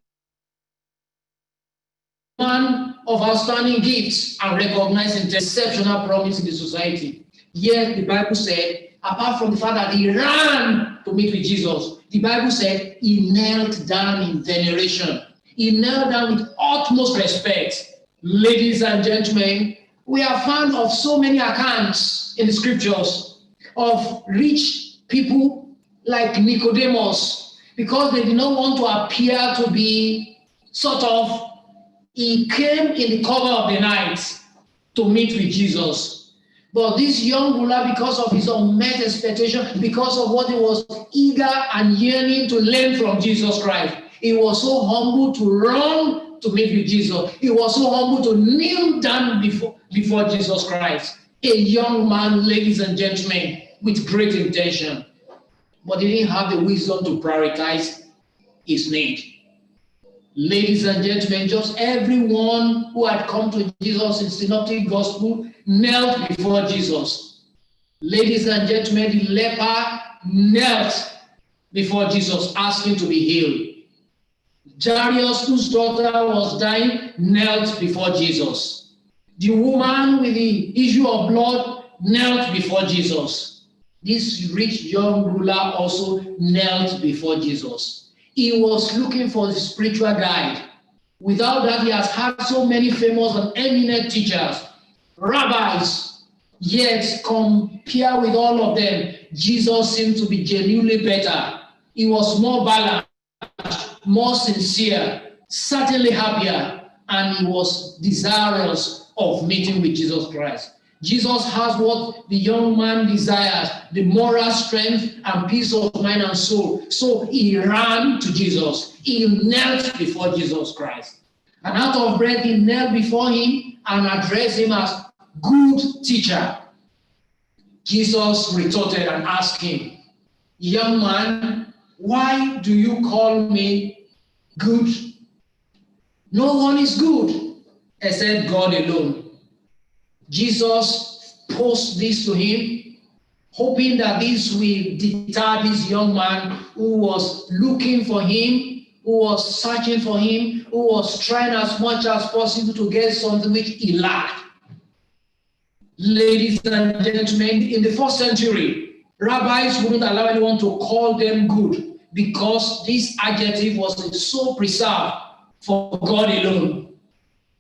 man of outstanding gifts and recognized exceptional promise in the society. Yet the Bible said, apart from the fact that he ran to meet with Jesus, the Bible said he knelt down in veneration. He knelt down with utmost respect. Ladies and gentlemen, we are found of so many accounts in the scriptures of rich people like Nicodemus, because they did not want to appear to be sort of, he came in the cover of the night to meet with Jesus. But this young ruler, because of his unmet expectation, because of what he was eager and yearning to learn from Jesus Christ, he was so humble to run to meet with Jesus. He was so humble to kneel down before Jesus Christ. A young man, ladies and gentlemen, with great intention, but he didn't have the wisdom to prioritize his need. Ladies and gentlemen, just everyone who had come to Jesus in Synoptic Gospel knelt before Jesus. Ladies and gentlemen, the leper knelt before Jesus, asking to be healed. Jairus, whose daughter was dying, knelt before Jesus. The woman with the issue of blood knelt before Jesus. This rich young ruler also knelt before Jesus. He was looking for a spiritual guide. Without that, he has had so many famous and eminent teachers, rabbis, yet compare with all of them, Jesus seemed to be genuinely better. He was more balanced, more sincere, certainly happier, and he was desirous of meeting with Jesus Christ. Jesus has what the young man desires, the moral strength and peace of mind and soul. So he ran to Jesus. He knelt before Jesus Christ. And out of breath, he knelt before him and addressed him as good teacher. Jesus retorted and asked him, young man, why do you call me good? No one is good except God alone. Jesus posed this to him, hoping that this will deter this young man who was looking for him, who was searching for him, who was trying as much as possible to get something which he lacked. Ladies and gentlemen, in the first century, rabbis wouldn't allow anyone to call them good because this adjective was so preserved for God alone.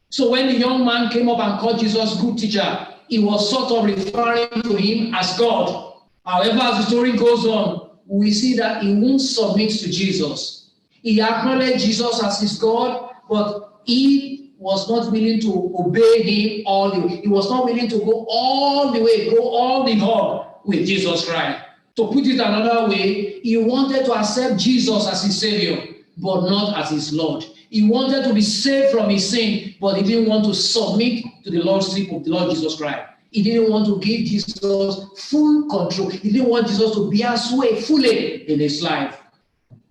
So when the young man came up and called Jesus good teacher, he was sort of referring to him as God. However, as the story goes on, we see that he won't submit to Jesus. He acknowledged Jesus as his God, but he was not willing to obey him all the way. He was not willing to go all the way, go all the hog with Jesus Christ. To put it another way, he wanted to accept Jesus as his Savior, but not as his Lord. He wanted to be saved from his sin, but he didn't want to submit to the Lordship of the Lord Jesus Christ. He didn't want to give Jesus full control. He didn't want Jesus to bear sway fully in his life.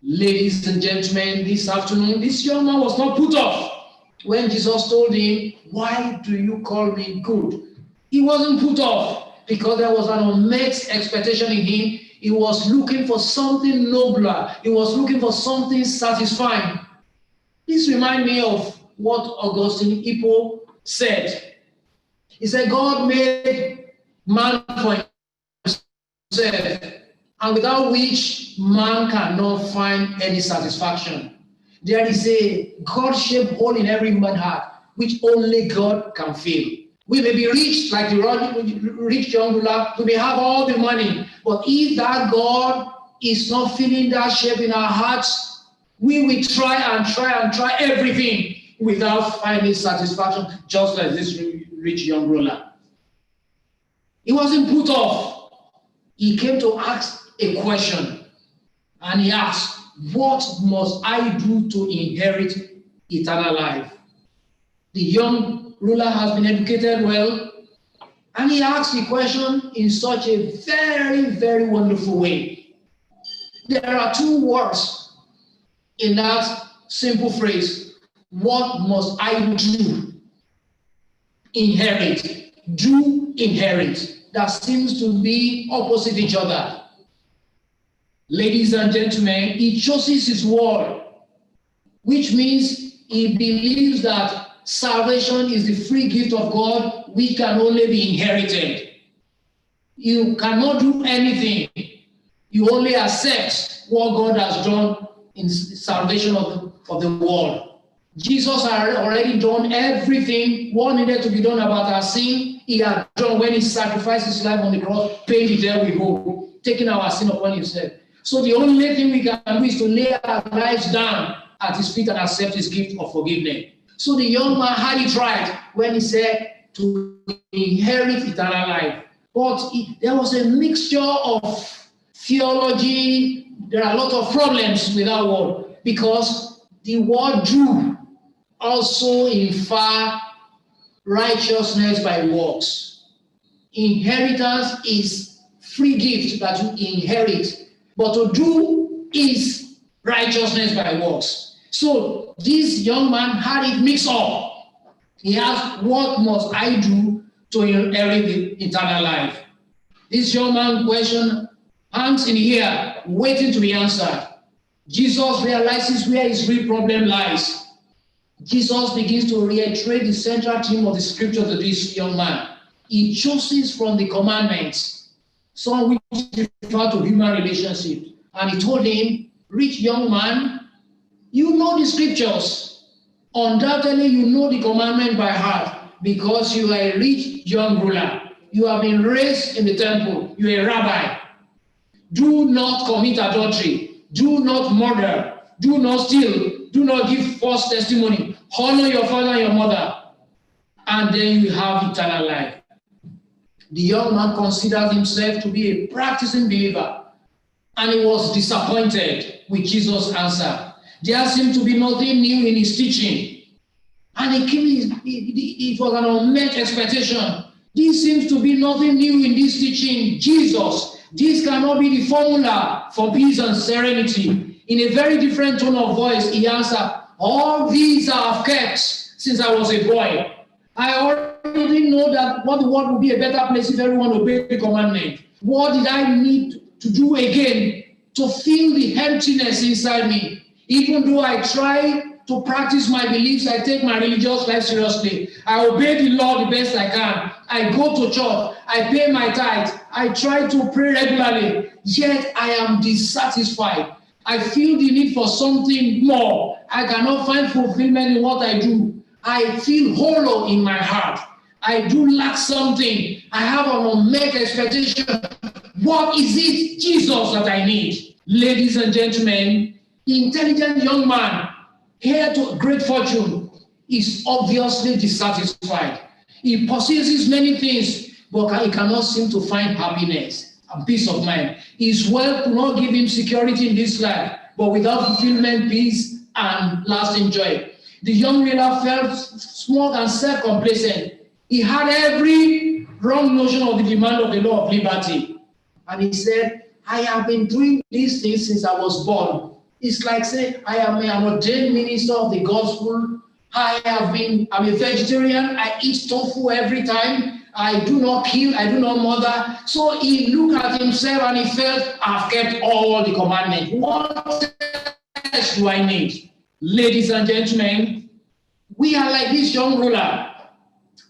Ladies and gentlemen, this afternoon, this young man was not put off when Jesus told him, why do you call me good? He wasn't put off because there was an unmet expectation in him. He was looking for something nobler. He was looking for something satisfying. This reminds me of what Augustine Hippo said. He said, God made man for himself, and without which man cannot find any satisfaction. There is a God-shaped hole in every human heart, which only God can fill. We may be rich, like the rich young ruler, we may have all the money, but if that God is not filling that shape in our hearts, we will try everything without finding satisfaction, just like this rich young ruler. He wasn't put off. He came to ask a question, and he asked, what must I do to inherit eternal life? The young ruler has been educated well, and he asked the question in such a very, very wonderful way. There are two words in that simple phrase, what must I do? Inherit. Do inherit. That seems to be opposite each other. Ladies and gentlemen, he chooses his word, which means he believes that salvation is the free gift of God, which can only be inherited. You cannot do anything. You only accept what God has done in salvation of the world. Jesus had already done everything what needed to be done about our sin. He he had done when he sacrificed his life on the cross, paying the debt we owe, taking our sin upon himself. So the only thing we can do is to lay our lives down at his feet and accept his gift of forgiveness. So the young man had it right when he said to inherit eternal life. But there was a mixture of theology. There are a lot of problems with that word because the word Jew also infer righteousness by works. Inheritance is free gift that you inherit, but to do is righteousness by works. So this young man had it mixed up. He asked, what must I do to inherit the eternal life? This young man's question hangs in the air, waiting to be answered. Jesus realizes where his real problem lies. Jesus begins to reiterate the central theme of the scripture to this young man. He chooses from the commandments, some which refer to human relationship. And he told him, rich young man, you know the scriptures. Undoubtedly, you know the commandment by heart because you are a rich young ruler. You have been raised in the temple. You are a rabbi. Do not commit adultery. Do not murder. Do not steal. Do not give false testimony. Honor your father and your mother. And then you have eternal life. The young man considered himself to be a practicing believer. And he was disappointed with Jesus' answer. There seemed to be nothing new in his teaching. And it was an unmet expectation. This seems to be nothing new in this teaching. Jesus, this cannot be the formula for peace and serenity. In a very different tone of voice, he answered, all these I have kept since I was a boy. I already know that what the world would be a better place if everyone obeyed the commandment. What did I need to do again to fill the emptiness inside me? Even though I try to practice my beliefs, I take my religious life seriously. I obey the law the best I can. I go to church. I pay my tithe. I try to pray regularly. Yet I am dissatisfied. I feel the need for something more. I cannot find fulfillment in what I do. I feel hollow in my heart. I do lack something. I have an unmet expectation. What is it, Jesus, that I need? Ladies and gentlemen, the intelligent young man, heir to great fortune, is obviously dissatisfied. He possesses many things, but he cannot seem to find happiness and peace of mind. His wealth could not give him security in this life, but without fulfillment, peace, and lasting joy. The young ruler felt smug and self-complacent. He had every wrong notion of the demand of the law of liberty. And he said, I have been doing these things since I was born. It's like saying, I am an ordained minister of the gospel. I'm a vegetarian. I eat tofu every time. I do not kill. I do not murder. So he looked at himself and he felt, I've kept all the commandments. What else do I need? Ladies and gentlemen, we are like this young ruler.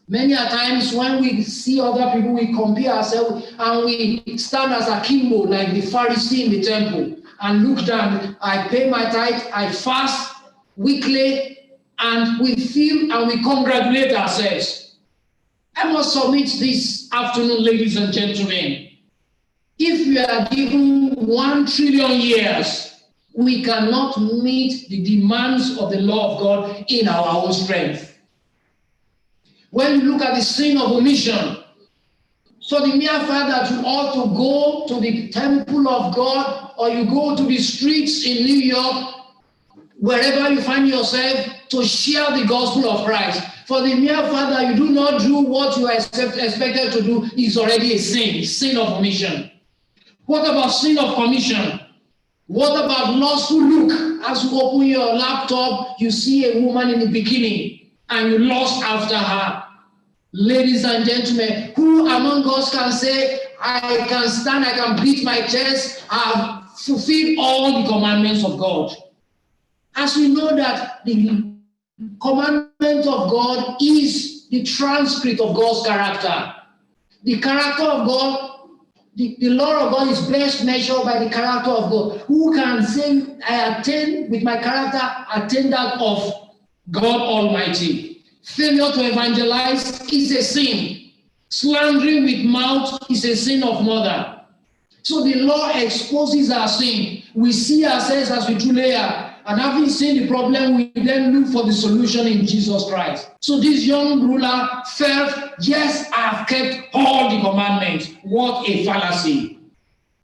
Many a times when we see other people, we compare ourselves and we stand as akimbo, like the Pharisee in the temple, and look down. I pay my tithe, I fast weekly, and we feel and we congratulate ourselves. I must submit this afternoon, ladies and gentlemen. If we are given 1 trillion years, we cannot meet the demands of the law of God in our own strength. When you look at the sin of omission, so the mere fact that you ought to go to the temple of God or you go to the streets in New York, wherever you find yourself, to share the gospel of Christ, for the mere fact that you do not do what you are expected to do is already a sin of omission. What about sin of commission? What about lustful look? As you open your laptop, you see a woman in the bikini and you lust after her. Ladies and gentlemen, who among us can say, I can stand, I can beat my chest, I've fulfilled all the commandments of God? As we know that the commandment of God is the transcript of God's character. The character of God, the law of God is best measured by the character of God. Who can say, I attain with my character, attain that of God Almighty? Failure to evangelize is a sin. Slandering with mouth is a sin of murder. So the law exposes our sin. We see ourselves as we truly are. And having seen the problem, we then look for the solution in Jesus Christ. So this young ruler felt, yes, I've kept all the commandments. What a fallacy.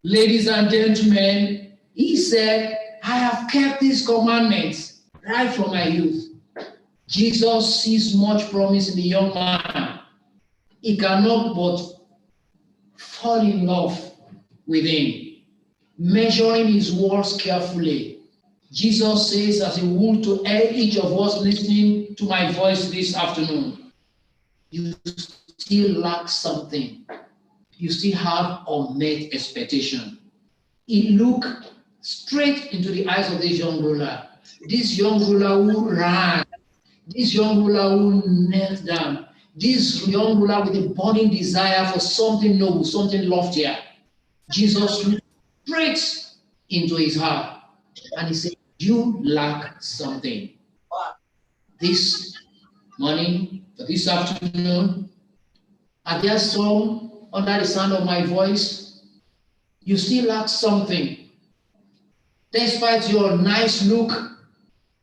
Ladies and gentlemen, he said, I have kept these commandments right from my youth. Jesus sees much promise in the young man. He cannot but fall in love with him, measuring his words carefully. Jesus says, as he would to each of us listening to my voice this afternoon, you still lack something. You still have unmet expectation. He looked straight into the eyes of this young ruler. This young ruler who ran. This young ruler who knelt down. This young ruler with a burning desire for something noble, something loftier. Jesus looked straight into his heart. And he said, you lack something. This morning, or this afternoon, are there some under the sound of my voice? You still lack something. Despite your nice look,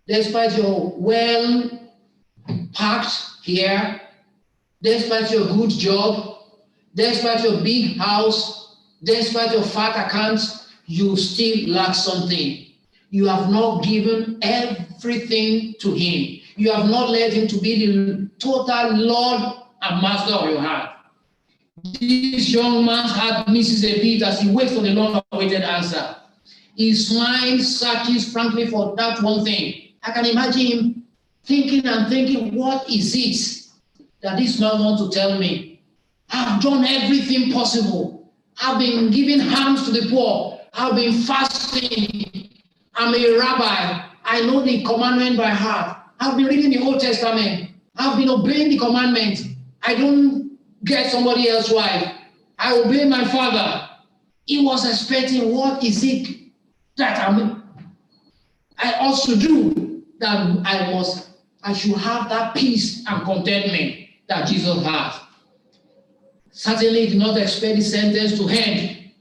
despite your well-packed hair, despite your good job, despite your big house, despite your fat accounts, you still lack something. You have not given everything to him. You have not let him to be the total Lord and Master of your heart. This young man's heart misses a beat as he waits for the long-awaited answer. His mind searches frankly for that one thing. I can imagine him thinking and thinking, what is it that this man wants to tell me? I've done everything possible. I've been giving alms to the poor. I've been fasting. I'm a rabbi. I know the commandment by heart. I've been reading the Old Testament. I've been obeying the commandment. I don't get somebody else's wife. I obey my father. He was expecting, what is it that I ought to do, that I should have that peace and contentment that Jesus has. Certainly did not expect the sentence to end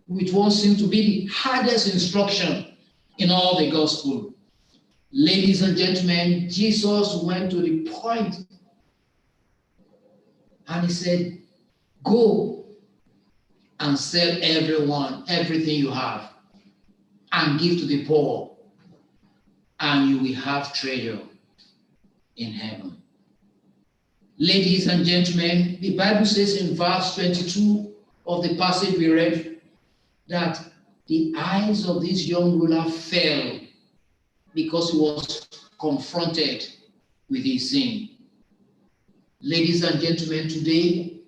with what seemed to be the hardest instruction in all the gospel. Ladies and gentlemen, Jesus went to the point and he said, go and sell everything you have and give to the poor, and you will have treasure in heaven. Ladies and gentlemen, the Bible says in verse 22 of the passage we read that the eyes of this young ruler fell because he was confronted with his sin. Ladies and gentlemen, today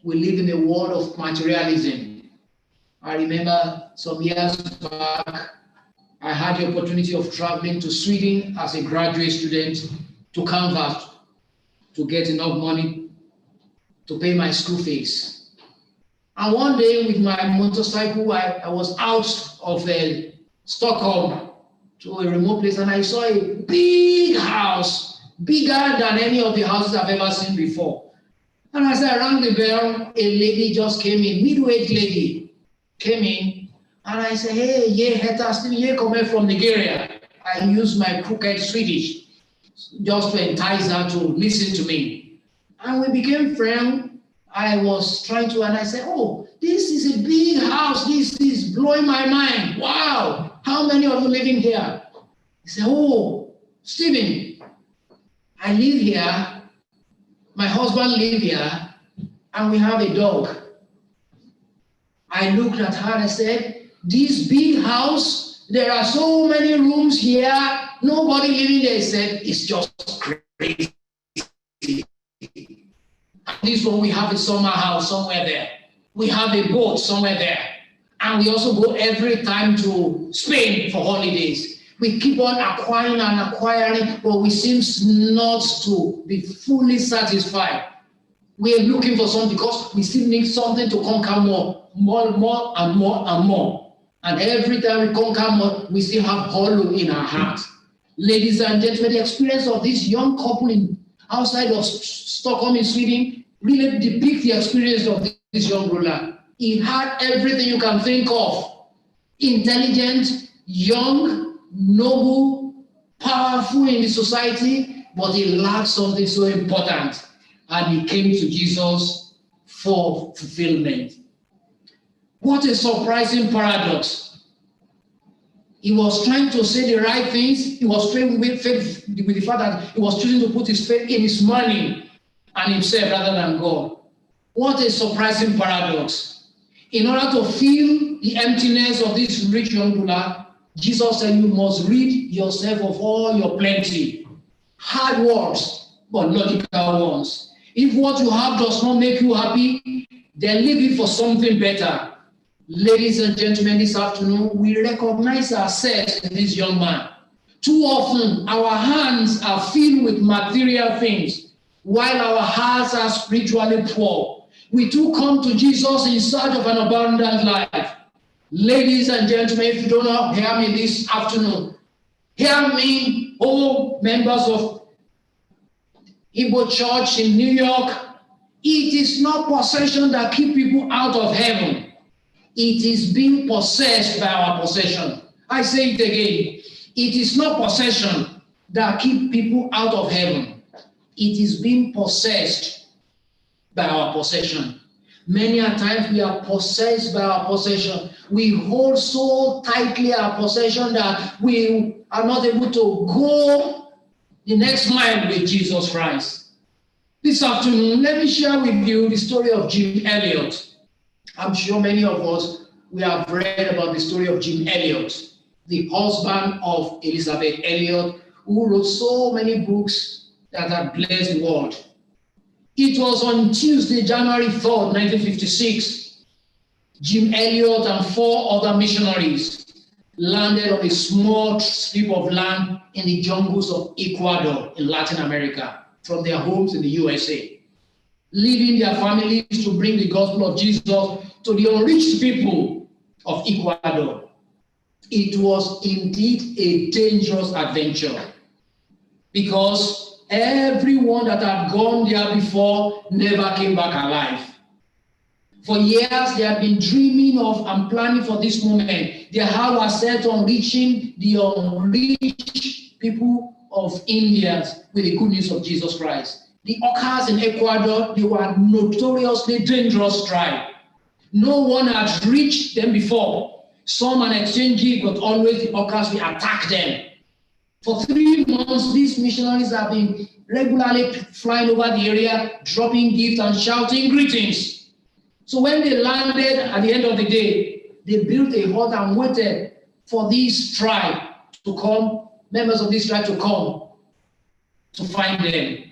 we live in a world of materialism. I remember some years back, I had the opportunity of traveling to Sweden as a graduate student to Canvas to get enough money to pay my school fees. And one day with my motorcycle, I was out of Stockholm to a remote place, and I saw a big house, bigger than any of the houses I've ever seen before. And as I rang the bell, a lady just came in, middle-aged lady came in, and I said, hey, yeah, Heta, Steve, coming from Nigeria. I used my crooked Swedish just to entice her to listen to me. And we became friends. I was trying to, and I said, oh, this is a big house. This is blowing my mind. Wow. How many of you living here? He said, oh, Stephen, I live here. My husband lives here, and we have a dog. I looked at her and I said, this big house, there are so many rooms here. Nobody living there. He said, it's just crazy. This one, we have a summer house somewhere there. We have a boat somewhere there. And we also go every time to Spain for holidays. We keep on acquiring and acquiring, but we seem not to be fully satisfied. We are looking for something because we still need something to conquer more and more. And every time we conquer more, we still have hollow in our hearts. Ladies and gentlemen, the experience of this young couple outside of Stockholm in Sweden really depict the experience of this young ruler. He had everything you can think of. Intelligent, young, noble, powerful in the society, but he lacked something so important. And he came to Jesus for fulfillment. What a surprising paradox. He was trying to say the right things. He was trying with the fact that he was choosing to put his faith in his money and himself rather than God. What a surprising paradox. In order to fill the emptiness of this rich young ruler, Jesus said, you must rid yourself of all your plenty. Hard words, but logical ones. If what you have does not make you happy, then leave it for something better. Ladies and gentlemen, this afternoon, we recognize ourselves in this young man. Too often, our hands are filled with material things, while our hearts are spiritually poor. We too come to Jesus in search of an abundant life. Ladies and gentlemen, if you do not hear me this afternoon, hear me, all members of Igbo Church in New York. It is not possession that keep people out of heaven. It is being possessed by our possession. I say it again. It is not possession that keep people out of heaven. It is being possessed by our possession. Many a times we are possessed by our possession. We hold so tightly our possession that we are not able to go the next mile with Jesus Christ. This afternoon, let me share with you the story of Jim Elliot. I'm sure many of us, we have read about the story of Jim Elliot, the husband of Elizabeth Elliot, who wrote so many books that have blessed the world. It was on Tuesday, January 3rd, 1956, Jim Elliot and 4 other missionaries landed on a small strip of land in the jungles of Ecuador in Latin America from their homes in the USA, leaving their families to bring the gospel of Jesus to the unreached people of Ecuador. It was indeed a dangerous adventure because everyone that had gone there before never came back alive. For years, they had been dreaming of and planning for this moment. Their heart was set on reaching the unreached people of India with the good news of Jesus Christ. The Aucas in Ecuador, they were notoriously dangerous tribe. No one had reached them before. Some an exchange gift, but always the Aucas will attack them. For 3 months, these missionaries have been regularly flying over the area, dropping gifts and shouting greetings. So when they landed at the end of the day, they built a hut and waited for this tribe to come, members of this tribe to come to find them.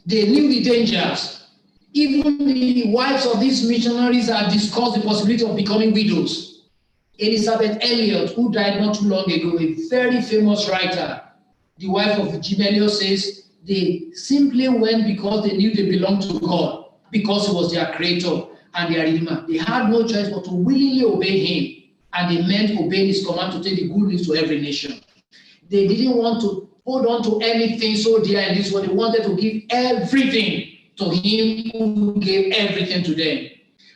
They knew the dangers. Even the wives of these missionaries had discussed the possibility of becoming widows. Elizabeth Elliot, who died not too long ago, a very famous writer, the wife of Jim Elliot, says they simply went because they knew they belonged to God, because he was their creator and their redeemer. They had no choice but to willingly obey him, and they meant obeying his command to take the good news to every nation. They didn't want to hold on to anything so dear in this world. They wanted to give everything to him who gave everything to them.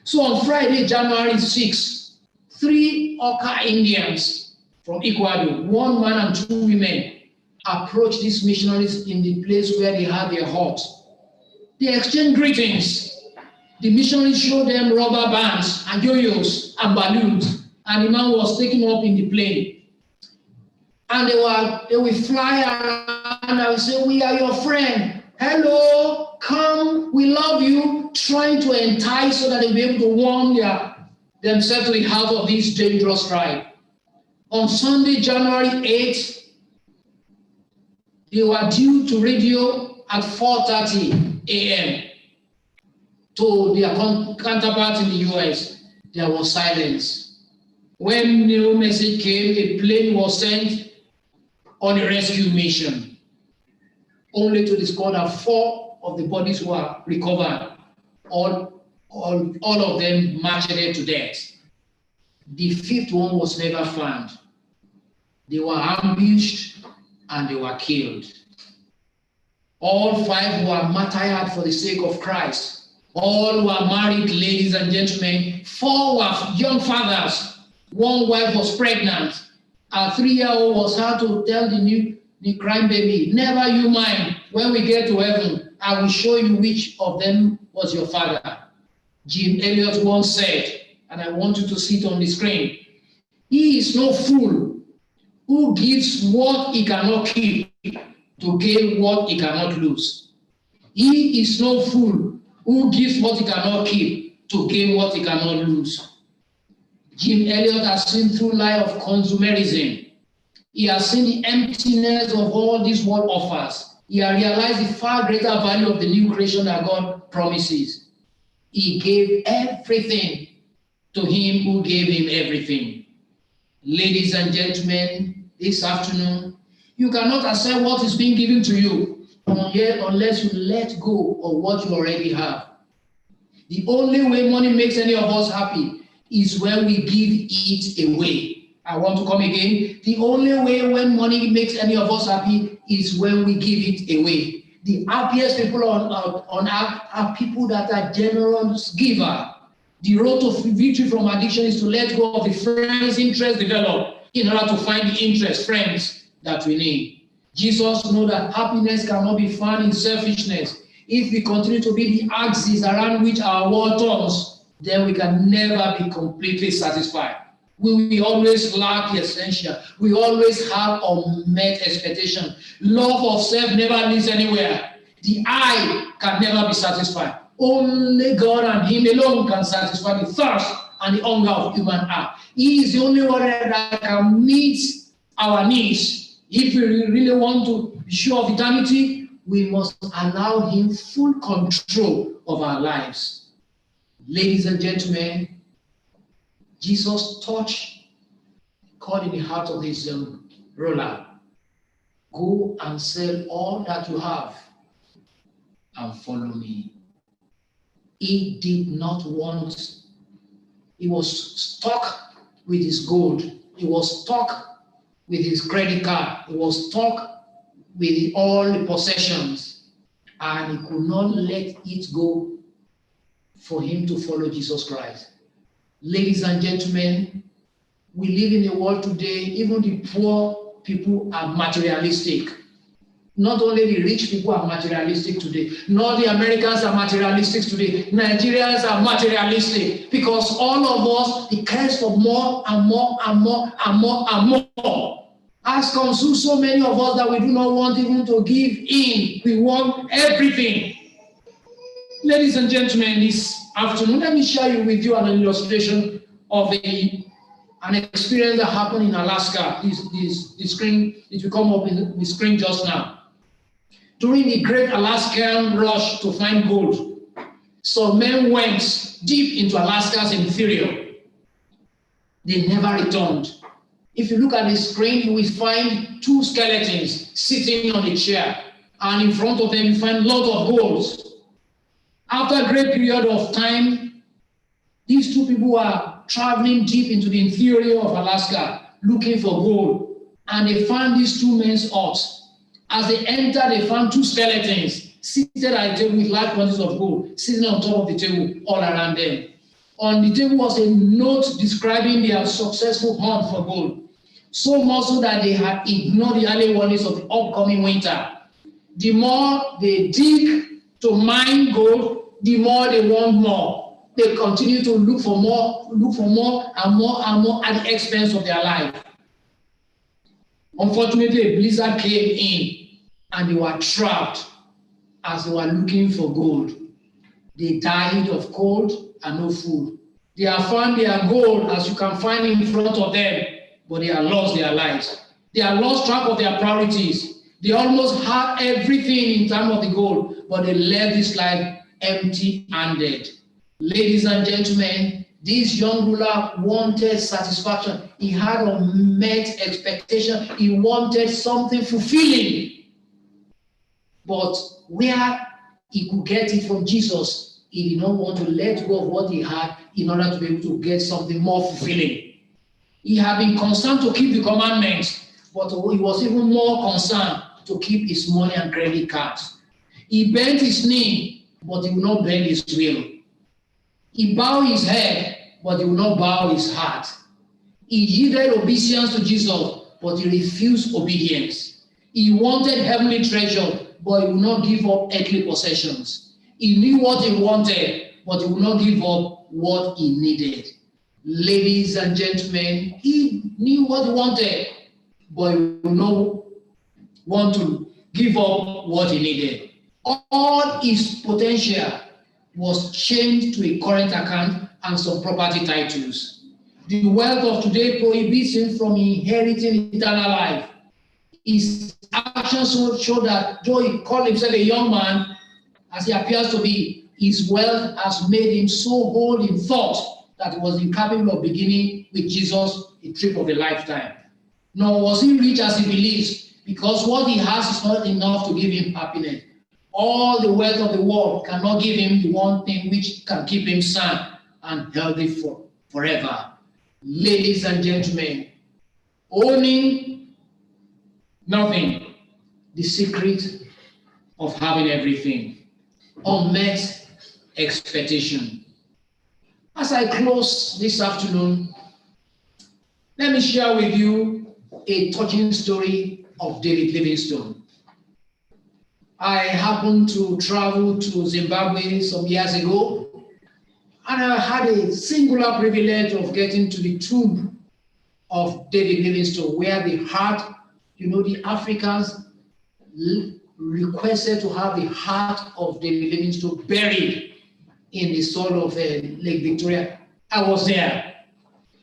So on Friday, January 6, 3 Auca Indians from Ecuador, 1 man and 2 women, approached these missionaries in the place where they had their hut. They exchanged greetings. The missionaries showed them rubber bands and yo-yos and balloons, and the man was taken up in the plane. And they will fly around and I will say, we are your friend. Hello, come, we love you, trying to entice so that they'll be able to warm themselves to the heart of this dangerous tribe. On Sunday, January 8th, they were due to radio at 4:30 a.m. to their counterparts in the US. There was silence. When no message came, a plane was sent on a rescue mission, only to discover that 4 of the bodies were recovered. All of them marched to death. The 5th one was never found. They were ambushed and they were killed. All 5 were martyred for the sake of Christ, All were married, ladies and gentlemen. 4 were young fathers. 1 wife was pregnant. A 3-year-old was had to tell the crying baby, never you mind. When we get to heaven, I will show you which of them was your father. Jim Elliot once said, and I want you to see it on the screen, he is no fool who gives what he cannot keep to gain what he cannot lose. He is no fool who gives what he cannot keep to gain what he cannot lose. Jim Elliot has seen through life of consumerism. He has seen the emptiness of all this world offers. He has realized the far greater value of the new creation that God promises. He gave everything to him who gave him everything. Ladies and gentlemen, this afternoon, you cannot accept what is being given to you unless you let go of what you already have. The only way money makes any of us happy is when we give it away. I want to come again. The only way when money makes any of us happy is when we give it away. The happiest people on earth are people that are generous giver. The road to victory from addiction is to let go of the friends' interest develop in order to find the interest, friends, that we need. Jesus knows that happiness cannot be found in selfishness. If we continue to be the axis around which our world turns, then we can never be completely satisfied. We will always lack the essential. We always have unmet expectation. Love of self never leads anywhere. The I can never be satisfied. Only God and Him alone can satisfy the thirst and the hunger of human heart. He is the only one that can meet our needs. If we really want to be sure of eternity, we must allow Him full control of our lives. Ladies and gentlemen, Jesus touched God in the heart of his ruler. Go and sell all that you have and follow me. He did not want, he was stuck with his gold. He was stuck with his credit card. He was stuck with all the possessions, and he could not let it go for him to follow Jesus Christ. Ladies and gentlemen, we live in a world today, even the poor people are materialistic. Not only the rich people are materialistic today, not the Americans are materialistic today, Nigerians are materialistic, because all of us, the cares for more and more and more and more and more has consumed so many of us that we do not want even to give in. We want everything. Ladies and gentlemen, this afternoon, let me share with you an illustration of an experience that happened in Alaska. The screen, it will come up in the screen just now. During the great Alaskan rush to find gold, some men went deep into Alaska's interior. They never returned. If you look at the screen, you will find 2 skeletons sitting on a chair, and in front of them you find a lot of gold. After a great period of time, these 2 people were traveling deep into the interior of Alaska looking for gold, and they found these 2 men's huts. As they entered, they found 2 skeletons seated at a table with large quantities of gold sitting on top of the table all around them. On the table was a note describing their successful hunt for gold, so much so that they had ignored the early warnings of the upcoming winter. The more they dig to mine gold, the more they want more. They continue to look for more and more and more at the expense of their life. Unfortunately, a blizzard came in and they were trapped as they were looking for gold. They died of cold and no food. They have found their gold, as you can find in front of them, but they have lost their lives. They have lost track of their priorities. They almost had everything in terms of the gold, but they left this life empty-handed. Ladies and gentlemen, this young ruler wanted satisfaction. He had unmet expectation. He wanted something fulfilling. But where he could get it from Jesus, he did not want to let go of what he had in order to be able to get something more fulfilling. He had been concerned to keep the commandments, but he was even more concerned to keep his money and credit cards. He bent his knee but he will not bend his will. He bowed his head, but he will not bow his heart. He yielded obedience to Jesus, but he refused obedience. He wanted heavenly treasure, but he will not give up earthly possessions. He knew what he wanted, but he will not give up what he needed. Ladies and gentlemen, he knew what he wanted, but he will not want to give up what he needed. All his potential was changed to a current account and some property titles. The wealth of today prohibits him from inheriting eternal life. His actions show that though he called himself a young man, as he appears to be, his wealth has made him so old in thought that he was incapable of beginning with Jesus a trip of a lifetime. Nor was he rich as he believes, because what he has is not enough to give him happiness. All the wealth of the world cannot give him the one thing which can keep him sound and healthy forever. Ladies and gentlemen, owning nothing, the secret of having everything. Unmet expectation. As I close this afternoon, let me share with you a touching story of David Livingstone. I happened to travel to Zimbabwe some years ago, and I had a singular privilege of getting to the tomb of David Livingstone, where the heart, the Africans requested to have the heart of David Livingstone buried in the soil of Lake Victoria. I was there.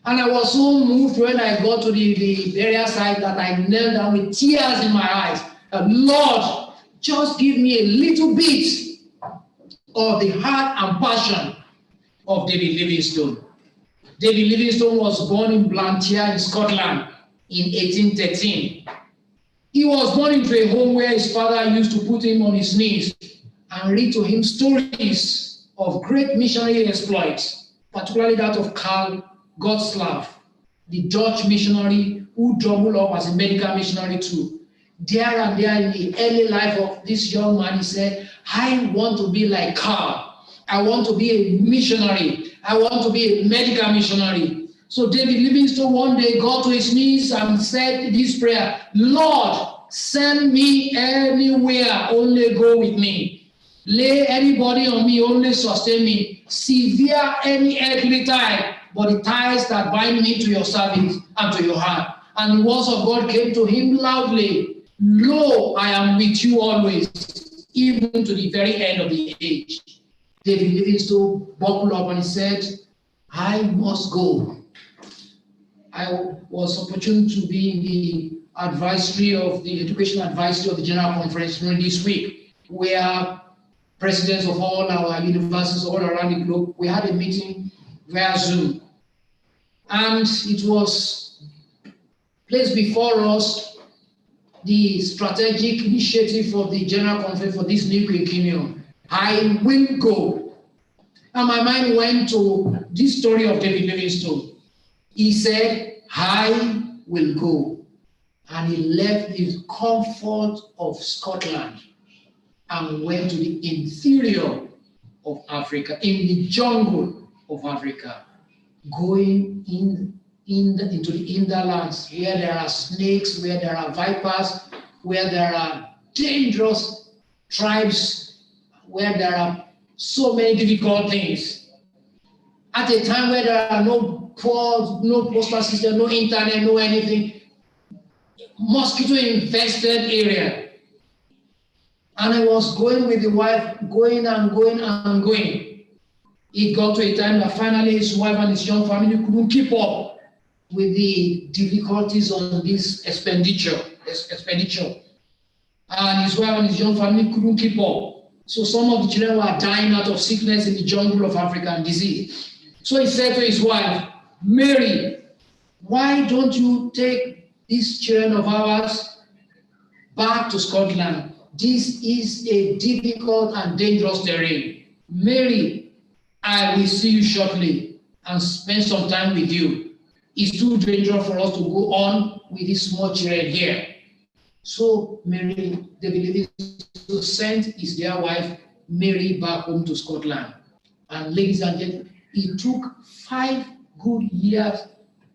And I was so moved when I got to the burial site that I knelt down with tears in my eyes. Lord, just give me a little bit of the heart and passion of David Livingstone. David Livingstone was born in Blantyre in Scotland in 1813. He was born into a home where his father used to put him on his knees and read to him stories of great missionary exploits, particularly that of Karl Gottslav, the Dutch missionary who doubled up as a medical missionary too. There and there in the early life of this young man, he said, I want to be like Karl. I want to be a missionary. I want to be a medical missionary. So David Livingstone one day got to his knees and said this prayer, Lord, send me anywhere, only go with me. Lay anybody on me, only sustain me. Severe any earthly tie, but the ties that bind me to your service and to your heart. And the words of God came to him loudly. Lo, I am with you always, even to the very end of the age. David Livingstone buckled up and he said, I must go. I was opportune to be in the advisory of the education advisory of the General Conference during this week, where presidents of all our universities all around the globe, we had a meeting via Zoom. And it was placed before us the strategic initiative of the General Conference for this new quinquennium. I will go. And my mind went to this story of David Livingstone. He said, I will go. And he left the comfort of Scotland and went to the interior of Africa, in the jungle of Africa, going into the hinterlands, where there are snakes, where there are vipers, where there are dangerous tribes, where there are so many difficult things. At a time where there are no ports, no postal system, no internet, no anything, mosquito-infested area. And I was going with the wife, going and going and going. It got to a time that finally his wife and his young family couldn't keep up with the difficulties on this expenditure. And his wife and his young family couldn't keep up. So some of the children were dying out of sickness in the jungle of Africa and disease. So he said to his wife, Mary, why don't you take these children of ours back to Scotland? This is a difficult and dangerous terrain. Mary, I will see you shortly and spend some time with you. It's too dangerous for us to go on with these small children here. So Mary, David Livingstone sent his dear wife Mary back home to Scotland. And ladies and gentlemen, it took 5 good years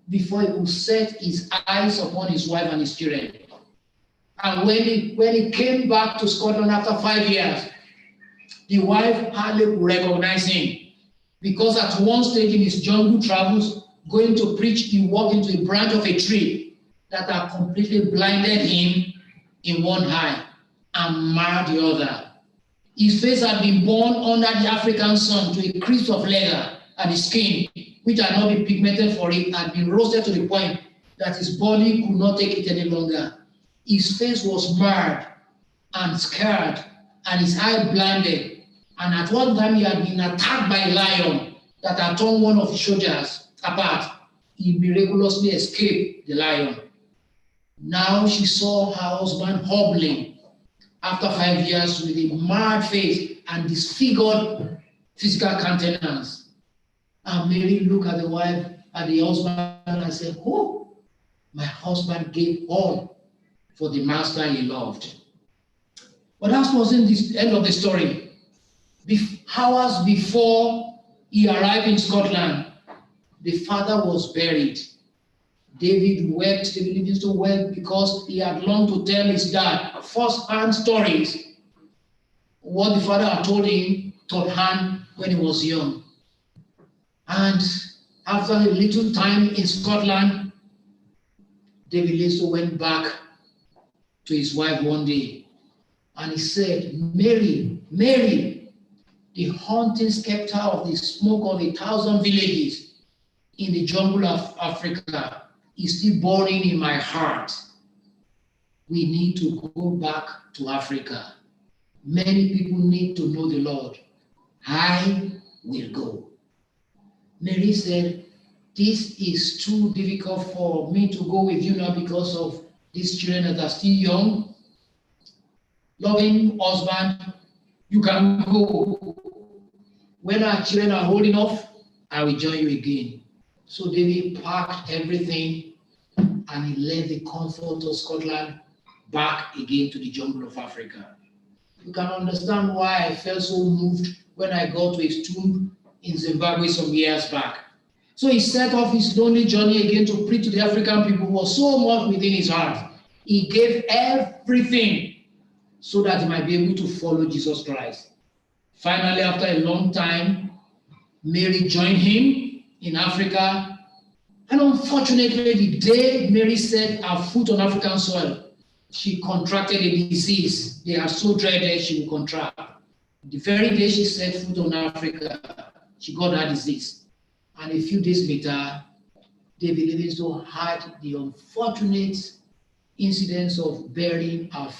before he could set his eyes upon his wife and his children. And when he came back to Scotland after 5 years, the wife hardly recognized him, because at one stage in his jungle travels, going to preach, he walked into a branch of a tree that had completely blinded him in one eye and marred the other. His face had been burned under the African sun to a crisp of leather, and his skin, which had not been pigmented for it, had been roasted to the point that his body could not take it any longer. His face was marred and scarred, and his eye blinded. And at one time, he had been attacked by a lion that had torn one of his shoulders apart. He miraculously escaped the lion. Now she saw her husband hobbling after 5 years with a marred face and disfigured physical countenance. And Mary looked at the wife, at the husband, and said, "Oh, my husband gave all for the master he loved." But that wasn't the end of the story. Hours before he arrived in Scotland, the father was buried. David Livingstone wept because he had longed to tell his dad first-hand stories, what the father had told him third-hand when he was young. And after a little time in Scotland, David Livingstone went back to his wife one day, and he said, "Mary, Mary, the haunting specter of the smoke of 1,000 villages in the jungle of Africa is still burning in my heart. We need to go back to Africa. Many people need to know the Lord. I will go." Mary said, "This is too difficult for me to go with you now because of these children that are still young. Loving husband, you can go. When our children are old enough, I will join you again." So David packed everything and he left the comfort of Scotland back again to the jungle of Africa. You can understand why I felt so moved when I got to his tomb in Zimbabwe some years back. So he set off his lonely journey again to preach to the African people who was so much within his heart. He gave everything so that he might be able to follow Jesus Christ. Finally, after a long time, Mary joined him in Africa. And unfortunately, the day Mary set her foot on African soil, she contracted a disease they are so dreaded she will contract. The very day she set foot on Africa, she got that disease. And a few days later, David Livingstone had the unfortunate incidents of burying her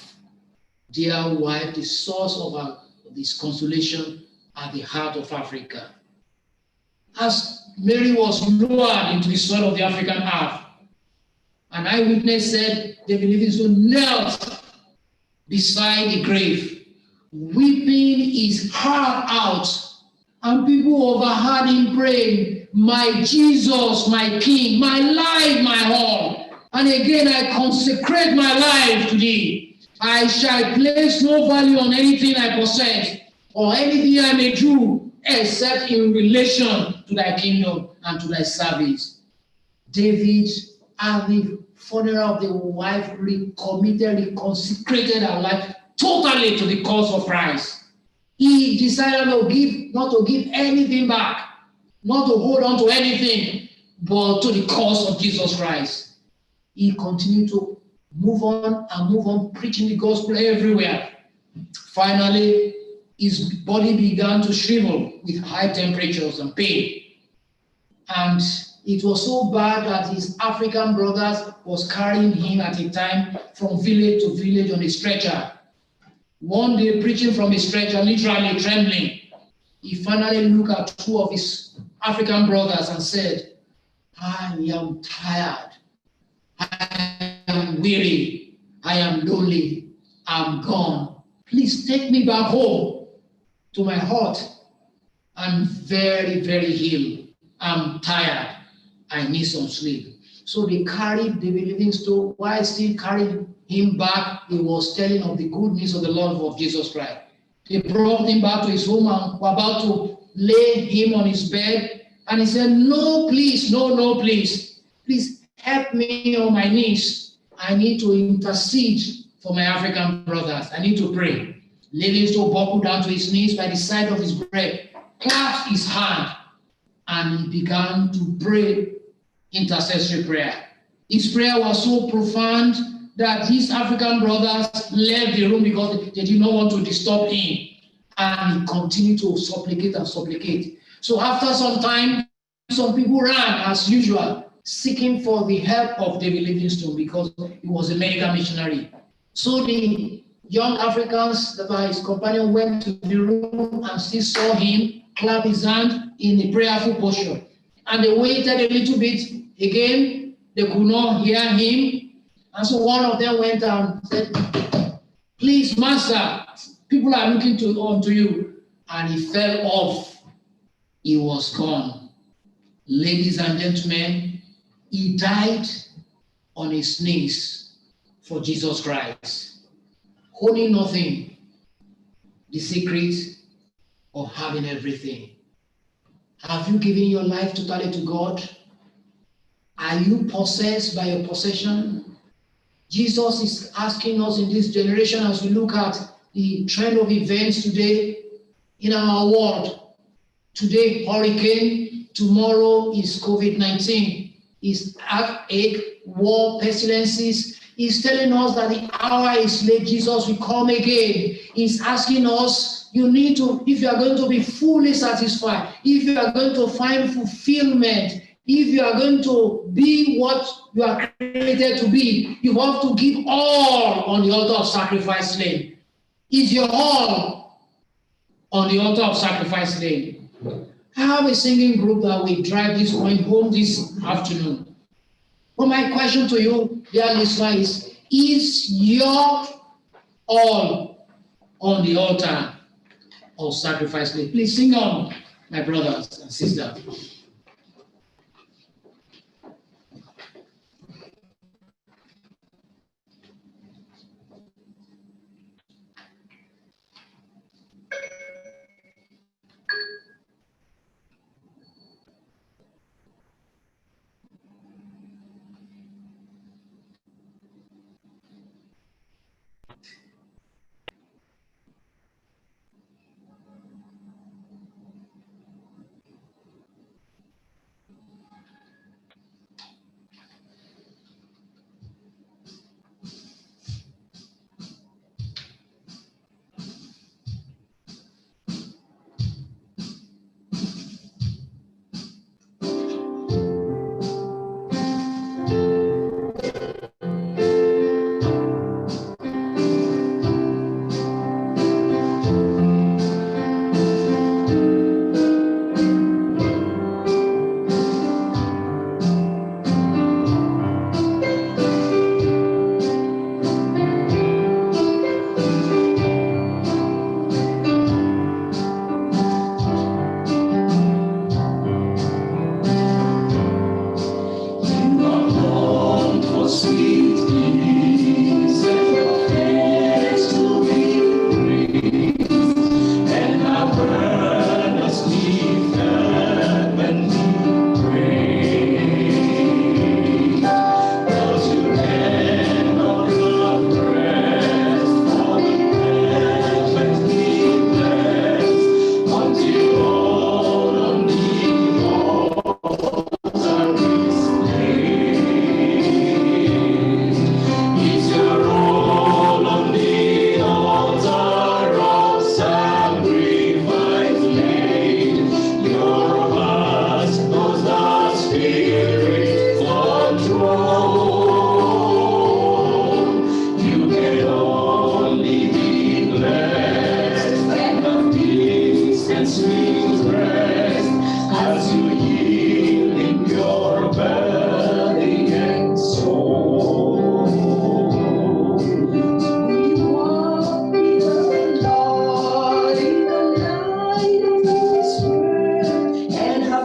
dear wife, the source of this consolation at the heart of Africa. As Mary was lowered into the soil of the African earth, an eyewitness said David Livingstone knelt beside the grave, weeping his heart out, and people overheard him praying, "My Jesus, my King, my life, my all. And again, I consecrate my life to thee. I shall place no value on anything I possess or anything I may do except in relation to thy kingdom and to thy service." David, at the funeral of the wife, recommitted, consecrated her life totally to the cause of Christ. He decided not to give anything back, not to hold on to anything, but to the cause of Jesus Christ. He continued to move on, preaching the gospel everywhere. Finally, his body began to shrivel with high temperatures and pain. And it was so bad that his African brothers was carrying him at a time from village to village on a stretcher. One day, preaching from a stretcher, literally trembling, he finally looked at 2 of his African brothers and said, "I am tired. I am weary. I am lonely. I'm gone. Please take me back home to my hut. I'm very, very ill. I'm tired. I need some sleep." So they carried David Livingstone. While still carrying him back, he was telling of the good news of the Lord of Jesus Christ. They brought him back to his home and were about to lay him on his bed. And he said, no, please, no, please. Please help me on my knees. I need to intercede for my African brothers. I need to pray. Livingstone buckled down to his knees by the side of his bed, clasped his hand, and he began to pray intercessory prayer. His prayer was so profound that his African brothers left the room because they did not want to disturb him. And he continued to supplicate and supplicate. So after some time, some people ran as usual, seeking for the help of David Livingstone because he was a medical missionary. So the young Africans that were his companion went to the room and still saw him clap his hand in a prayerful posture. And they waited a little bit. Again, they could not hear him. And so one of them went and said, please, master, people are looking unto you. And he fell off. He was gone. Ladies and gentlemen, he died on his knees for Jesus Christ, owning nothing, the secret of having everything. Have you given your life totally to God? Are you possessed by your possession? Jesus is asking us in this generation as we look at the trend of events today in our world. Today, hurricane, tomorrow is COVID-19, is earthquake, war, pestilences. He's telling us that the hour is late, Jesus will come again. He's asking us, you need to, if you are going to be fully satisfied, if you are going to find fulfillment, if you are going to be what you are created to be, you have to give all on the altar of sacrifice slain. Is your all on the altar of sacrifice slain? I have a singing group that will drive this point home this afternoon. But my question to you, dear listener, is your all on the altar of sacrifice slain? Please sing on, my brothers and sisters.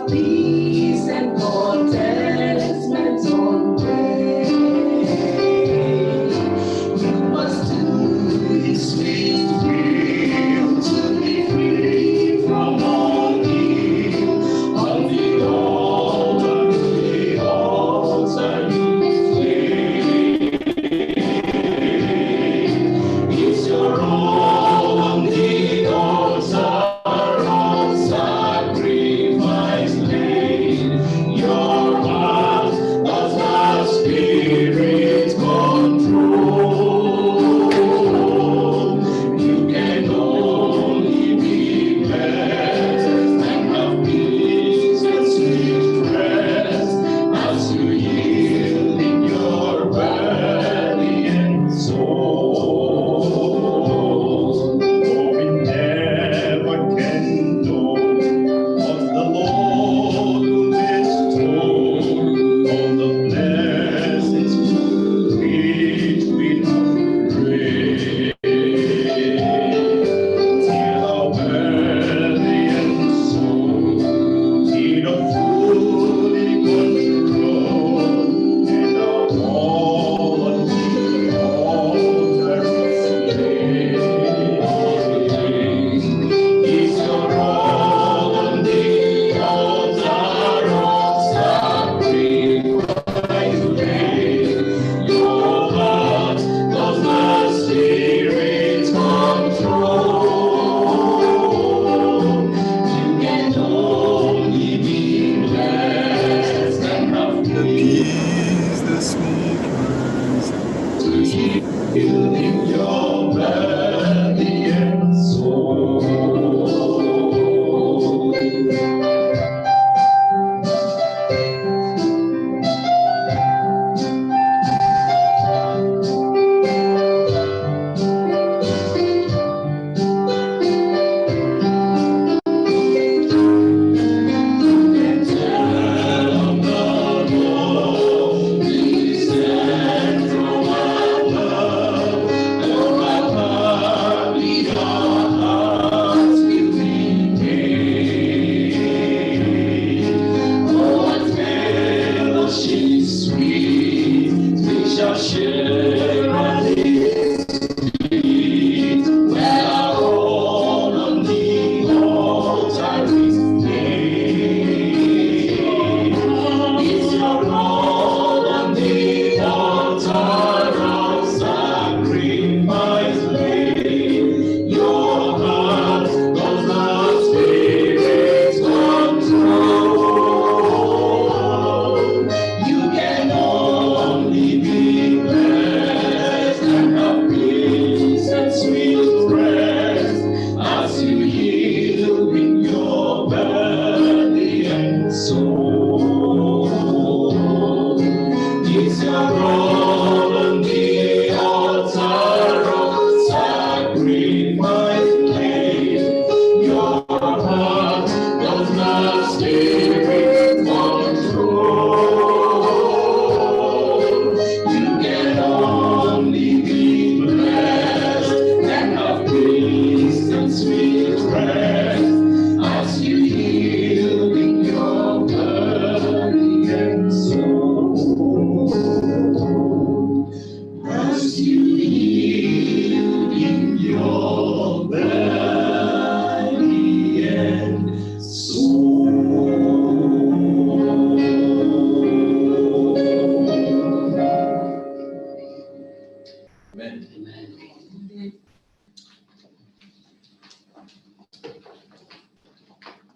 Peace and content. is the sweet in your body and soul.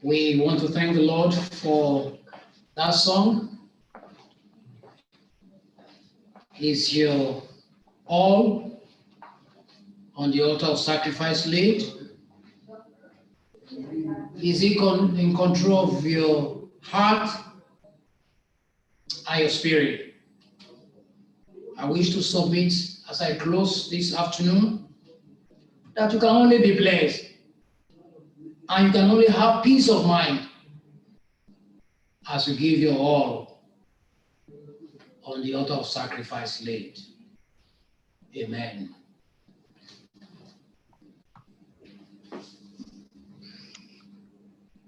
We want to thank the Lord for that song. Is your all on the altar of sacrifice laid? Is he in control of your heart and your spirit? I wish to submit as I close this afternoon that you can only be blessed and you can only have peace of mind as you give your all on the altar of sacrifice laid. Amen.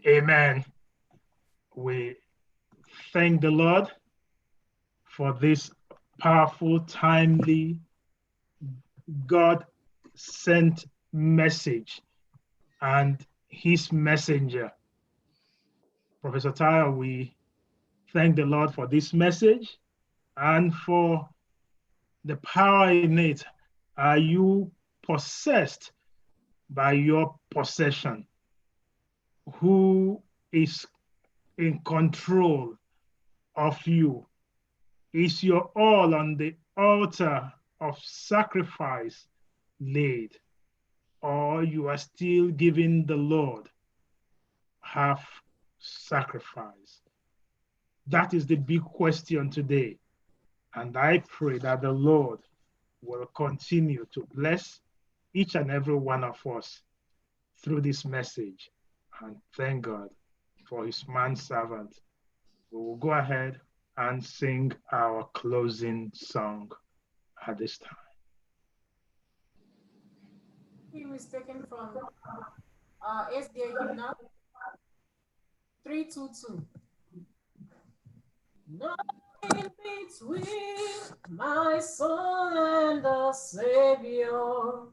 Amen. We thank the Lord for this powerful, timely, God-sent message and his messenger. Professor Tyler, we thank the Lord for this message and for the power in it. Are you possessed by your possession? Who is in control of you? Is your all on the altar of sacrifice laid? Or you are still giving the Lord half sacrifice? That is the big question today. And I pray that the Lord will continue to bless each and every one of us through this message. And thank God for his manservant. We will go ahead and sing our closing song at this time. He was taken from SDA Hymnal 322. Nothing between my soul and the Savior,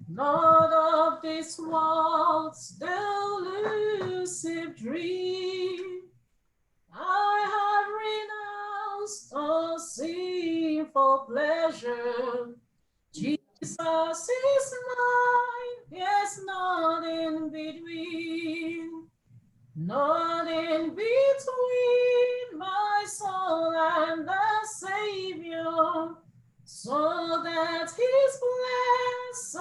not of this world's delusive dream. I have renounced all sinful pleasure. Jesus is mine, yes, not in between. Not in between my soul and the so that his blessed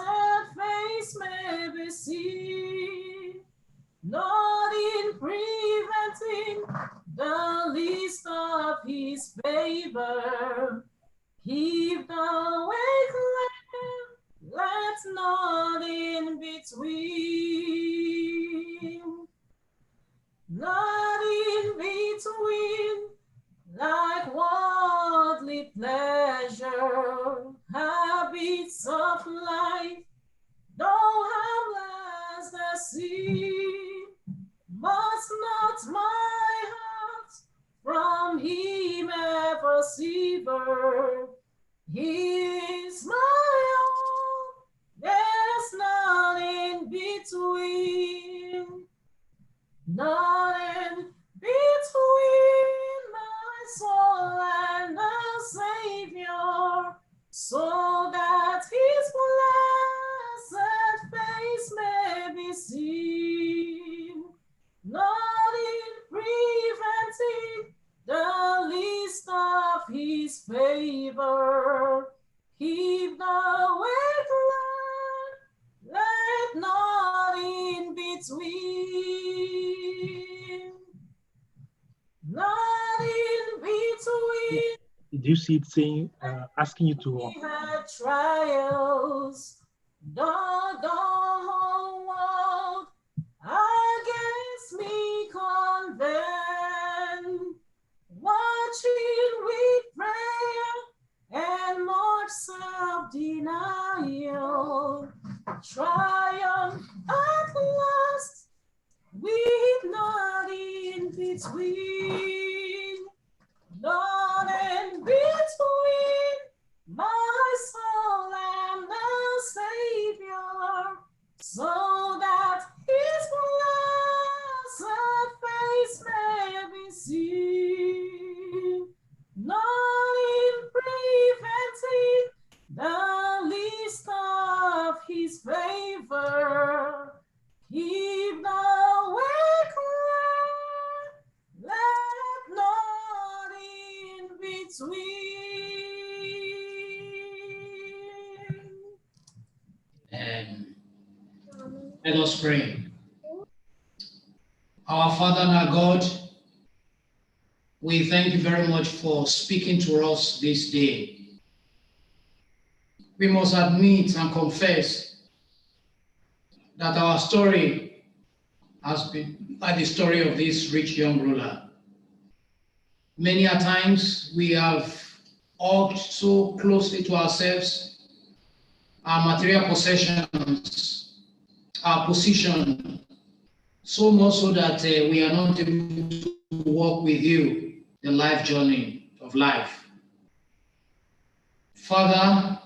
face may be seen, not in preventing the least of his favor. Keep the way clear, let not in between, not in between, like worldly pleasure, habits of life, though harmless the seed, must not my heart from him ever sever. He is my all, there's none in between, none in between my soul and the Savior, so that his blessed face may be seen, not in preventing the least of his favor. Keep the way clear, let not in between, not in between. Did you see it saying, asking you to? We had trials, the whole world against me convent, watching with prayer and much self-denial, triumph at last, with not in between, not in between, my soul and the Savior, so that his blessed face may be seen, not in preventing the least of his favor. Keep the way clear, let not in between. Let us pray. Our Father and our God, we thank you very much for speaking to us this day. We must admit and confess that our story has been like the story of this rich young ruler. Many a times we have hugged so closely to ourselves, our material possessions, our position, so much so that we are not able to walk with you the life journey of life. Father,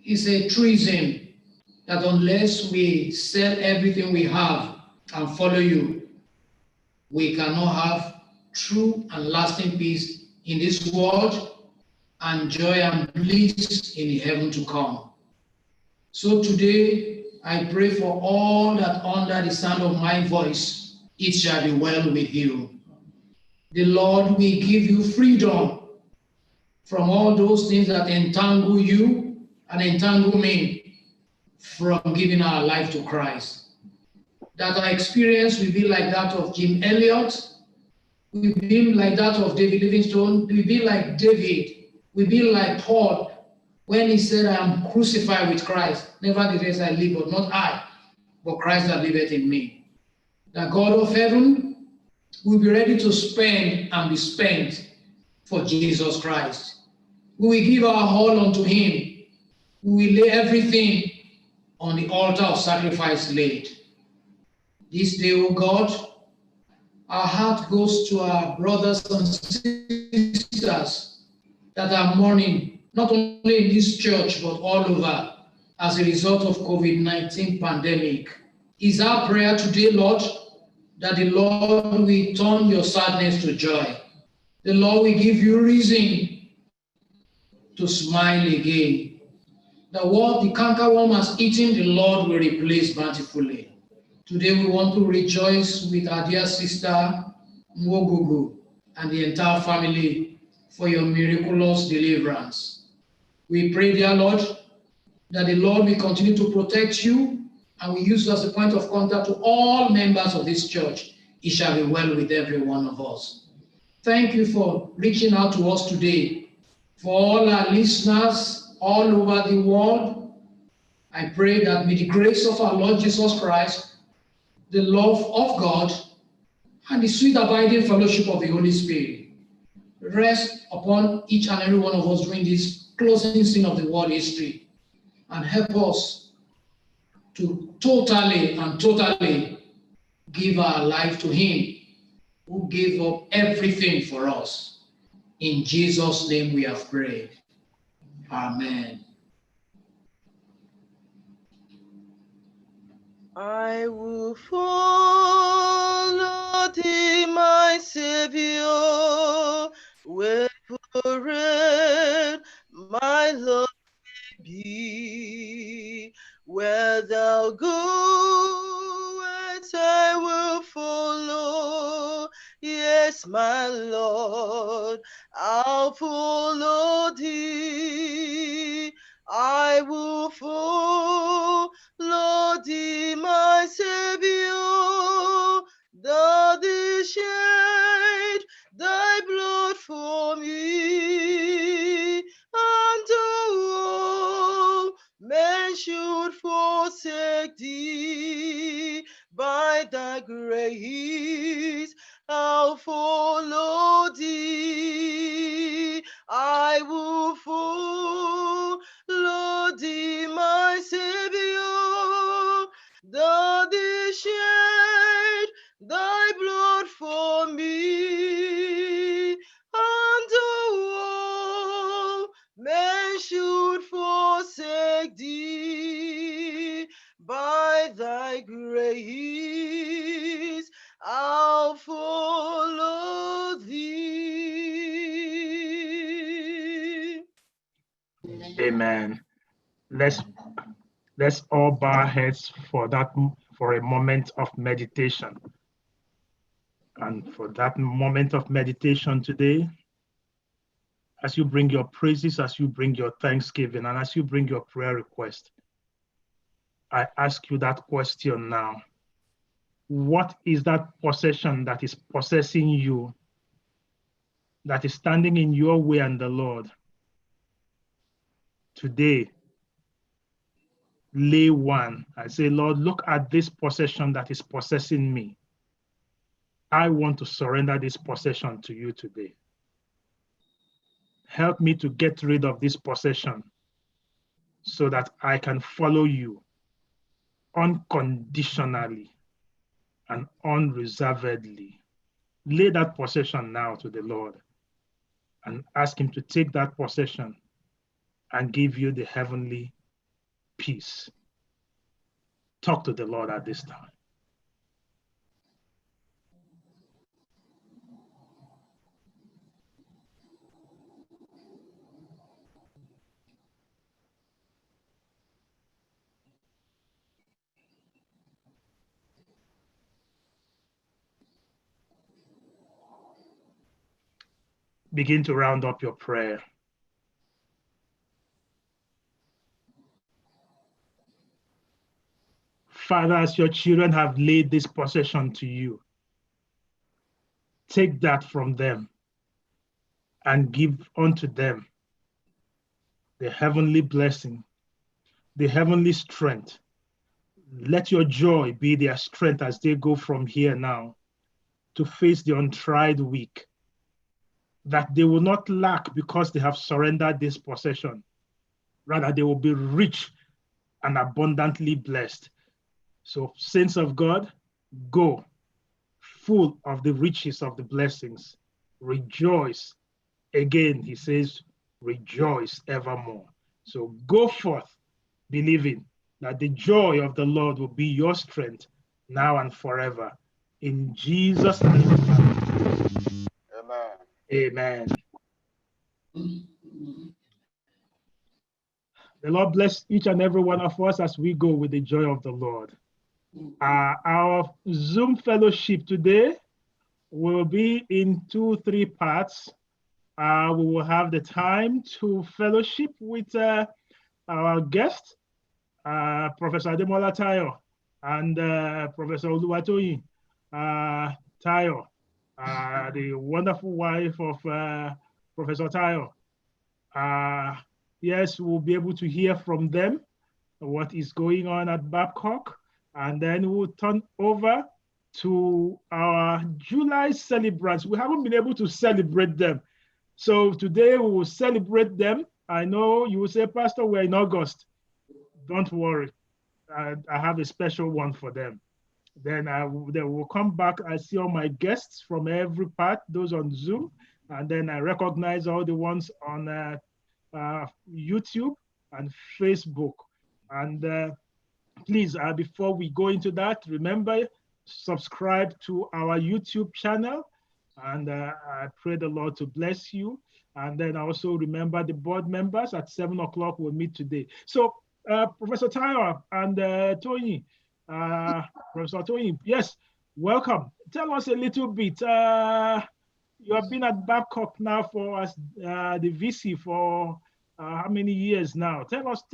it's a truism that unless we sell everything we have and follow you, we cannot have true and lasting peace in this world and joy and bliss in the heaven to come. So today, I pray for all that under the sound of my voice, it shall be well with you. The Lord will give you freedom from all those things that entangle you and entangle me from giving our life to Christ. That our experience will be like that of Jim Elliot, will be like that of David Livingstone, will be like David, will be like Paul, when he said, I am crucified with Christ. Nevertheless I live, but not I, but Christ that liveth in me. The God of heaven will be ready to spend and be spent for Jesus Christ. We will give our all unto him. We will lay everything on the altar of sacrifice laid. This day, O God, our heart goes to our brothers and sisters that are mourning, not only in this church, but all over, as a result of COVID-19 pandemic. Is our prayer today, Lord, that the Lord will turn your sadness to joy. The Lord will give you reason to smile again. The word the cankerworm has eaten, the Lord will replace bountifully. Today we want to rejoice with our dear sister Mwogugu and the entire family for your miraculous deliverance. We pray, dear Lord, that the Lord will continue to protect you and we use you as a point of contact to all members of this church. It shall be well with every one of us. Thank you for reaching out to us today. For all our listeners all over the world, I pray that with the grace of our Lord Jesus Christ, the love of God, and the sweet abiding fellowship of the Holy Spirit rest upon each and every one of us during this closing scene of the world history and help us to totally give our life to Him who gave up everything for us. In Jesus' name we have prayed. Amen. I will follow thee, my Savior, wherever my Lord be. Where thou goest, I will follow. Yes, my Lord, I'll follow thee. I will follow thee, my Savior, thou didst shed thy blood for me, and all men should forsake thee. By thy grace I'll follow thee. I will follow thee, my Savior, thou didst shed thy blood for me, and all men should forsake thee. By thy grace I'll follow thee. Amen. Let's all bow our heads for a moment of meditation. And for that moment of meditation today, as you bring your praises, as you bring your thanksgiving, and as you bring your prayer request, I ask you that question now. What is that possession that is possessing you, that is standing in your way and the Lord? Today, lay one. I say, Lord, look at this possession that is possessing me. I want to surrender this possession to you today. Help me to get rid of this possession so that I can follow you unconditionally and unreservedly. Lay that possession now to the Lord and ask Him to take that possession and give you the heavenly peace. Talk to the Lord at this time. Begin to round up your prayer. Father, as your children have laid this possession to you, take that from them and give unto them the heavenly blessing, the heavenly strength. Let your joy be their strength as they go from here now to face the untried week, that they will not lack because they have surrendered this possession. Rather, they will be rich and abundantly blessed. So, saints of God, go full of the riches of the blessings. Rejoice. Again, he says, rejoice evermore. So go forth, believing that the joy of the Lord will be your strength now and forever. In Jesus' name. Amen. The Lord bless each and every one of us as we go with the joy of the Lord. Our Zoom fellowship today will be in 2-3 parts. we will have the time to fellowship with our guest, Professor Ademola Tayo and Professor Oluwatoyin Tayo, the wonderful wife of Professor Tayo. Yes, we'll be able to hear from them what is going on at Babcock, and then we'll turn over to our July celebrants. We haven't been able to celebrate them. So today we will celebrate them. I know you will say, Pastor, we're in August. Don't worry. I have a special one for them. Then they will come back. I see all my guests from every part, those on Zoom, and then I recognize all the ones on YouTube and Facebook. And please, before we go into that, remember, subscribe to our YouTube channel. And I pray the Lord to bless you. And then also remember the board members at 7 o'clock we'll meet today. So Professor Tayo and Tony, Professor Tony, yes, welcome. Tell us a little bit. You have been at Babcock now for the VC for how many years now? Tell us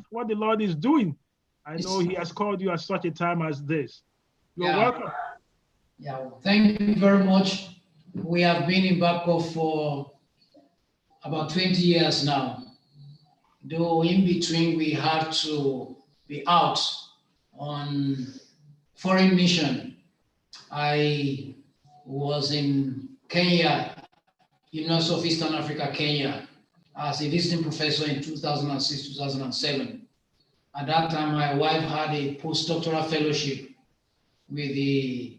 what the Lord is doing. I know He has called you at such a time as this. You're welcome. Yeah, thank you very much. We have been in Babcock for about 20 years now. Though in between we had to be out on foreign mission. I was in Kenya, University of Eastern Africa, Kenya, as a visiting professor in 2006, 2007. At that time, my wife had a postdoctoral fellowship with the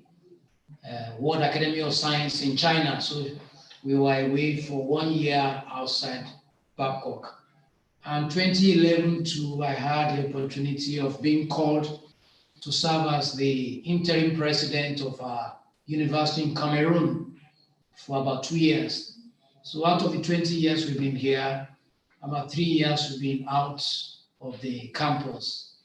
World Academy of Science in China. So we were away for 1 year outside Babcock. And 2011 too, I had the opportunity of being called to serve as the interim president of our university in Cameroon for about 2 years. So out of the 20 years we've been here, about 3 years we've been out of the campus.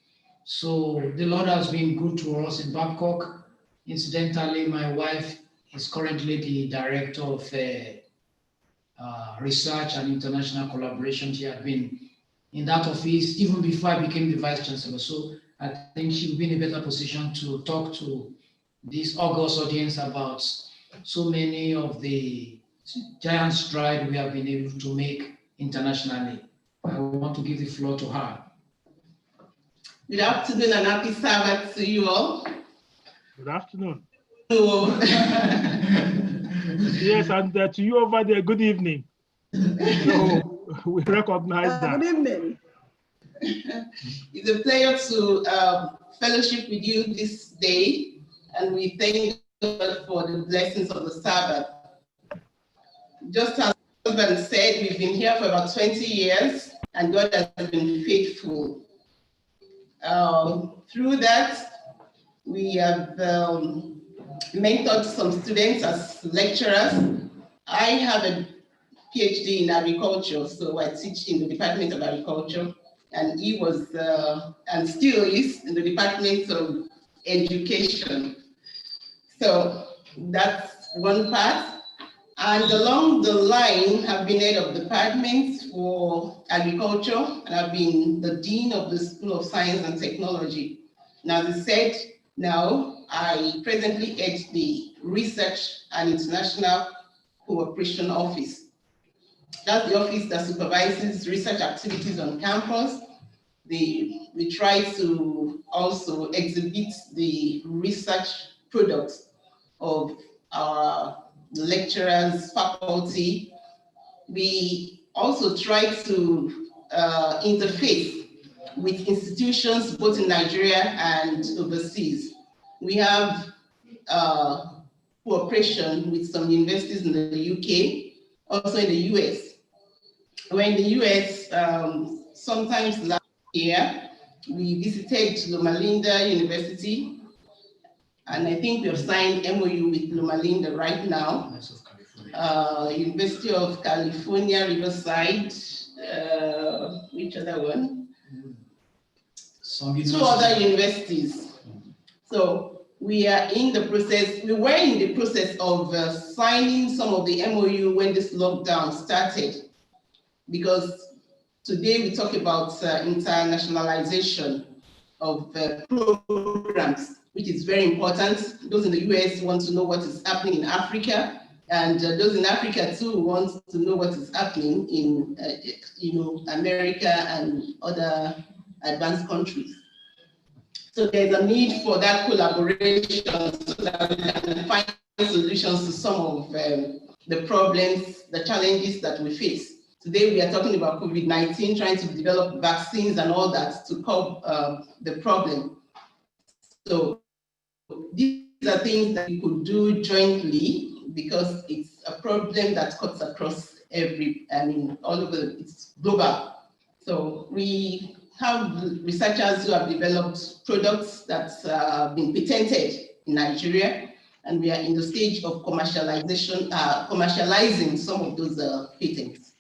So the Lord has been good to us in Babcock. Incidentally, my wife is currently the director of research and international collaboration. She had been in that office even before I became the vice chancellor. So I think she will be in a better position to talk to this august audience about so many of the giant strides we have been able to make internationally. I want to give the floor to her. Good afternoon and happy Sabbath to you all. Good afternoon. Yes, and to you over there, good evening. So we recognize that. Good evening. It's a pleasure to fellowship with you this day, and we thank God for the blessings of the Sabbath. Just as my husband said, we've been here for about 20 years, and God has been faithful. Through that, we have mentored some students as lecturers. I have a PhD in agriculture, so I teach in the Department of Agriculture, and he was, and still is, in the Department of Education. So that's one part. And along the line, I've been head of department for agriculture, and I've been the dean of the School of Science and Technology. Now, as I said, now I presently head the Research and International Cooperation Office. That's the office that supervises research activities on campus. We try to also exhibit the research products of our lecturers, faculty. We also try to interface with institutions both in Nigeria and overseas. We have cooperation with some universities in the UK, also in the US. We're in the US, sometimes last year, we visited Loma Linda University, and I think we have signed MOU with Loma Linda right now. University of California, Riverside, which other one? Two other universities. So we are in the process, we were in the process of signing some of the MOU when this lockdown started, because today we talk about internationalization of programs, which is very important. Those in the US want to know what is happening in Africa, and those in Africa too want to know what is happening in America and other advanced countries. So there's a need for that collaboration so that we can find solutions to some of the problems, the challenges that we face. Today we are talking about COVID-19, trying to develop vaccines and all that to curb the problem. So these are things that we could do jointly because it's a problem that cuts across all over, it's global. So we have researchers who have developed products that have been patented in Nigeria, and we are in the stage of commercialization, commercializing some of those patents.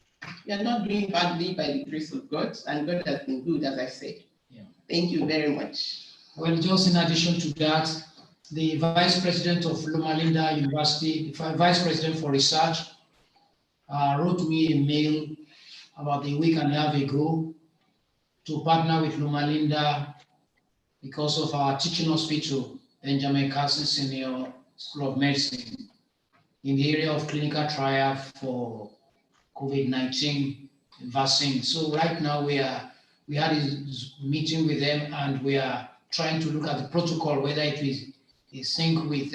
We are not doing badly by the grace of God, and God has been good, as I said. Yeah. Thank you very much. Well, just in addition to that, the Vice President of Loma Linda University, the Vice President for Research, wrote me a mail about a week and a half ago to partner with Loma Linda because of our teaching hospital, Benjamin Carson Senior School of Medicine, in the area of clinical trial for COVID-19 vaccine. So right now we had a meeting with them, and we are trying to look at the protocol, whether it is in sync with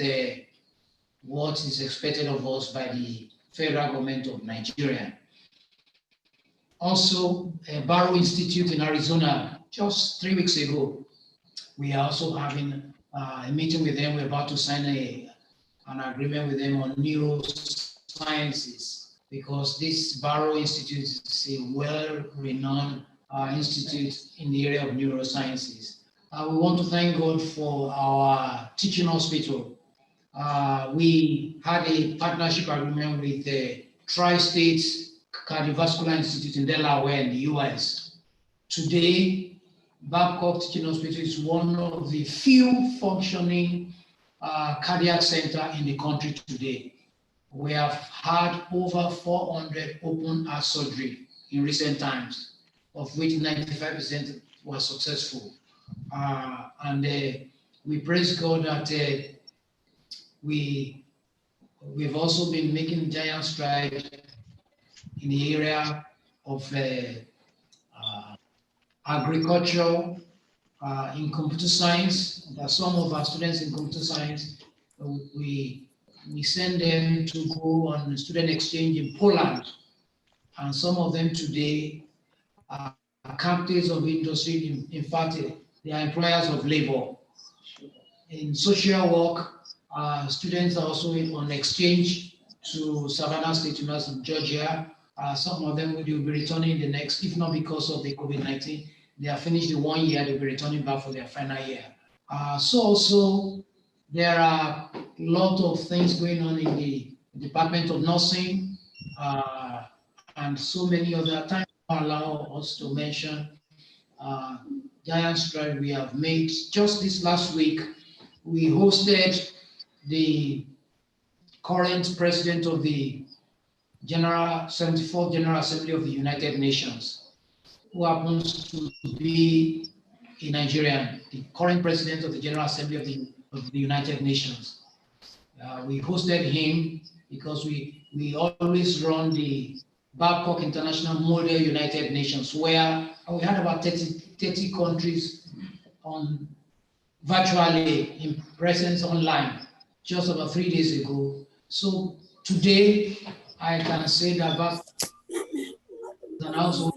what is expected of us by the federal government of Nigeria. Also, Barrow Institute in Arizona, just 3 weeks ago, we are also having a meeting with them. We're about to sign an agreement with them on neurosciences, because this Barrow Institute is a well-renowned institute in the area of neurosciences. We want to thank God for our teaching hospital. We had a partnership agreement with the Tri-State Cardiovascular Institute in Delaware in the US. Today, Babcock Teaching Hospital is one of the few functioning cardiac centers in the country today. We have had over 400 open heart surgery in recent times, of which 95% was successful. And we praise God that we've also been making giant strides in the area of agriculture, in computer science. There are some of our students in computer science. We send them to go on student exchange in Poland, and some of them today are captains of industry. In fact, they are employers of labor. In social work, students are also on exchange to Savannah State University in Georgia. Some of them will be returning the next, if not because of the COVID-19, they have finished the 1 year, they'll be returning back for their final year. So also, there are a lot of things going on in the Department of Nursing, and so many other times allow us to mention giant stride we have made. Just this last week, we hosted the current president of the 74th General Assembly of the United Nations, who happens to be a Nigerian, the current president of the General Assembly of the United Nations. We hosted him because we always run the Babcock International Model United Nations, where we had about 30 countries on virtually in presence online just about 3 days ago. So today I can say that Babcock is an household,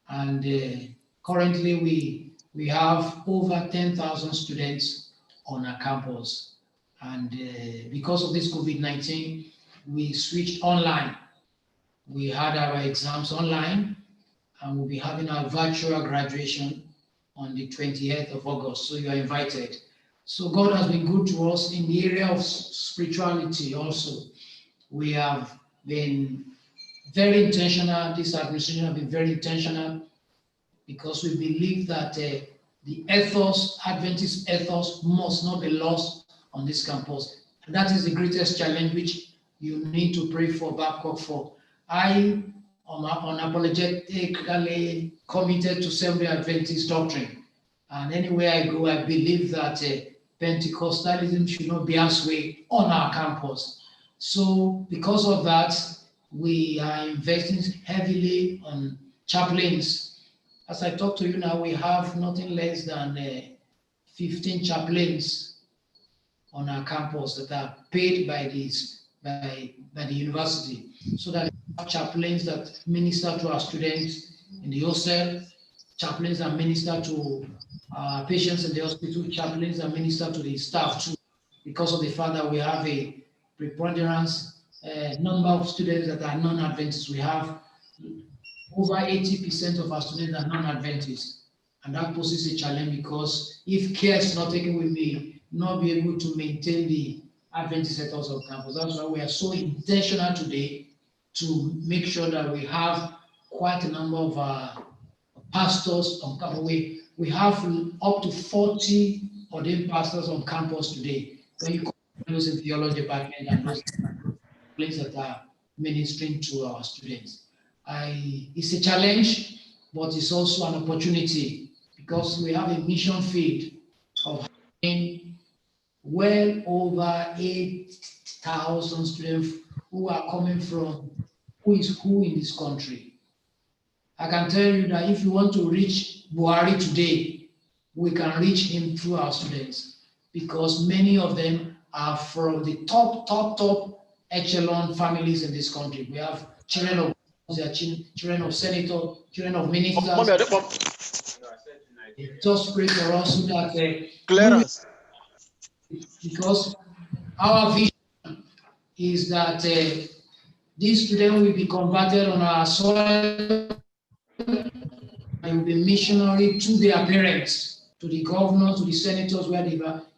and currently we have over 10,000 students on our campus. And because of this COVID-19, we switched online. We had our exams online, and we'll be having our virtual graduation on the 28th of August. So you are invited. So God has been good to us in the area of spirituality also. We have been very intentional. This administration has been very intentional, because we believe that the ethos, Adventist ethos, must not be lost on this campus. And that is the greatest challenge which you need to pray for Babcock for. I am unapologetically committed to Seventh-day Adventist doctrine. And anywhere I go, I believe that Pentecostalism should not be halfway on our campus. So because of that, we are investing heavily on chaplains. As I talk to you now, we have nothing less than 15 chaplains on our campus that are paid by the university, so that we have chaplains that minister to our students in the hostel, chaplains that minister to patients in the hospital, chaplains that minister to the staff too, because of the fact that we have a preponderance number of students that are non-Adventists. We have over 80% of our students are non-Adventists, and that poses a challenge because if care is not taken, we may not be able to maintain the Adventist ethos of campus. That's why we are so intentional today to make sure that we have quite a number of pastors on campus. We have up to 40 ordained pastors on campus today. When you call those in theology department and those places that are ministering to our students, it's a challenge, but it's also an opportunity because we have a mission field of having well over 8,000 students who are coming from who is who in this country. I can tell you that if you want to reach Buhari today, we can reach him through our students because many of them are from the top echelon families in this country. We have children of senators, children of ministers. Just pray for us so that Clearance. Because our vision is that these students will be converted on our soil. They will be missionary to their parents, to the governor, to the senators, where they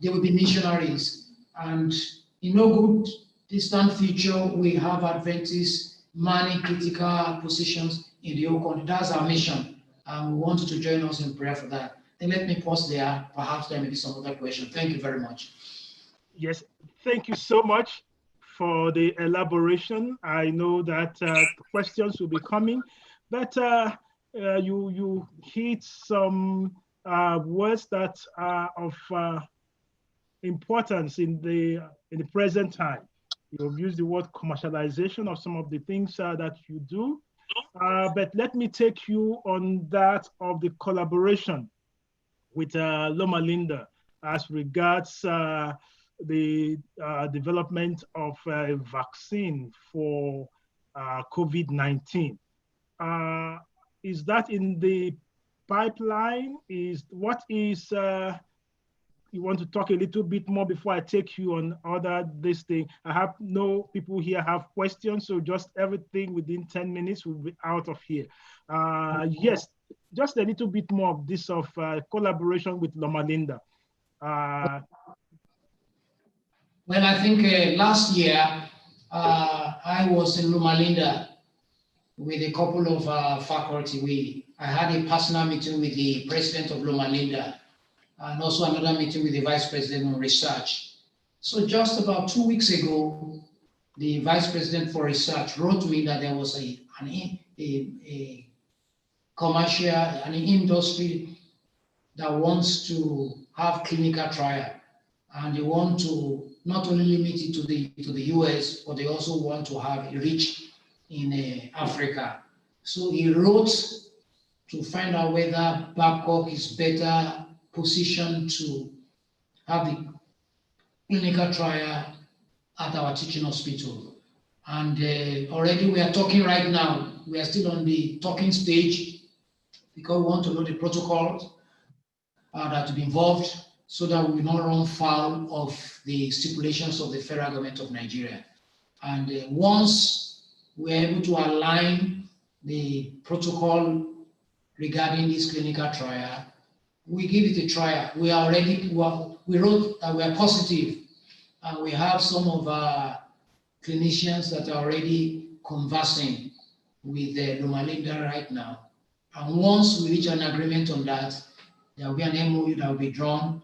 will be missionaries. And in no good distant future, we have Adventists manning critical positions in the whole country. That's our mission. And we want you to join us in prayer for that. Then let me pause there. Perhaps there may be some other question. Thank you very much. Yes, thank you so much for the elaboration. I know that questions will be coming, but you hit some words that are of importance in the present time. You've used the word commercialization of some of the things that you do, but let me take you on that of the collaboration with Loma Linda as regards the development of a vaccine for COVID-19. Is that in the pipeline? You want to talk a little bit more before I take you on this thing? I know people here have questions, so just everything within 10 minutes will be out of here. Yes, just a little bit more of this of collaboration with Loma Linda. Well, I think last year I was in Loma Linda with a couple of faculty. I had a personal meeting with the president of Loma Linda and also another meeting with the vice president on research. So just about 2 weeks ago, the vice president for research wrote me that there was a commercial, an industry that wants to have clinical trial, and they want to not only limit it to the US, but they also want to have a reach in Africa. So he wrote to find out whether Babcock is better positioned to have the clinical trial at our teaching hospital. And already we are talking right now. We are still on the talking stage because we want to know the protocols that will be involved so that we will not run foul of the stipulations of the federal government of Nigeria. And once we are able to align the protocol regarding this clinical trial, we give it a trial. We wrote that we are positive, and we have some of our clinicians that are already conversing with Loma Linda right now. And once we reach an agreement on that, There will be an MOU that will be drawn,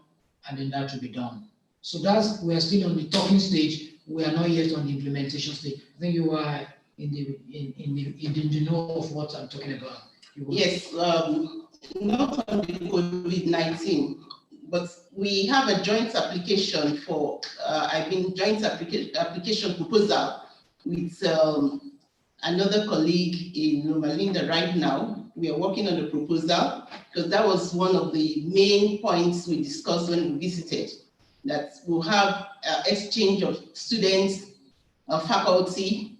and then that will be done. So we are still on the talking stage. We are not yet on the implementation stage. I think you are in the know of what I'm talking about. Yes, not on the COVID-19, but we have a joint application for, joint application proposal with another colleague in Loma Linda right now. We are working on the proposal because that was one of the main points we discussed when we visited, that we'll have exchange of students, faculty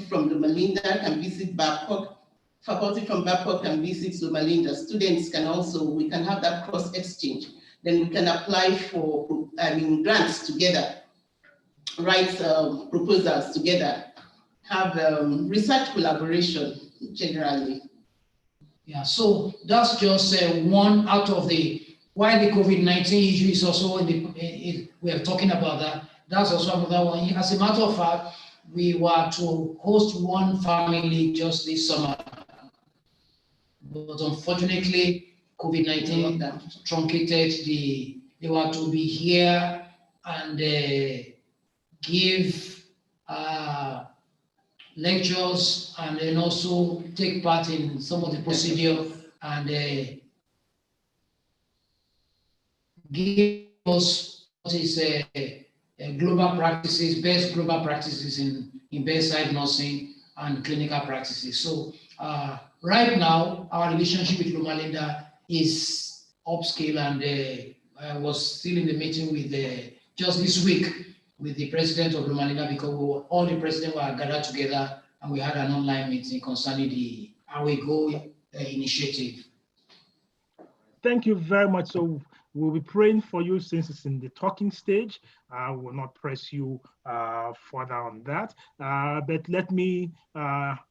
from Loma Linda can visit Babcock, faculty from Babcock can visit Loma Linda. Students can also, we can have that cross exchange. Then we can apply for, grants together, write proposals together, have research collaboration generally. Yeah, so that's just one out of why the COVID-19 issue is also we are talking about that. That's also another one. As a matter of fact, we were to host one family just this summer, but unfortunately, COVID-19 truncated they were to be here and give lectures and then also take part in some of the procedure and give us what is global practices, best global practices in bedside nursing and clinical practices. So right now, our relationship with Loma Linda is upscale, and I was still in the meeting with just this week with the president of Loma Linda, because all the presidents were gathered together and we had an online meeting concerning the How We Go initiative. Thank you very much. So we'll be praying for you since it's in the talking stage. I will not press you further on that. But let me,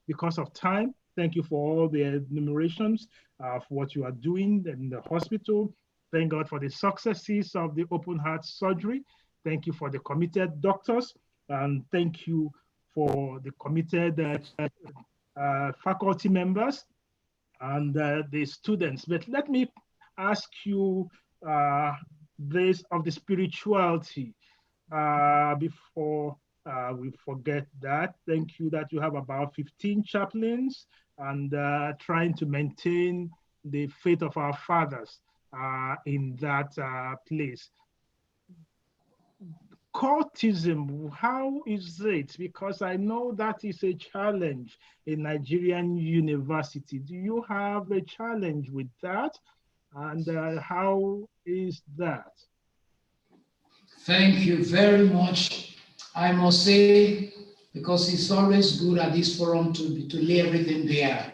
because of time, thank you for all the enumerations of what you are doing in the hospital. Thank God for the successes of the open heart surgery. Thank you for the committed doctors, and thank you for the committed faculty members and the students. But let me ask you this of the spirituality before we forget that. Thank you that you have about 15 chaplains and trying to maintain the faith of our fathers in that place. Cultism, how is it? Because I know that is a challenge in Nigerian university. Do you have a challenge with that? And how is that? Thank you very much. I must say, because it's always good at this forum to lay everything there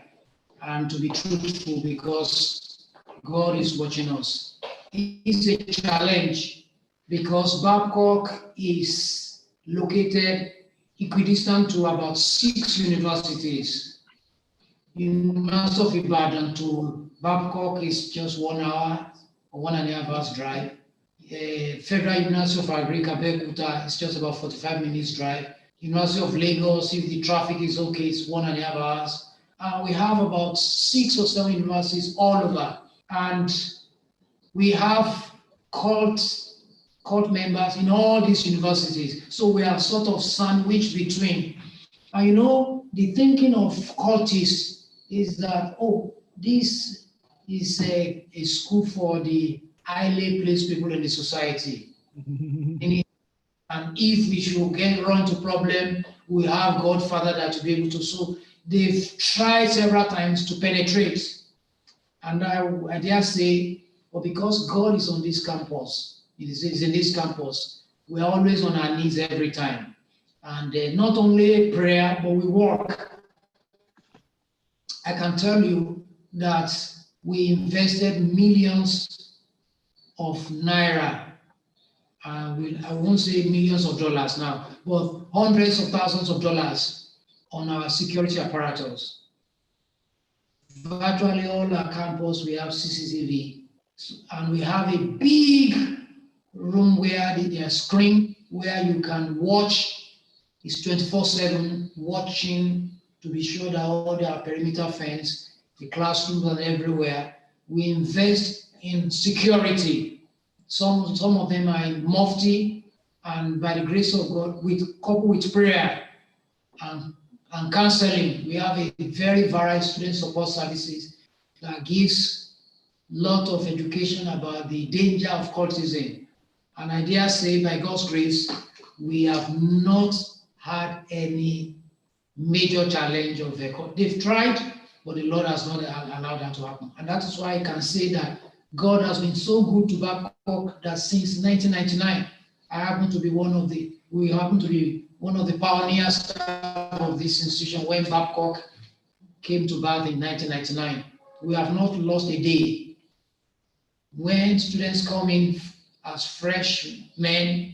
and to be truthful, because God is watching us. It's a challenge because Babcock is located equidistant to about 6 universities. University of Ibadan to Babcock is just 1 hour or 1.5 hours drive. Federal University of Agriculture, Abeokuta, is just about 45 minutes drive. University of Lagos, if the traffic is okay, it's 1.5 hours. We have about 6 or 7 universities all over, and we have cult members in all these universities. So we are sort of sandwiched between. And you know, the thinking of cultists is that, oh, this is a school for the highly placed people in the society. And if we should run into problem, we have Godfather that will be able to. So they've tried several times to penetrate. And I dare say, well, because God is on this campus, is in this campus, we're always on our knees every time. And not only prayer, but we work. I can tell you that we invested millions of naira. I won't say millions of dollars now, but hundreds of thousands of dollars on our security apparatus. Virtually all our campus, we have CCTV, and we have a big room where there's a screen where you can watch. It's 24/7 watching to be sure that all the perimeter fence, the classrooms and everywhere. We invest in security. Some of them are in mufti, and by the grace of God, coupled with prayer and counseling, we have a very varied student support services that gives lot of education about the danger of cultism. And I dare say, by God's grace, we have not had any major challenge of the cult. They've tried, but the Lord has not allowed that to happen. And that is why I can say that God has been so good to Babcock that since 1999, we happen to be one of the pioneers of this institution when Babcock came to birth in 1999. We have not lost a day. When students come in as freshmen,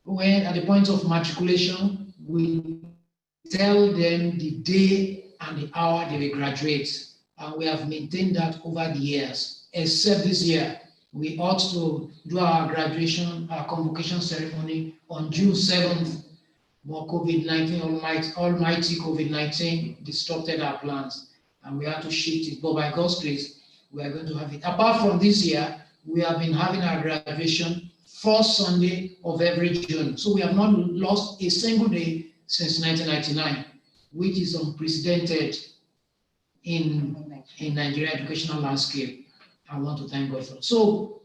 when at the point of matriculation, we tell them the day and the hour they will graduate. And we have maintained that over the years, except this year. We ought to do our graduation, our convocation ceremony on June 7th, but COVID-19, almighty COVID-19 disrupted our plans, and we had to shift it. But by God's grace, we are going to have it. Apart from this year, we have been having our graduation first Sunday of every June. So we have not lost a single day since 1999, which is unprecedented in Nigeria educational landscape. I want to thank God for it. So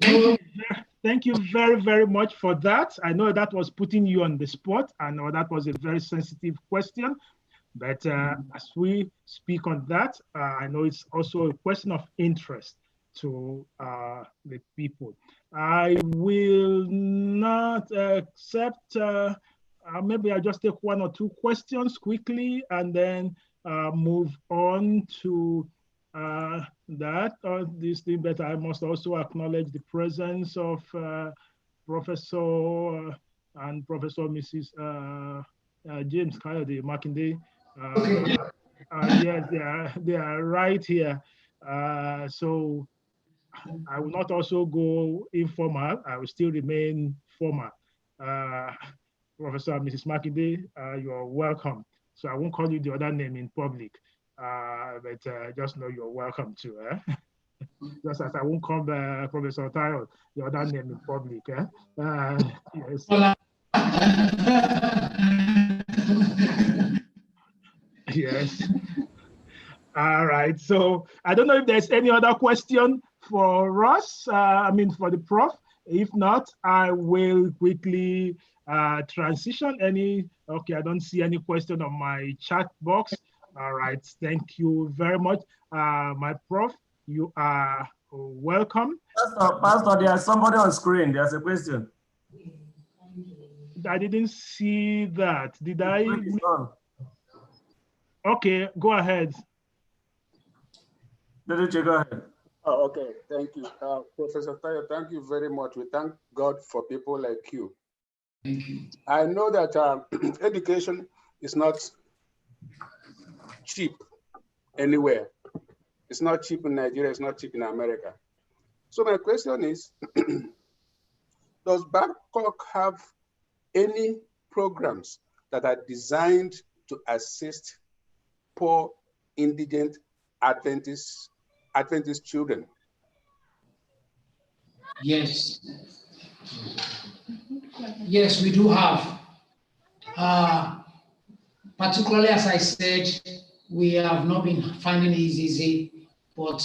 thank you very, very much for that. I know that was putting you on the spot. I know that was a very sensitive question, but as we speak on that, I know it's also a question of interest to the people. I will not accept, maybe I'll just take one or two questions quickly and then move on to this thing, but I must also acknowledge the presence of Professor and Professor Mrs. James Kayode Makinde. Yes, they are right here. So I will not also go informal. I will still remain formal. Professor and Mrs. Makinde, you are welcome. So I won't call you the other name in public. But just know you're welcome to. Just as I won't call Professor Tayo the other name in public. Yes. Yes. All right. So I don't know if there's any other question for us. For the prof. If not, I will quickly transition. Okay, I don't see any question on my chat box. All right, thank you very much. My prof, you are welcome. Pastor, there's somebody on screen. There's a question. I didn't see that. Did I? Okay, go ahead. Go ahead. Oh, okay, thank you. Professor Tayo, thank you very much. We thank God for people like you. Thank you. I know that education is not cheap anywhere. It's not cheap in Nigeria, it's not cheap in America. So my question is, does Babcock have any programs that are designed to assist poor, indigent Adventist children? Yes. Yes, we do have. Particularly, as I said, we have not been finding it easy, but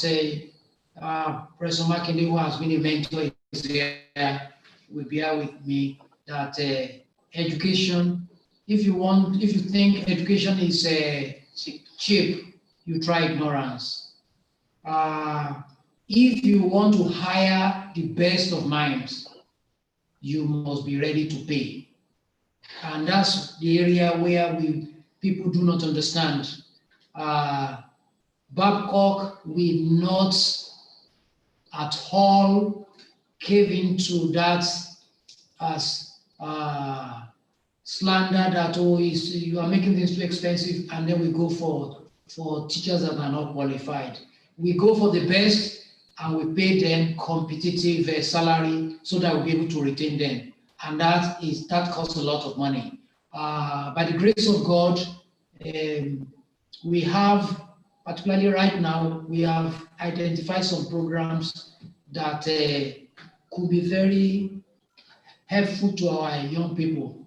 Professor Makinde, who has been a mentor, is there, will bear with me that education, if you think education is cheap, you try ignorance. If you want to hire the best of minds, you must be ready to pay. And that's the area where people do not understand. Babcock will not at all cave into that as slander that you are making things too expensive, and then we go for teachers that are not qualified. We go for the best and we pay them competitive salary so that we'll be able to retain them. And that costs a lot of money. By the grace of God, we have, particularly right now, we have identified some programs that could be very helpful to our young people.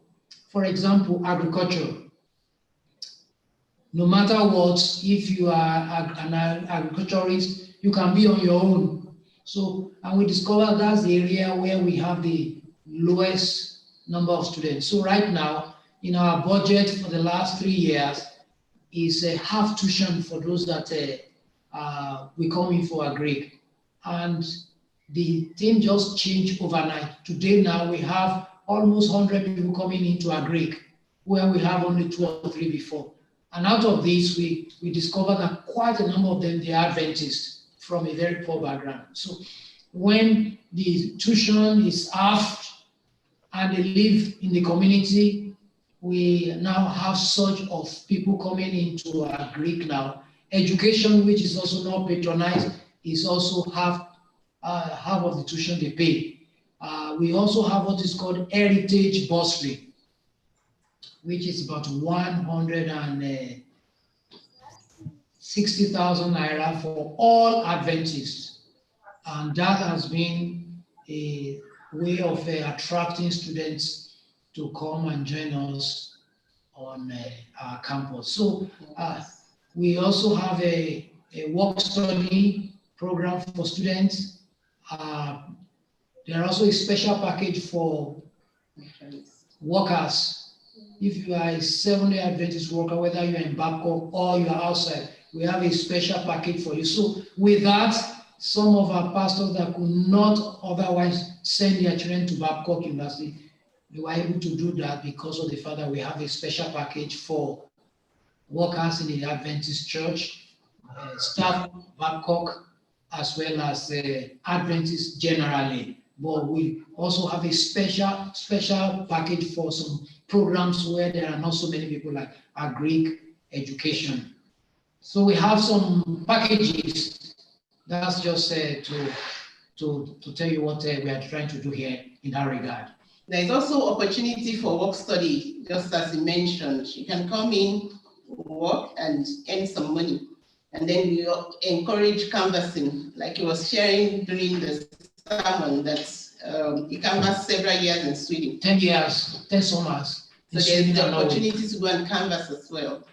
For example, agriculture. No matter what, if you are an agriculturist, you can be on your own. So, and we discovered that's the area where we have the lowest number of students. So right now, in our budget for the last 3 years, is half tuition for those that we come in for agri. And the thing just changed overnight. Today now we have almost 100 people coming into agri, where we have only 2 or 3 before. And out of this, we discovered that quite a number of them, they are Adventists from a very poor background. So when the tuition is halved and they live in the community, we now have surge of people coming into our Greek now. Education, which is also not patronized, is also half of the tuition they pay. We also have what is called heritage bursary, which is about 160,000 naira for all Adventists. And that has been a way of attracting students to come and join us on our campus. So we also have a work study program for students. There are also a special package for workers. If you are a Seventh-day Adventist worker, whether you're in Babcock or you're outside, we have a special package for you. So with that, some of our pastors that could not otherwise send their children to Babcock University, they were able to do that because of the fact that we have a special package for workers in the Adventist church, staff Babcock, as well as Adventists generally. But we also have a special package for some programs where there are not so many people, like our Greek education. So we have some packages. That's just to tell you what we are trying to do here in that regard. There's also opportunity for work study, just as you mentioned. You can come in, work, and earn some money. And then we encourage canvassing, like he was sharing during the sermon, that he canvassed several years in Sweden. 10 years, 10 summers. So there's the opportunity to go and canvass as well.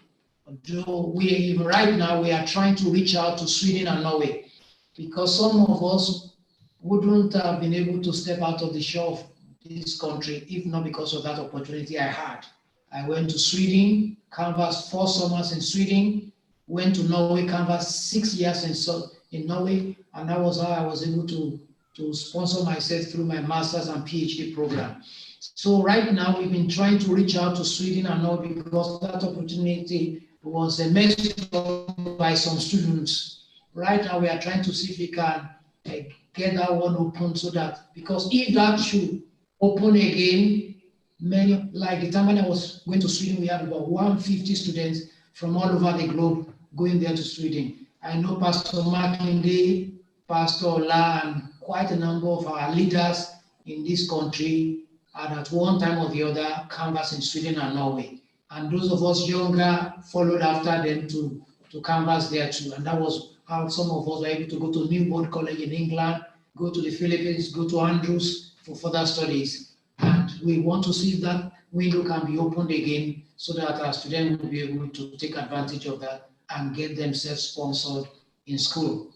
Right now, we are trying to reach out to Sweden and Norway, because some of us wouldn't have been able to step out of the shore of this country if not because of that opportunity I had. I went to Sweden, canvassed 4 summers in Sweden, went to Norway, canvassed 6 years in Norway, and that was how I was able to sponsor myself through my master's and PhD program. So right now we've been trying to reach out to Sweden and Norway because that opportunity was messed up by some students. Right now we are trying to see if we can get that one open, so that, because if that should open again, many, like the time when I was going to Sweden, we had about 150 students from all over the globe going there to Sweden. I know Pastor Makinde, Pastor Ola, and quite a number of our leaders in this country had at one time or the other canvassed in Sweden and Norway. And those of us younger followed after them to canvass there too. And that was how some of us were able to go to Newport College in England, go to the Philippines, go to Andrews for further studies. And we want to see if that window can be opened again, so that our students will be able to take advantage of that and get themselves sponsored in school.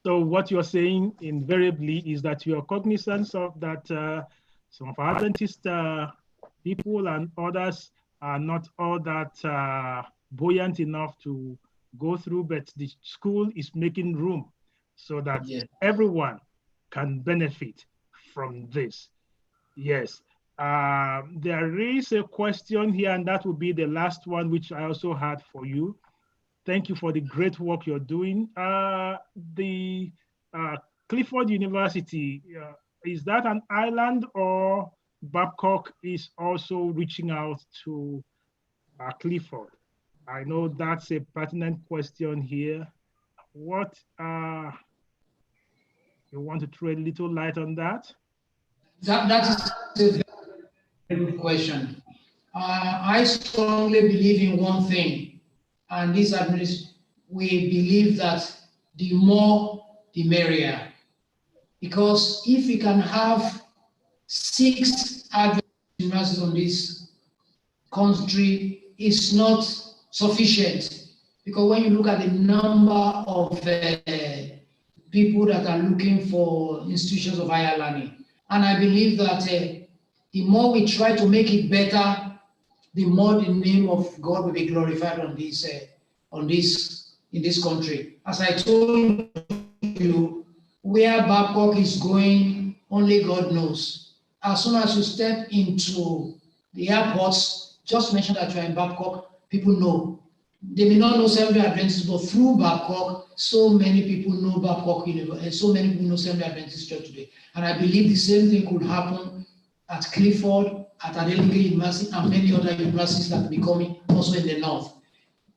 So what you're saying invariably is that you are cognizant of that some of our Adventist people and others are not all that buoyant enough to go through, but the school is making room so that everyone can benefit from this. Yes. There is a question here, and that will be the last one, which I also had for you. Thank you for the great work you're doing. The Clifford University, is that an island, or Babcock is also reaching out to Clifford? I know that's a pertinent question here. What, you want to throw a little light on that? That is a very good question. I strongly believe in one thing, and this administration, we believe that the more, the merrier. Because if we can have 6 Adventist universities on this country, it's not sufficient. Because when you look at the number of people that are looking for institutions of higher learning, and I believe that the more we try to make it better, the more the name of God will be glorified in this country. As I told you, where Babcock is going, only God knows. As soon as you step into the airports, just mention that you are in Babcock, people know. They may not know Seventh-day Adventists, but through Babcock, so many people know Babcock University, and so many people know Seventh-day Adventist Church today. And I believe the same thing could happen at Clifford, at Adeleke University, and many other universities that will be coming also in the north.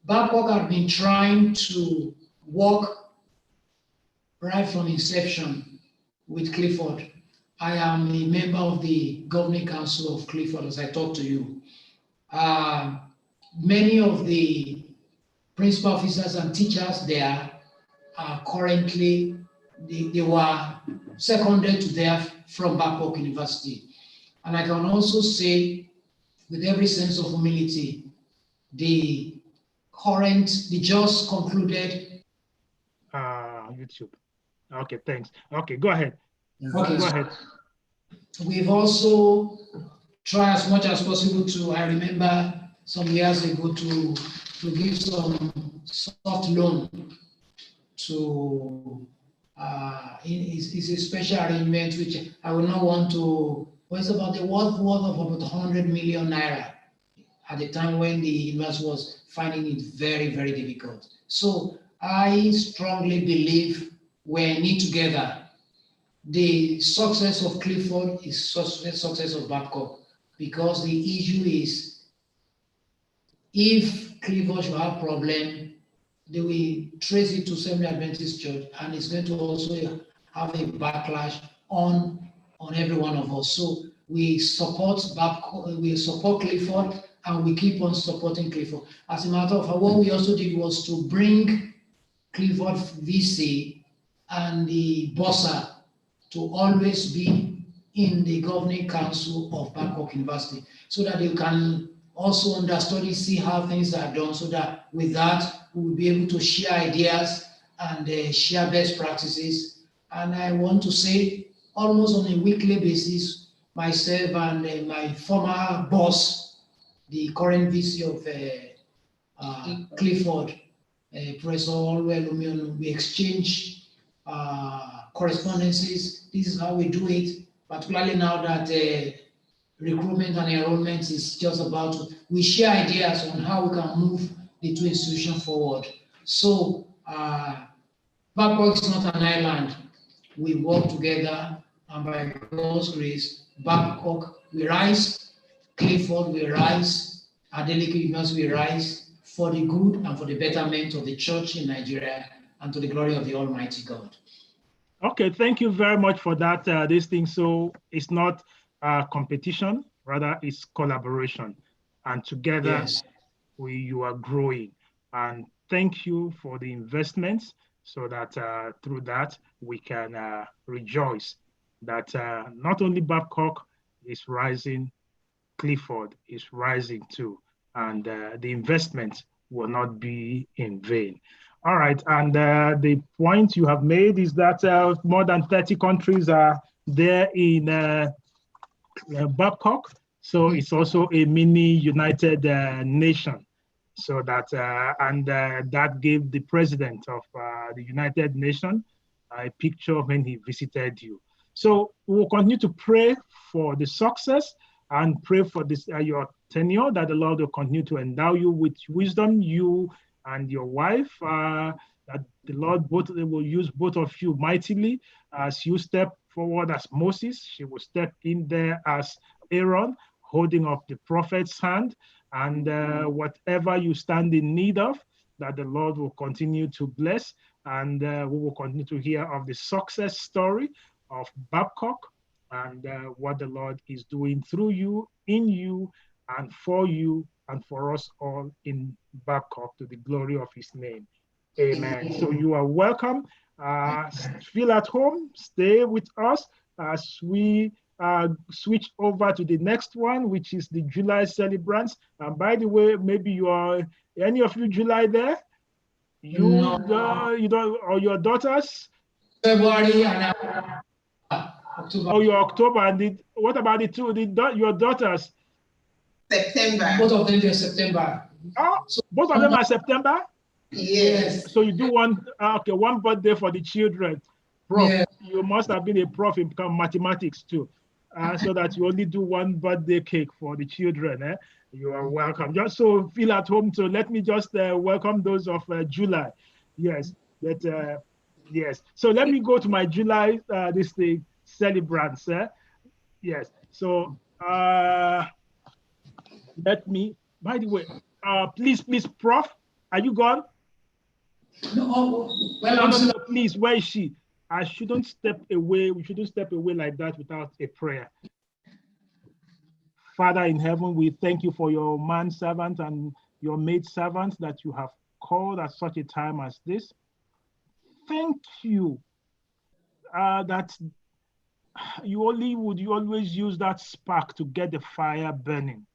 Babcock have been trying to work right from inception with Clifford. I am a member of the Governing Council of Clifford as I talk to you. Many of the principal officers and teachers there are currently, they were seconded to there from Babcock University. And I can also say, with every sense of humility, the just concluded. YouTube. Okay, thanks. Okay, go ahead. Okay, go ahead. We've also tried as much as possible to, I remember some years ago, to give some soft loan to, it's a special arrangement, which I will not want to, but it's about the worth of about 100 million naira at the time when the university was finding it very, very difficult. So I strongly believe we're in it together. The success of Clifford is success of Babcock, because the issue is, if Clifford should have problem, they will trace it to Seventh-day Adventist Church, and it's going to also have a backlash on every one of us. So we support Babcock, we support Clifford, and we keep on supporting Clifford. As a matter of fact, what we also did was to bring Clifford VC and the Bossa to always be in the Governing Council of Babcock University, so that they can also understudy, see how things are done, so that with that, we will be able to share ideas and share best practices. And I want to say, almost on a weekly basis, myself and my former boss, the current VC of Clifford, Professor Olwe, we exchange correspondences. This is how we do it, particularly now that recruitment and enrollment is just about to, we share ideas on how we can move the two institutions forward. So Babcock is not an island. We work together, and by God's grace, Babcock will rise, Clifford will rise, Adeleke University will rise for the good and for the betterment of the church in Nigeria, and to the glory of the Almighty God. Okay, thank you very much for that. This thing, so it's not competition, rather it's collaboration, and together Yes. you are growing. And thank you for the investments, so that through that we can rejoice that not only Babcock is rising, Clifford is rising too, and the investment will not be in vain. All right, and the point you have made is that more than 30 countries are there in Babcock, so it's also a mini United Nation. So that, that gave the president of the United Nations a picture when he visited you. So we'll continue to pray for the success and pray for this your tenure, that the Lord will continue to endow you with wisdom, you and your wife, that the Lord will use both of you mightily as you step forward as Moses. She will step in there as Aaron, holding up the prophet's hand, and whatever you stand in need of, that the Lord will continue to bless, and we will continue to hear of the success story of Babcock, and what the Lord is doing through you, in you, and for you, and for us all in Babcock, to the glory of his name. Amen. So you are welcome. Feel at home. Stay with us as we switch over to the next one, which is the July celebrants. And by the way, maybe you are any of you July there? You, No. You don't, or your daughters? February and October. Oh, your October. And what about the two? Your daughters? September. Both of them are September. Oh, so both of them are September? Yes. So you do one birthday for the children. Prof, Yeah. you must have been a prof in mathematics too, so that you only do one birthday cake for the children. Eh? You are welcome. Just so feel at home. So let me just welcome those of July. Yes, yes. So let me go to my July celebrants. Yes. So let me. By the way, please, Prof, are you gone? No. No, please. Where is she? I shouldn't step away. We shouldn't step away like that without a prayer. Father in heaven, we thank you for your manservant and your maidservant that you have called at such a time as this. Thank you that you always use that spark to get the fire burning.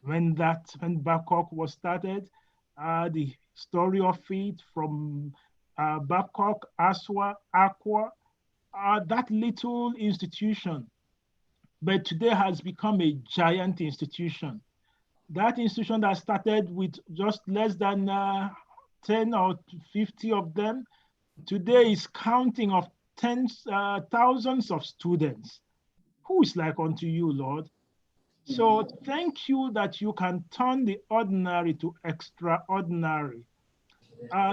When Babcock was started, the story of it from Babcock, Aqua, that little institution, but today has become a giant institution. That institution that started with just less than 10 or 50 of them, today is counting of thousands of students. Who is like unto you, Lord? So thank you that you can turn the ordinary to extraordinary.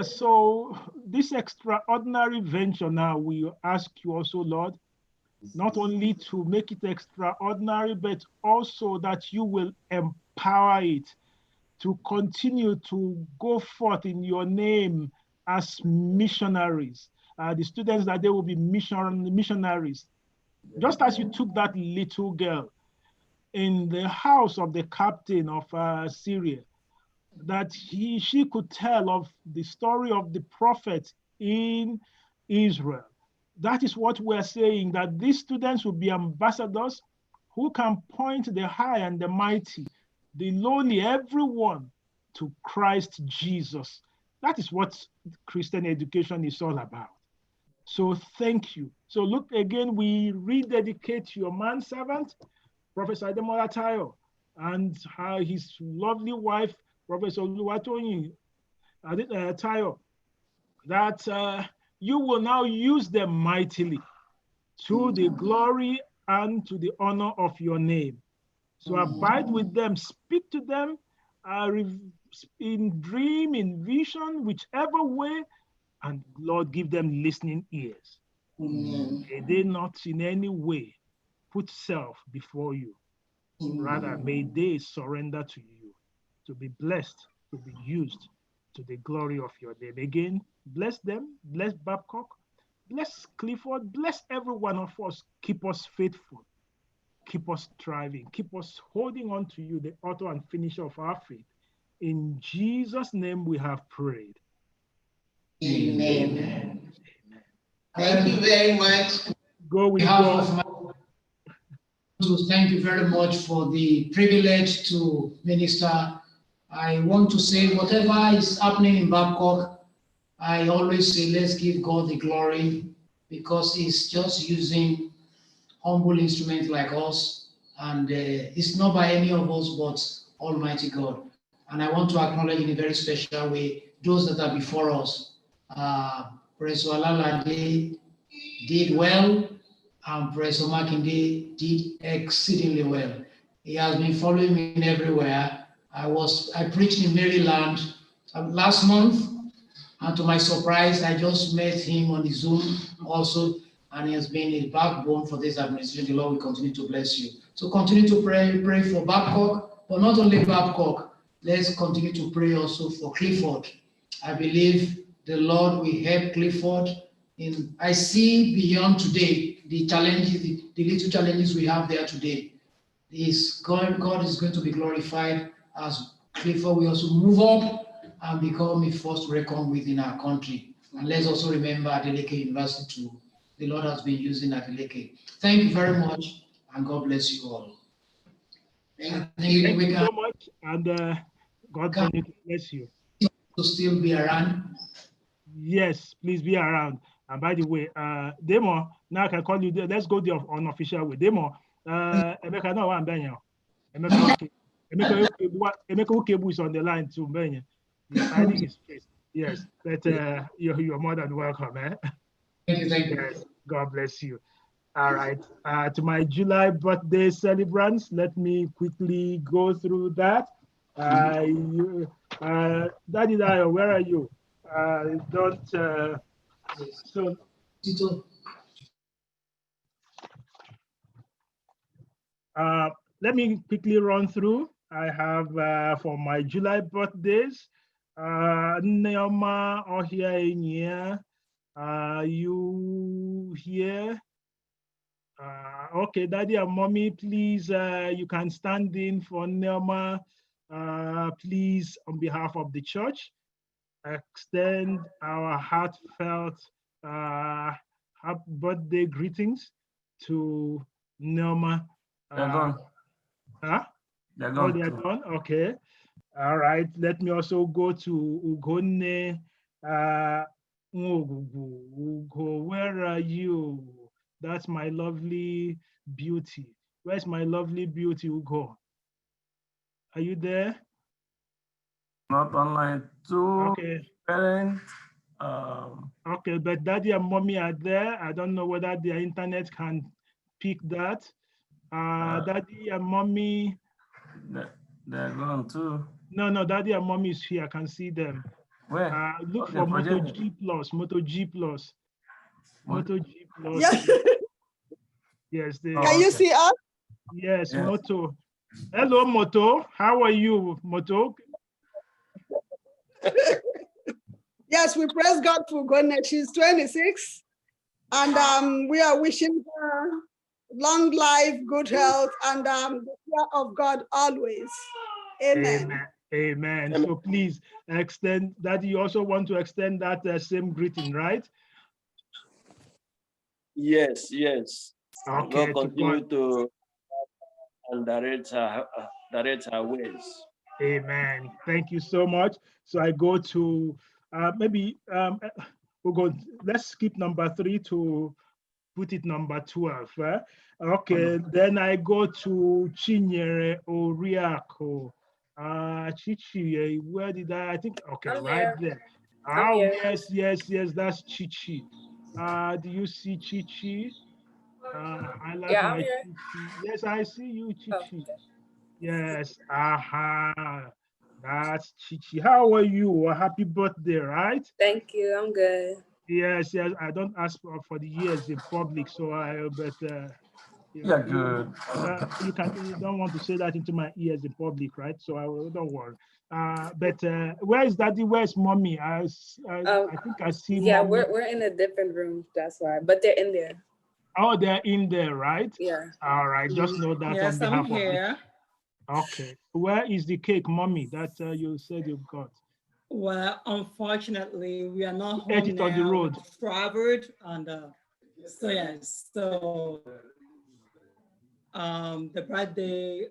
So this extraordinary venture now, we ask you also, Lord, not only to make it extraordinary, but also that you will empower it to continue to go forth in your name as missionaries. The students, that they will be missionaries. Just as you took that little girl in the house of the captain of Syria, that she could tell of the story of the prophet in Israel. That is what we're saying, that these students will be ambassadors who can point the high and the mighty, the lowly, everyone to Christ Jesus. That is what Christian education is all about. So thank you. So look again, we rededicate your manservant, Professor Ademola Tayo, and his lovely wife, Professor Oluwatoyin Tayo, that you will now use them mightily to the glory and to the honor of your name. So abide with them, speak to them in dream, in vision, whichever way, and Lord, give them listening ears. May they not in any way put self before you. Rather, may they surrender to you, to be blessed, to be used to the glory of your name. Again, bless them, bless Babcock, bless Clifford, bless every one of us. Keep us faithful, keep us striving, keep us holding on to you, the author and finisher of our faith. In Jesus' name we have prayed. Amen. Thank you very much. Go with God. To thank you very much for the privilege to minister. I want to say whatever is happening in Babcock, I always say let's give God the glory, because he's just using humble instruments like us, and it's not by any of us but Almighty God. And I want to acknowledge in a very special way those that are before us. Professor Alalade did well, and Professor Makinde did exceedingly well. He has been following me everywhere. I preached in Maryland last month, and to my surprise, I just met him on the Zoom also, and he has been a backbone for this administration. The Lord will continue to bless you. So continue to pray for Babcock, but not only Babcock. Let's continue to pray also for Clifford. I believe the Lord will help Clifford. I see beyond today the challenges, the little challenges we have there today. God is going to be glorified as Clifford will also move up and become a force to reckon with in our country. And let's also remember Adeleke University too. The Lord has been using Adeleke. Thank you very much, and God bless you all. Thank Thank you so much, and God bless you. To still be around. Yes, please be around. And by the way, Demo, now I can call you. Let's go the unofficial way. Demo, Emeka, no one Benyo. Emeka Ukebu is on the line too, Benyo. He's hiding his face. Yes, but you're more than welcome, eh? Thank you. Yes, God bless you. All right. To my July birthday celebrants, let me quickly go through that. Daddy Dio, where are you? Let me quickly run through. I have for my July birthdays, Neoma Ohia, you here? Okay, Daddy and Mommy, please, you can stand in for Neoma. Please, on behalf of the church, extend our heartfelt happy birthday greetings to Neoma. They're gone. Huh? They're gone. Oh, they're gone? Okay. All right. Let me also go to Ugone. Ugo, where are you? That's my lovely beauty. Where's my lovely beauty, Ugo? Are you there? Not online. Two parents. Okay, but Daddy and Mommy are there. I don't know whether their internet can pick that. Daddy and Mommy. They're gone too. No, Daddy and Mommy is here. I can see them. Where? Look for Moto G Plus. Moto G Plus. Moto G Plus. Yes. Yes. Can you see us? Yes, yes. Moto. Hello, Moto. How are you, Moto? Yes, we praise God for goodness. She's 26, and we are wishing her long life, good health, and the fear of God always. Amen. Amen. So please extend that. You also want to extend that same greeting, right? Yes. Okay. God continue to and direct our ways. Amen. Thank you so much. So I go to we'll go. Let's skip number 3 to put it number 12. Okay. Then I go to Chinyere Oriako. Chichi, where did I think? Okay, I'm right here. There. Oh, yes, that's Chichi. Do you see Chichi? I like my Chichi. Yes, I see you, Chichi. Oh. Yes, that's Chichi. How are you? Happy birthday, right? Thank you, I'm good. Yes, I don't ask for the years in public, so yeah, good. You don't want to say that into my ears in public, right? So don't worry. But where is Daddy? Where's Mommy? I think I see. Yeah, Mommy. we're in a different room. That's why, but they're in there. Oh, they're in there, right? Yeah. All right. Just know that. Yes, on behalf I'm here. Okay. Where is the cake, Mommy? That you said you've got. Well, unfortunately, we are not home ate it now. on the road. Traveled, and so yes, so the birthday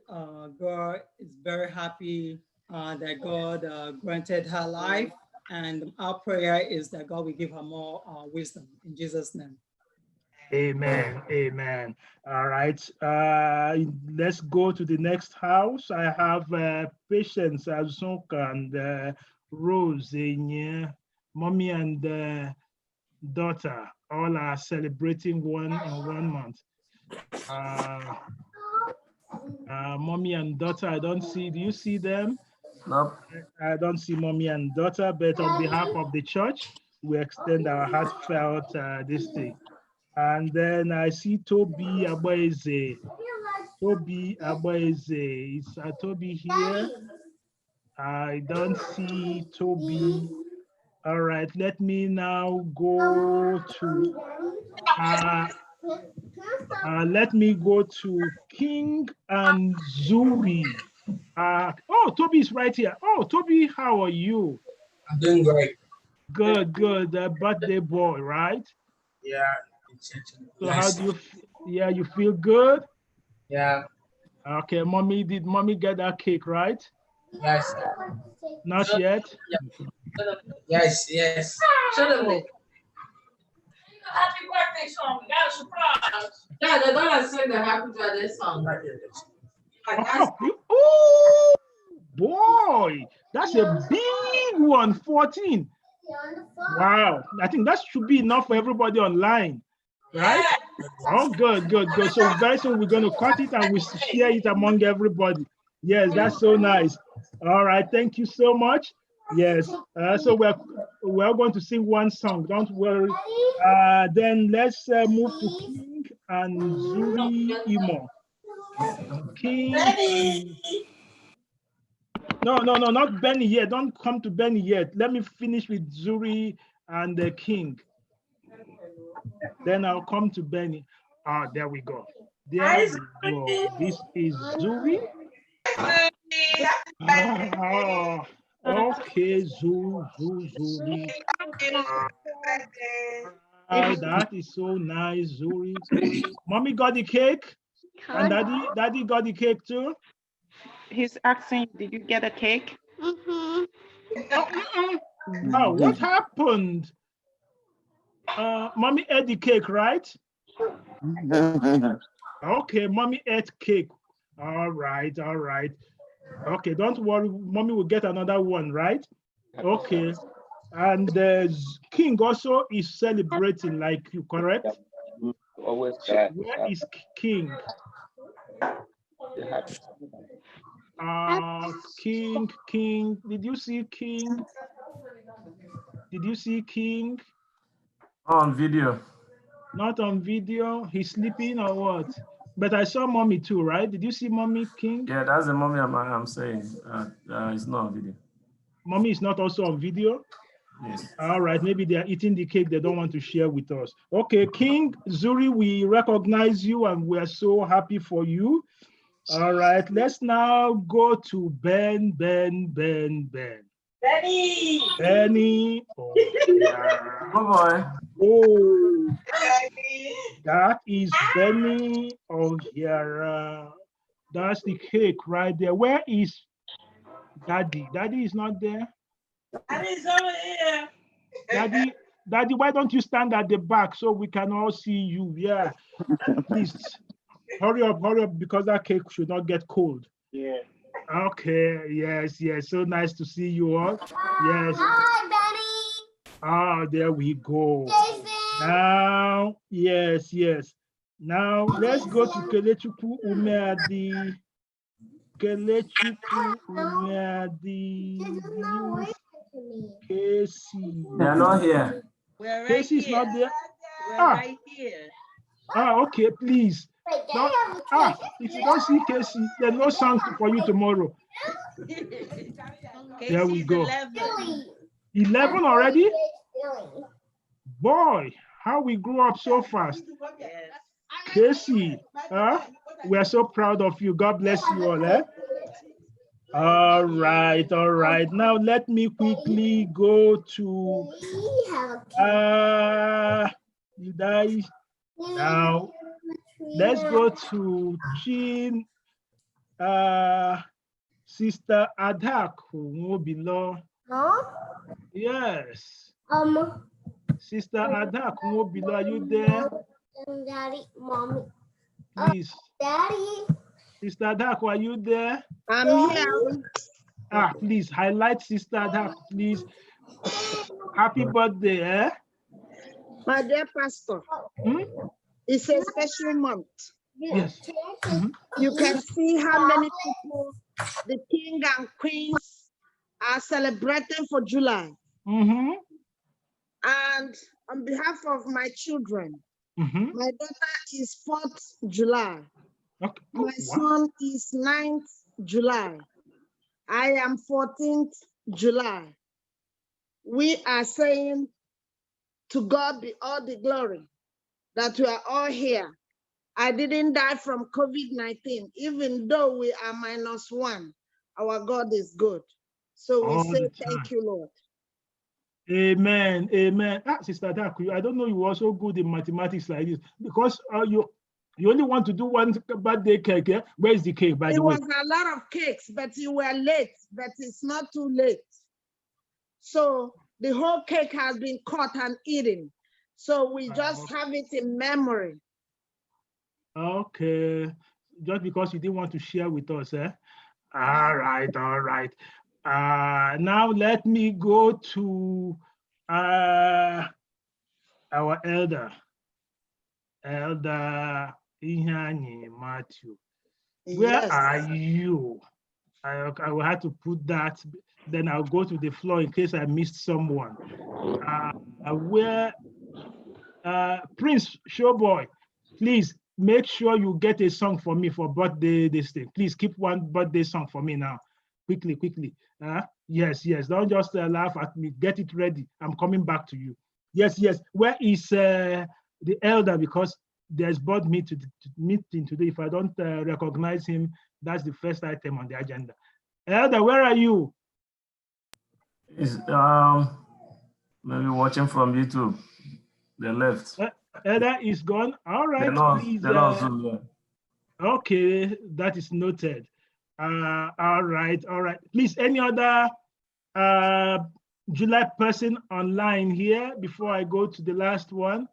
girl is very happy that God granted her life, and our prayer is that God will give her more wisdom in Jesus' name. Amen. Amen. All right. Let's go to the next house. I have Patience Azunka and Rose in here. Mommy and daughter all are celebrating one month. Mommy and daughter, I don't see. Do you see them? No. I don't see mommy and daughter, but on behalf of the church, we extend our heartfelt this day. And then I see Toby Abaeze. Toby Abaeze. Is Toby here? I don't see Toby. All right, let me now go to King and Zuri. Oh, Toby is right here. Oh, Toby, how are you? I'm doing great. Good, good. Birthday boy, right? Yeah. So how do you? Yeah, you feel good? Yeah. Okay, did mommy get that cake, right? Yes. Not yet. Yes. Yes. Oh. Happy birthday song. We got a surprise. Yeah, they're gonna sing the happy birthday song. Oh, boy, that's a big one, 14. Wow, I think that should be enough for everybody online, right? Oh, good, good, good. So very soon we're going to cut it and we share it among everybody. Yes, that's so nice. All right, thank you so much. Yes, so we're going to sing one song. Don't worry. Then let's move to King and Zuri Imo. King. No, not Benny yet. Don't come to Benny yet. Let me finish with Zuri and the King. Then I'll come to Benny. Ah, there we go. There we go. This is Zuri. Okay, Zuri. That is so nice, Zuri. Mommy got the cake, and daddy got the cake too. He's asking, did you get a cake? Oh, what happened? Mommy ate the cake, right? Okay, mommy ate cake. All right. Okay, don't worry, mommy will get another one, right? Okay. And the King also is celebrating like you, correct? Always. Where is King? King. Did you see King? Did you see King? On video. Not on video. He's sleeping or what? But I saw mommy too, right? Did you see mommy, King? Yeah, that's the mommy I'm saying. It's not on video. Mommy is not also on video? Yes. All right, maybe they are eating the cake they don't want to share with us. Okay, King Zuri, we recognize you and we're so happy for you. All right, let's now go to Ben. Benny. Oh, yeah. Good boy. Oh, that is Benny O'Hara. That's the cake right there. Where is Daddy? Daddy is not there. Daddy's over here. Daddy, why don't you stand at the back so we can all see you? Yeah, please. Hurry up, because that cake should not get cold. Yeah. Okay, yes. So nice to see you all. Yes. Hi, Benny. Ah, there we go. Now, yes. Now, let's go to Kelechukwu Umeadi. Casey. They're not here. Casey is not there. We're right here. Okay, please. If you don't see Casey, there's no song for you tomorrow. There we go. 11 already? Boy, how we grew up so fast. Casey, we're so proud of you. God bless you all. All right. Now let me quickly go to now let's go to Jean, Sister Adak Nwobilo. Yes. Sister Adak Nwobilo, are you there? Daddy, mommy. Please. Daddy. Sister Adak, are you there? I'm here. Please highlight Sister Adak, please. Happy birthday, My dear pastor, it's a special month. Yes. You can see how many people the king and queens are celebrating for July. And on behalf of my children, my daughter is 4th July. My son is 9th July. I am 14th July. We are saying to God be all the glory that we are all here. I didn't die from COVID-19, even though we are -1. Our God is good. So we say thank you, Lord. Amen. Amen. Sister Daku, I don't know you were so good in mathematics like this because you only want to do one birthday cake. Yeah? Where is the cake, by the way? It was a lot of cakes, but you were late, but it's not too late. So the whole cake has been cut and eaten. So we just have it in memory. Okay. Just because you didn't want to share with us, eh? All right, all right. Now let me go to our elder Ihani Matthew. Where are you? I will have to put that, then I'll go to the floor in case I missed someone. Prince Showboy, please make sure you get a song for me for birthday this thing. Please keep one birthday song for me now. Quickly, quickly. Yes, don't just laugh at me. Get it ready. I'm coming back to you. Yes. Where is the elder? Because there's board meeting today. If I don't recognize him, that's the first item on the agenda. Elder, where are you? Is maybe watching from YouTube. They left. Elder is gone. All right. Okay, that is noted. All right. Please, any other July person online here before I go to the last one?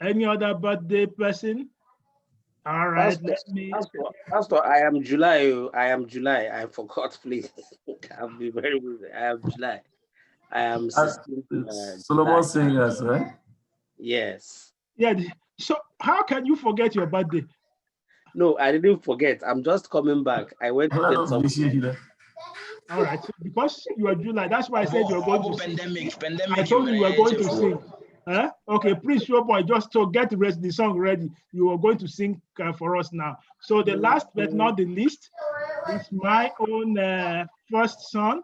Any other birthday person? All right, Pastor, I am July. I forgot, please. I'll be very busy. I am July. I am 16. Solomon Singers, right? Yes. Yeah. So how can you forget your birthday? No, I didn't forget. I'm just coming back. I went to get some. All right. So because you are July, that's why I said you're going to sing. I told you were going to sing. Huh? Okay, please, your boy, just to get the song ready. You are going to sing for us now. So the last but not the least is my own first son,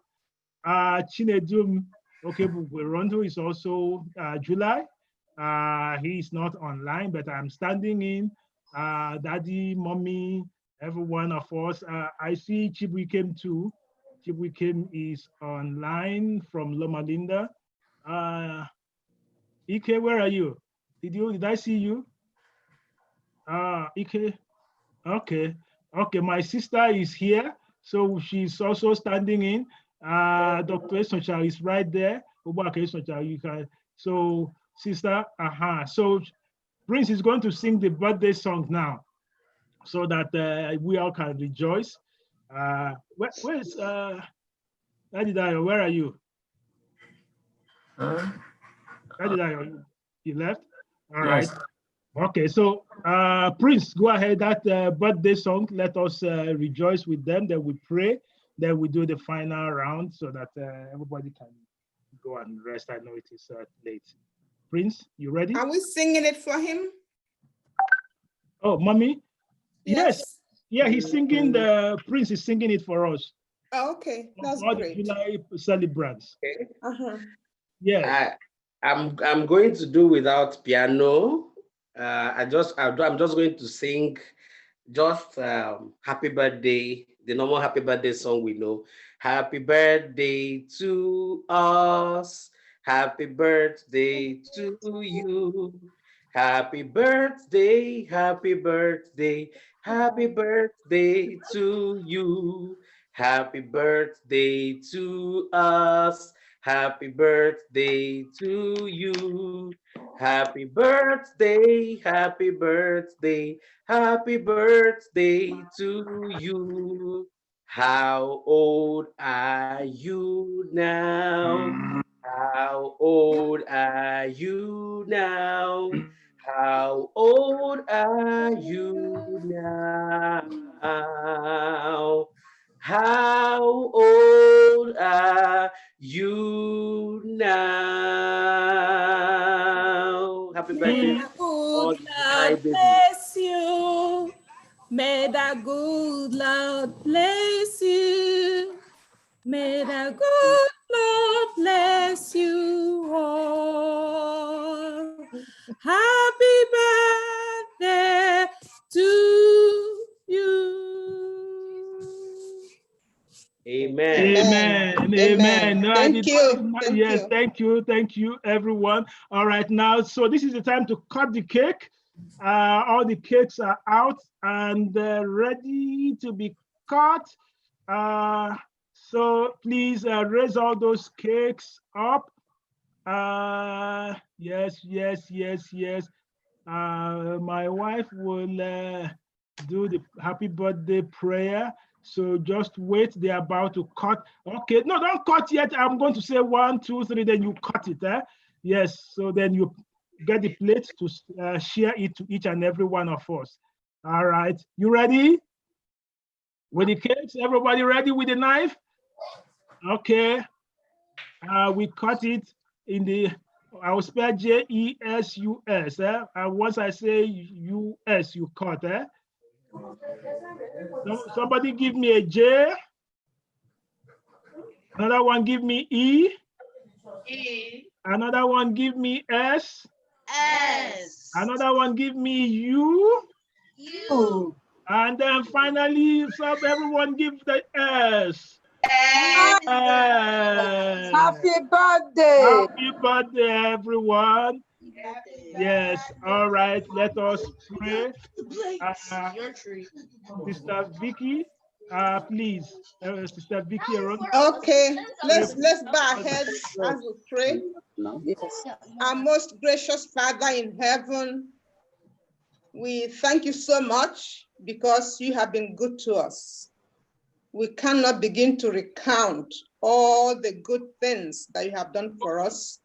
Chinedum Okebugwerondo is also July. He is not online, but I'm standing in. Daddy, mommy, every one of us. I see Chibuikem too. Chibuikem is online from Loma Linda. Ike, where are you? Did I see you? Ike. Okay. My sister is here, so she's also standing in. Dr. Esoncha is right there. You can. So, sister, So, Prince is going to sing the birthday song now, so that we all can rejoice. Where's Daddy Dayo? Where are you? You left? All right. Okay, so Prince, go ahead. That birthday song, let us rejoice with them. Then we pray. Then we do the final round so that everybody can go and rest. I know it is late. Prince, you ready? Are we singing it for him? Oh, mommy? Yes. Yeah, he's singing. The Prince is singing it for us. Oh, okay, that's all great. The July celebrants. Okay. Yeah. I'm going to do without piano. I'm just going to sing just happy birthday, the normal happy birthday song we know. Happy birthday to us. Happy birthday to you. Happy birthday, happy birthday, happy birthday to you. Happy birthday to us. Happy birthday to you. Happy birthday, happy birthday, happy birthday to you. How old are you now? How old are you now? How old are you now? How old are you now? Happy birthday. Good Lord bless you. May the good Lord bless you. May the good Lord bless you all. Happy birthday to you. Amen. Amen. Amen. Amen. No, Thank you. Yes, thank you, everyone. All right, now, so this is the time to cut the cake. All the cakes are out and ready to be cut. So please raise all those cakes up. Yes. My wife will do the happy birthday prayer. So just wait, they're about to cut. Okay, no, don't cut yet. I'm going to say 1, 2, 3, then you cut it. Yes, so then you get the plate to share it to each and every one of us. All right, you ready? With the cakes, everybody ready with the knife? Okay, we cut it in the, I will spell J-E-S-U-S. And once I say U-S, you cut. Somebody give me a J. Another one give me E. E. Another one give me S. S. Another one give me U. U. And then finally, everyone give the S. Happy birthday. Happy birthday, everyone. Yes, all right, let us pray. Sister Vicky, please, Sister Vicky. Okay, let's bow our heads as we pray. Yes. Our most gracious Father in heaven, we thank you so much because you have been good to us. We cannot begin to recount all the good things that you have done for us,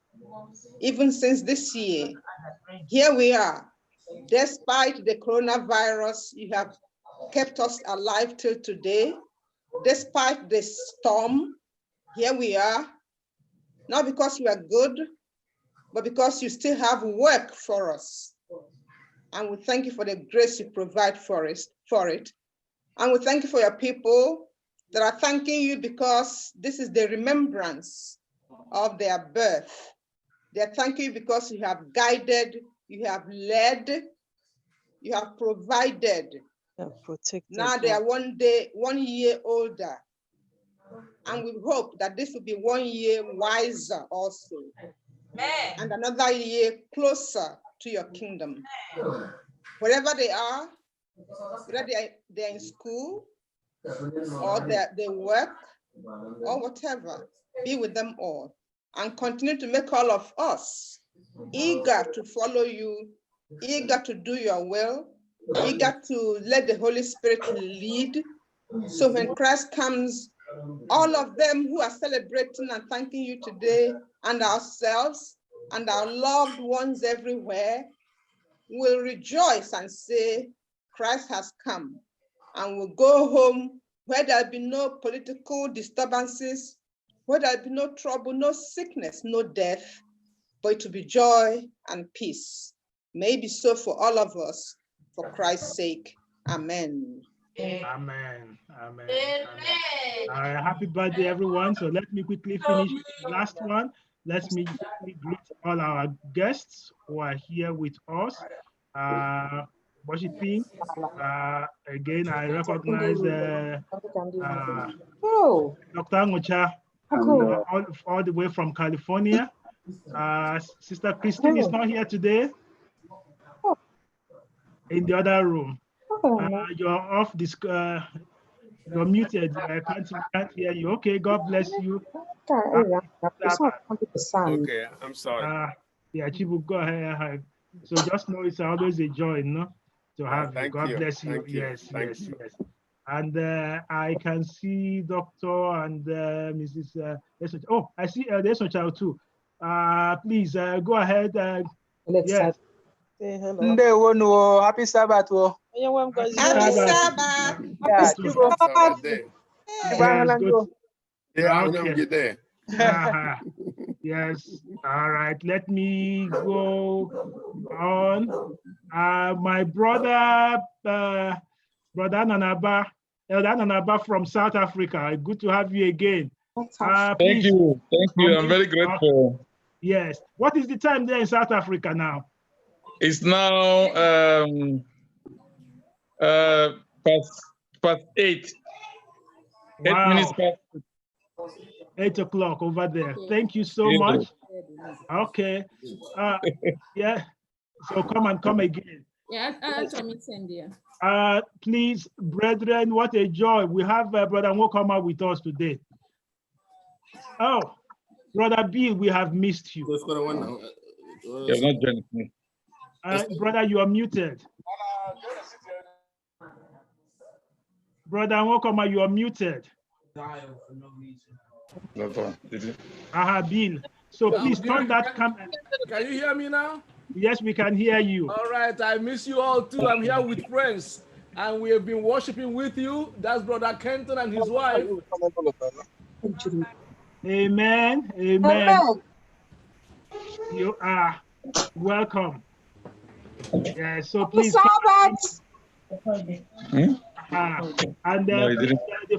even since this year. Here we are. Despite the coronavirus, you have kept us alive till today. Despite the storm, here we are. Not because you are good, but because you still have work for us. And we thank you for the grace you provide for it. And we thank you for your people that are thanking you because this is the remembrance of their birth. They are thanking you because you have guided, you have led, you have provided. Now they are 1 year older. And we hope that this will be 1 year wiser also. Amen. And another year closer to your kingdom. Wherever they are, whether they're in school, or they work, or whatever, be with them all. And continue to make all of us eager to follow you, eager to do your will, eager to let the Holy Spirit lead. So when Christ comes, all of them who are celebrating and thanking you today, and ourselves, and our loved ones everywhere, will rejoice and say, Christ has come. And we'll go home where there'll be no political disturbances, where there'll be no trouble, no sickness, no death, but it will be joy and peace. May it be so for all of us, for Christ's sake. Amen. Amen. Happy birthday, everyone. So let me quickly finish the last one. Let me greet all our guests who are here with us, worshiping. Again, I recognize Dr. Ngocha, all the way from California. Sister Christine is not here today. In the other room. You're off this, you're muted. I can't hear you. Okay, God bless you. Okay, I'm sorry. Yeah, Chibu, go ahead. So just know it's always a joy, no, to have you. God bless you. Yes. And I can see Dr. and Mrs. Oh, I see there's a child too. Please go ahead. Yes. Happy Sabbath. Happy Sabbath. Yes. All right. Let me go on. My brother, Brother Nanaba from South Africa. Good to have you again. Thank you. I'm very grateful. Yes. What is the time there in South Africa now? It's now past 8. Wow. 8 minutes past. 8 o'clock over there. Thank you so Yeah. much. Okay. Yeah. So come again. Yeah, Tommy Sendia. Please, brethren, what a joy. We have Brother Nwokoma with us today. Oh, Brother Bill, we have missed you. You have not joined me. Brother, you are muted. Brother Nwokoma, you are muted. Bill. So please turn that camera. Can you hear me now? Yes, we can hear you. All right, I miss you all too. I'm here with friends, and we have been worshiping with you. That's Brother Kenton and his wife. Amen. Amen. You are welcome. Yeah, so please. Sabbath. And No, he didn't. the